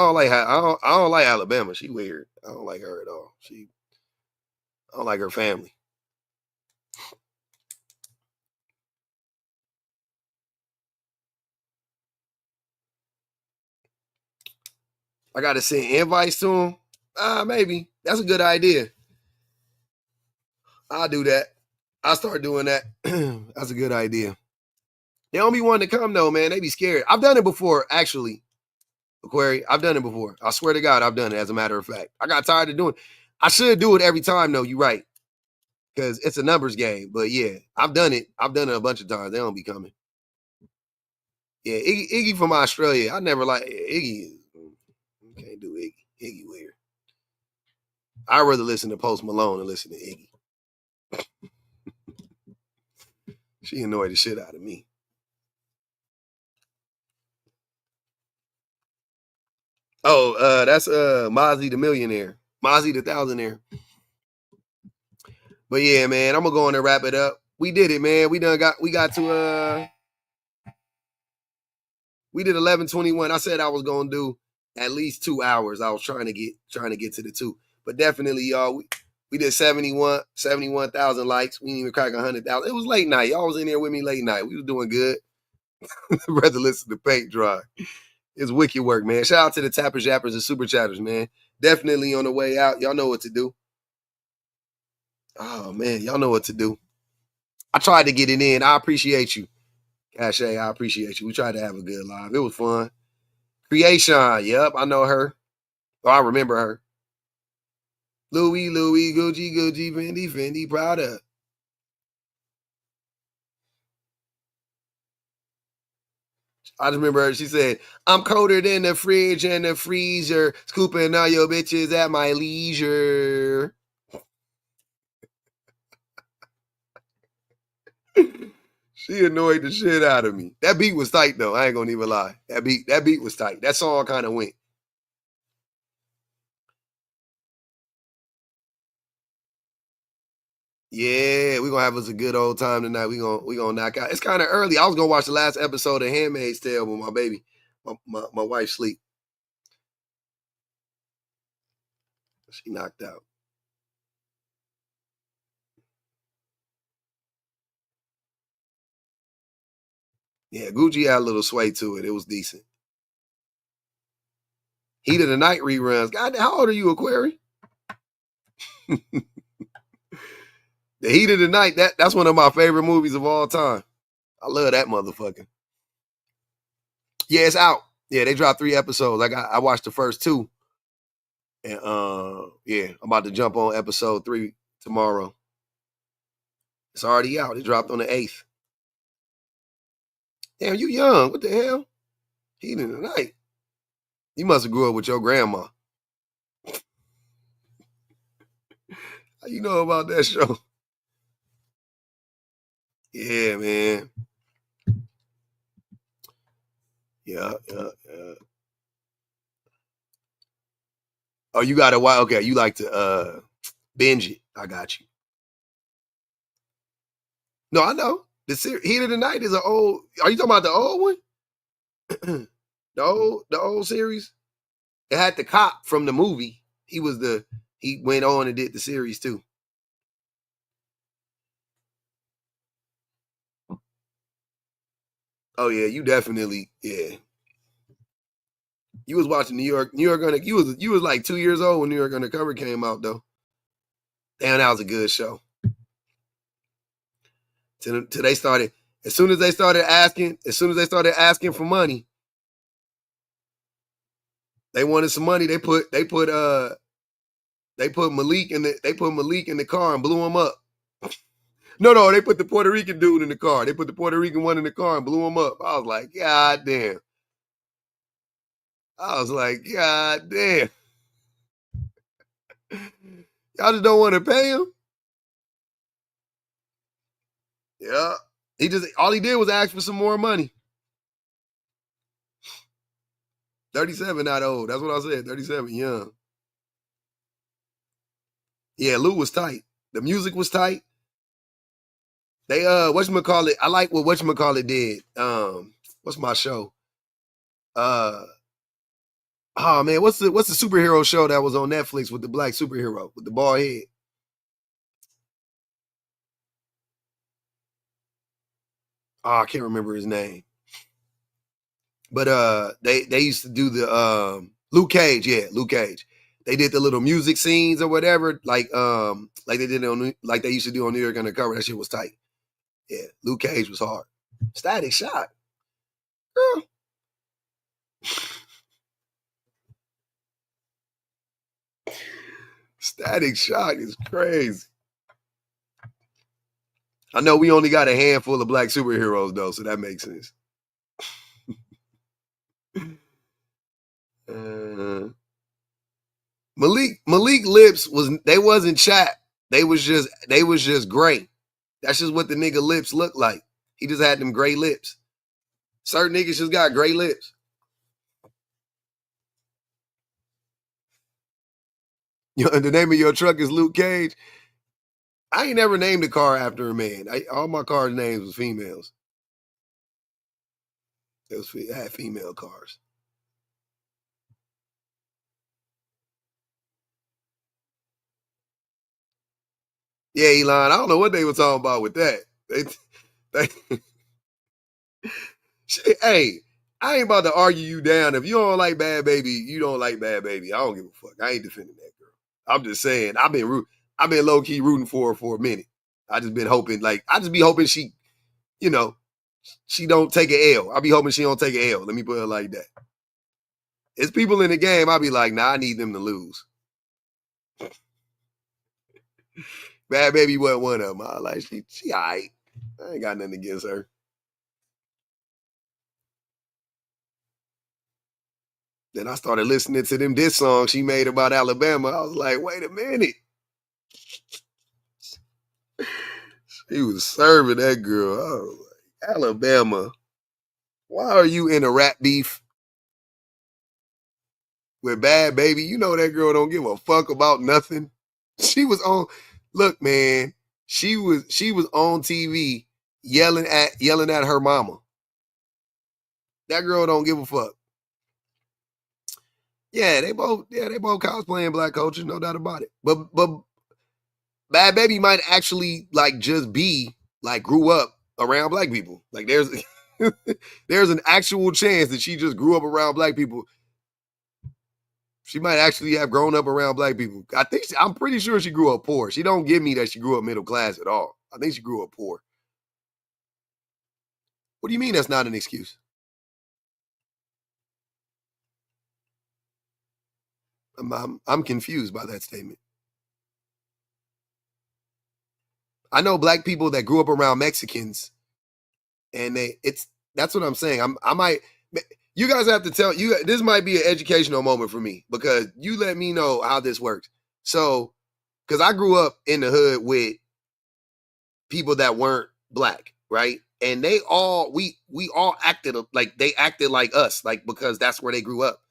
don't like Alabama. She weird. I don't like her at all. I don't like her family. I gotta send invites to him. Maybe. That's a good idea. I'll do that. I'll start doing that. That's a good idea. They don't be wanting to come though, man. They be scared. I've done it before, actually. Aquari, I've done it before. I swear to God, I've done it, as a matter of fact. I got tired of doing it. I should do it every time, though. You're right. Because it's a numbers game. But yeah, I've done it. I've done it a bunch of times. They don't be coming. Yeah, Iggy from Australia. I never like Iggy. Can't do Iggy. Iggy weird. I'd rather listen to Post Malone than listen to Iggy. She annoyed the shit out of me. Oh, that's Mozzie the Millionaire. Mozzie the Thousandaire. But yeah, man, I'm gonna go on and wrap it up. We did it, man. We got to we did 11:21. I said I was gonna do at least 2 hours. I was trying to get to the 2. But definitely, y'all, we did 71,000 likes. We didn't even crack 100,000. It was late night. Y'all was in there with me late night. We was doing good. Rather listen to paint dry. It's wicked work, man. Shout out to the Tappers, Yappers, and Super Chatters, man. Definitely on the way out. Y'all know what to do. Oh, man. Y'all know what to do. I tried to get it in. I appreciate you. Cache, I appreciate you. We tried to have a good live. It was fun. Creation. Yep, I know her. Oh, I remember her. Louis, Gucci, Fendi, Prada. I just remember her, she said, I'm colder than the fridge and the freezer, scooping all your bitches at my leisure. She annoyed the shit out of me. That beat was tight though. I ain't gonna even lie. That beat was tight. That song kind of went. Yeah, we're gonna have us a good old time tonight. We gonna knock out. It's kind of early. I was gonna watch the last episode of Handmaid's Tale with my baby. My wife sleep. She knocked out. Yeah, Gucci had a little sway to it. It was decent. Heat of the Night reruns. God, how old are you, Aquari? The Heat of the Night, that's one of my favorite movies of all time. I love that motherfucker. Yeah, it's out. Yeah, they dropped 3 episodes. I watched the first 2. And yeah, I'm about to jump on episode 3 tomorrow. It's already out. It dropped on the 8th. Damn, you young. What the hell? Heat of the Night. You must have grew up with your grandma. How you know about that show? Yeah, man. Yeah. Oh, you got a while. Okay, you like to binge it. I got you. No, I know. The Heat of the Night is an old. Are you talking about the old one? the old series? It had the cop from the movie. He went on and did the series too. Oh yeah, you definitely, yeah. You was watching New York you was like 2 years old when New York Undercover came out though. Damn, that was a good show. Till they started, as soon as they started asking for money, they wanted some money. They put Malik in the car and blew him up. No, they put the Puerto Rican dude in the car. They put the Puerto Rican one in the car and blew him up. I was like, God damn. God damn. Y'all just don't want to pay him? Yeah. All he did was ask for some more money. 37, not old. That's what I said. 37, young. Yeah, Lou was tight. The music was tight. They whatchamacallit, I like what whatchamacallit did. What's my show? Oh man, what's the superhero show that was on Netflix with the black superhero with the bald head? Oh, I can't remember his name. But they used to do the Luke Cage, yeah, Luke Cage. They did the little music scenes or whatever, like they did on like they used to do on New York Undercover. That shit was tight. Yeah, Luke Cage was hard. Static Shock. Girl. Static Shock is crazy. I know we only got a handful of black superheroes though, so that makes sense. Malik lips wasn't chapped. They was just gray. That's just what the nigga lips look like. He just had them gray lips. Certain niggas just got gray lips. The name of your truck is Luke Cage. I ain't never named a car after a man. All my cars' names was females. I had female cars. Yeah, Elon, I don't know what they were talking about with that. Hey, I ain't about to argue you down. If you don't like Bad Baby, you don't like Bad Baby. I don't give a fuck. I ain't defending that girl. I'm just saying, I've been low key rooting for her for a minute. I just been hoping, she, she don't take an L. I be hoping she don't take an L. Let me put it like that. It's people in the game. I be like, nah, I need them to lose. Bad Baby wasn't one of them. I like she all right. I ain't got nothing against her. Then I started listening to them diss songs she made about Alabama. I was like, wait a minute. He was serving that girl. I was like, Alabama, why are you in a rap beef with Bad Baby? You know that girl don't give a fuck about nothing. She was on, look, man, she was on TV yelling at her mama. That girl don't give a fuck. Yeah, they both cosplaying black culture, no doubt about it. But Bad Baby might actually like just be like grew up around black people. Like there's there's an actual chance that she just grew up around black people. She might actually have grown up around black people. I'm pretty sure she grew up poor. She don't give me that she grew up middle class at all. I think she grew up poor. What do you mean that's not an excuse? I'm confused by that statement. I know black people that grew up around Mexicans, and that's what I'm saying. You guys have to tell you, this might be an educational moment for me because you let me know how this works. So, because I grew up in the hood with people that weren't black, right? And we all acted like they acted like us, like because that's where they grew up.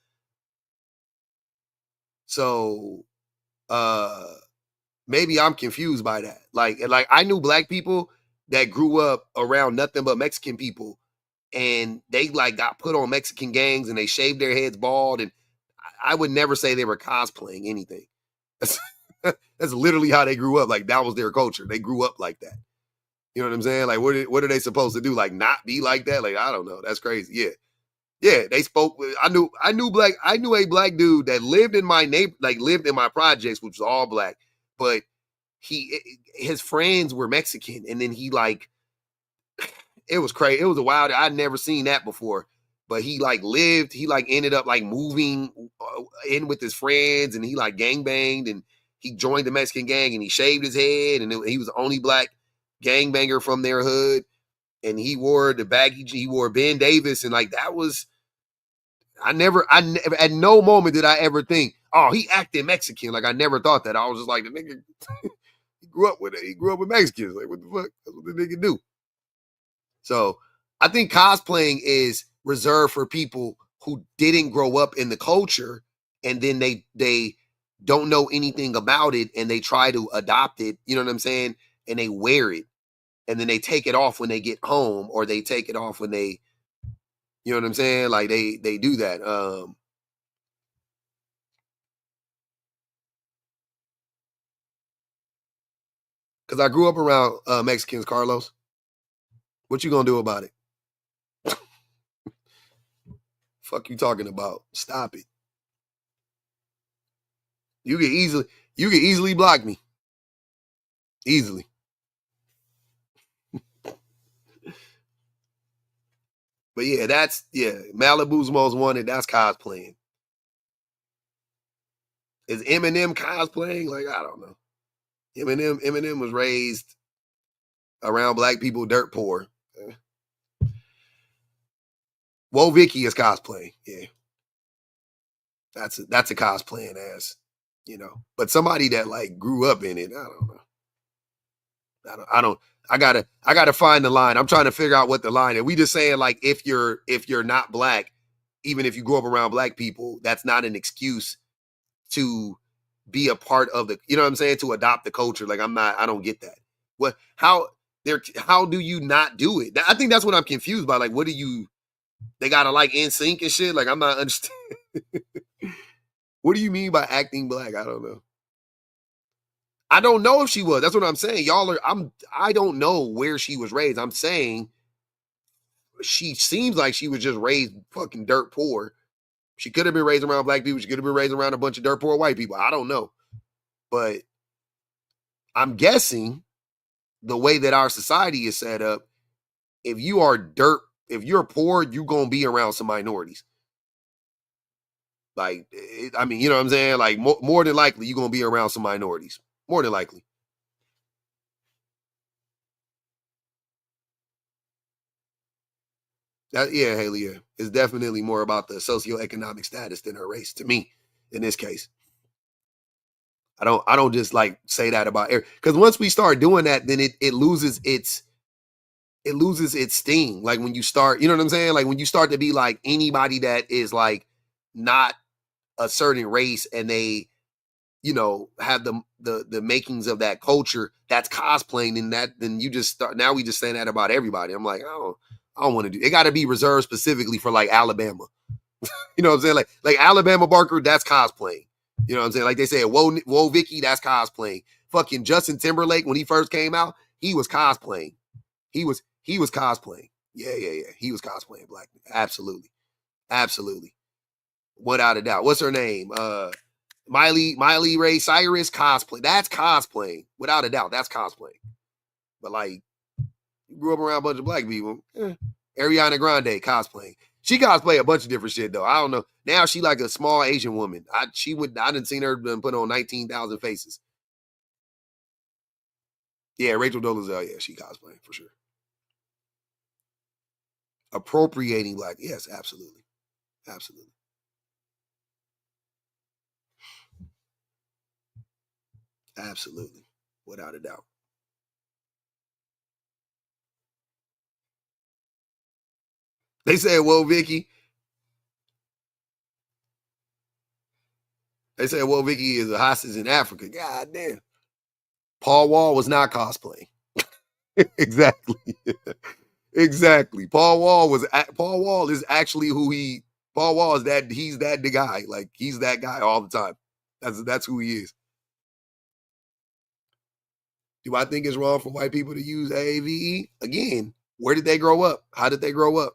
So, maybe I'm confused by that. Like I knew black people that grew up around nothing but Mexican people, and they like got put on Mexican gangs and they shaved their heads bald. And I would never say they were cosplaying anything. That's literally how they grew up. Like that was their culture. They grew up like that. You know what I'm saying? Like what are they supposed to do? Like not be like that? Like I don't know. That's crazy. Yeah. Yeah, they spoke. I knew a black dude that lived in my lived in my projects, which was all black, but his friends were Mexican, and then he like it was crazy. It was a wild. I'd never seen that before. But he ended up like moving in with his friends, and he like gangbanged, and he joined the Mexican gang, and he shaved his head, and he was the only black gangbanger from their hood, and he wore he wore Ben Davis, and like that was. I never at no moment did I ever think, oh, he acted Mexican. Like I never thought that. I was just like the nigga. He grew up with Mexicans. Like what the fuck? That's what the nigga do. So I think cosplaying is reserved for people who didn't grow up in the culture, and then they don't know anything about it, and they try to adopt it. You know what I'm saying? And they wear it, and then they take it off when they get home, or they take it off when they, you know what I'm saying? Like they do that. Because I grew up around Mexicans, Carlos. What you gonna do about it? Fuck you talking about? Stop it. You can easily block me. Easily. But yeah, Malibu's Most Wanted, that's cosplaying. Is Eminem cosplaying? Like, I don't know. Eminem was raised around black people dirt poor. Whoa, Vicky is cosplaying. Yeah. That's a cosplaying ass, you know. But somebody that like grew up in it, I don't know. I gotta find the line. I'm trying to figure out what the line is. We just saying like if you're not black, even if you grew up around black people, that's not an excuse to be a part of the, you know what I'm saying, to adopt the culture. Like I don't get that. How do you not do it? I think that's what I'm confused by. Like, they gotta like NSYNC and shit. Like I'm not understanding. What do you mean by acting black? I don't know. I don't know if she was. That's what I'm saying. I don't know where she was raised. I'm saying she seems like she was just raised fucking dirt poor. She could have been raised around black people. She could have been raised around a bunch of dirt poor white people. I don't know. But I'm guessing the way that our society is set up, if you're poor, you're going to be around some minorities. Like, I mean, you know what I'm saying? Like, more than likely, you're going to be around some minorities. More than likely. Yeah, Haley, yeah. It's definitely more about the socioeconomic status than her race to me in this case. I don't just like say that about because once we start doing that, then it loses its sting. Like when you start, you know what I'm saying? Like when you start to be like anybody that is like not a certain race and they, you know, have the makings of that culture that's cosplaying in that, then you just start, now we just saying that about everybody. I'm like, I don't want to do it. Got to be reserved specifically for like Alabama. You know what I'm saying? Like Alabama Barker, that's cosplaying. You know what I'm saying? Like they said, whoa Vicky, that's cosplaying. Fucking Justin Timberlake, when he first came out, he was cosplaying. He was cosplaying. Yeah. He was cosplaying black. Absolutely. Without a doubt. What's her name? Miley Ray Cyrus, cosplay. That's cosplaying. Without a doubt, that's cosplaying. But like, you grew up around a bunch of black people. Ariana Grande, cosplaying. She cosplay a bunch of different shit though. I don't know. Now she like a small Asian woman. I didn't seen her put on 19,000 faces. Yeah, Rachel Dolezal. Yeah, she cosplaying for sure. Appropriating black. Yes, absolutely. Absolutely. Without a doubt. They said, "Whoa, Vicky." They said, "Whoa, Vicky is a hostage in Africa." God damn. Paul Wall was not cosplaying. Exactly. Exactly. Paul Wall is actually who he. Paul Wall is that. He's that the guy. Like he's that guy all the time. That's who he is. Do I think it's wrong for white people to use AAVE? Again, where did they grow up? How did they grow up?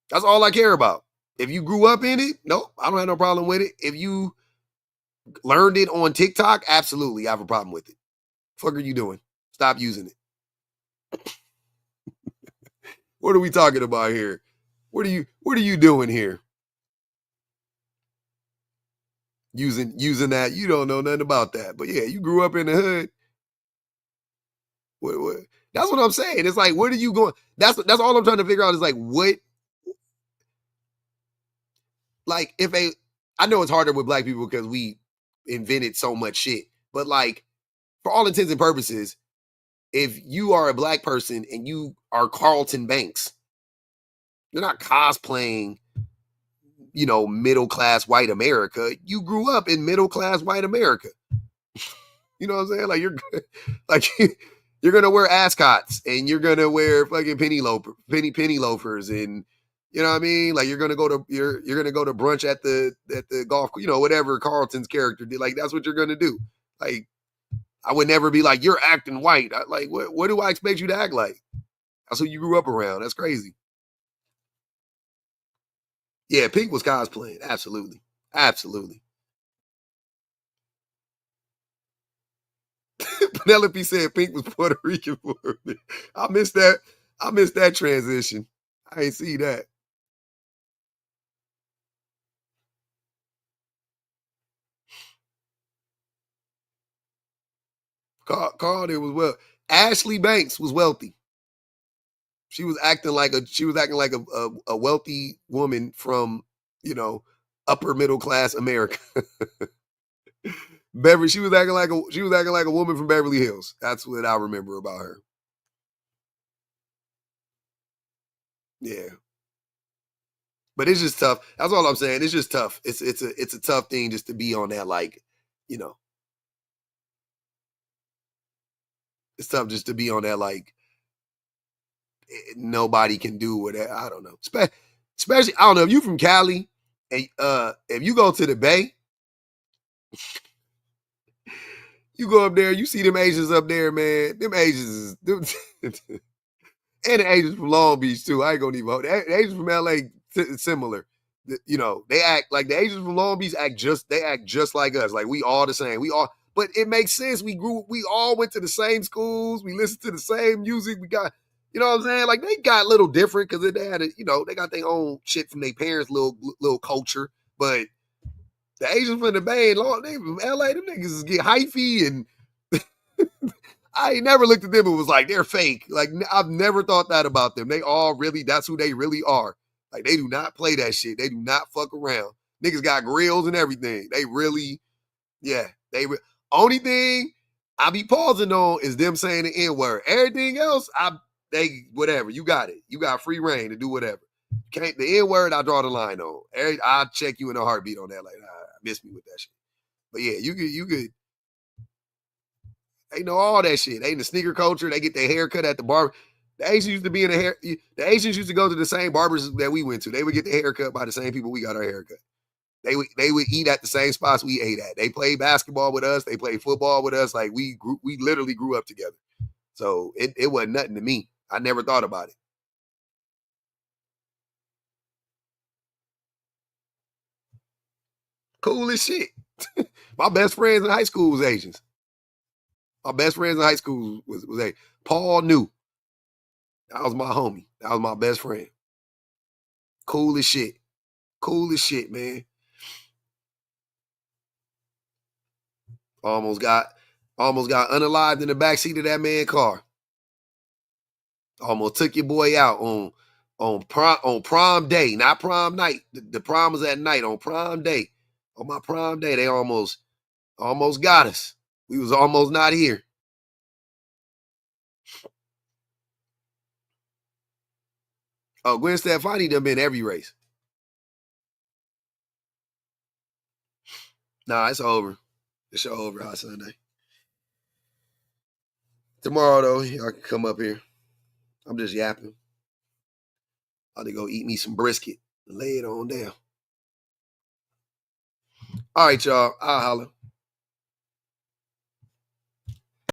That's all I care about. If you grew up in it, no, I don't have no problem with it. If you learned it on TikTok, absolutely, I have a problem with it. Fuck are you doing? Stop using it. What are we talking about here? What are you doing here? Using that, you don't know nothing about that. But yeah, you grew up in the hood. What? That's what I'm saying. It's like, where are you going? That's all I'm trying to figure out is like, what? Like, I know it's harder with black people because we invented so much shit. But like, for all intents and purposes, if you are a black person and you are Carlton Banks, you're not cosplaying, you know, middle class white America. You grew up in middle class white America. You know what I'm saying? Like you're gonna wear ascots and you're gonna wear fucking penny loafers and you know what I mean? Like you're gonna go to brunch at the golf, you know, whatever Carlton's character did. Like that's what you're gonna do. Like I would never be like, you're acting white. Like what do I expect you to act like? That's who you grew up around. That's crazy. Yeah, Pink was cosplaying. Absolutely. Penelope said Pink was Puerto Rican for a minute. I missed that transition. I ain't see that. Carl there was well. Ashley Banks was wealthy. She was acting like a wealthy woman from, you know, upper middle class America. She was acting like a woman from Beverly Hills. That's what I remember about her. Yeah. But it's just tough. That's all I'm saying. It's just tough. It's a tough thing just to be on that, like, you know. It's tough just to be on that, like, nobody can do whatever. I don't know. Especially, I don't know, if you from Cali and if you go to the Bay, you go up there, you see them Asians up there, man. Them Asians is and the Asians from Long Beach too. I ain't gonna even hold. The Asians from LA similar. You know, they act like the Asians from Long Beach act just like us. Like we all the same. But it makes sense. We all went to the same schools. We listened to the same music. We got, you know what I'm saying? Like they got a little different because they had, you know, they got their own shit from their parents' little culture. But the Asians from the Bay and they from LA, them niggas get hyphy and I ain't never looked at them and was like, they're fake. Like, I've never thought that about them. They all really, that's who they really are. Like, they do not play that shit. They do not fuck around. Niggas got grills and everything. They really, yeah. Only thing I be pausing on is them saying the N-word. Everything else, whatever. You got it. You got free reign to do whatever. The N-word, I draw the line on. I'll check you in a heartbeat on that. Like, miss me with that shit. But yeah, you could. They know all that shit. They in the sneaker culture. They get their hair cut at the barber. The Asians used to be in the Asians used to go to the same barbers that we went to. They would get their hair cut by the same people we got our hair cut. They would eat at the same spots we ate at. They played basketball with us. They played football with us. Like we literally grew up together. So it wasn't nothing to me. I never thought about it. Cool as shit. My best friends in high school was Asians. My best friends in high school was Paul New. That was my homie. That was my best friend. Cool as shit. Cool as shit, man. Almost got unalived in the backseat of that man's car. Almost took your boy out on prom day, not prom night. The prom was at night. On prom day. On my prom day, they almost got us. We was almost not here. Oh, Gwen Stefani done been every race. Nah, it's over. The show over on Sunday. Tomorrow, though, y'all can come up here. I'm just yapping. I'm to go eat me some brisket and lay it on down. All right, y'all. I'll holler.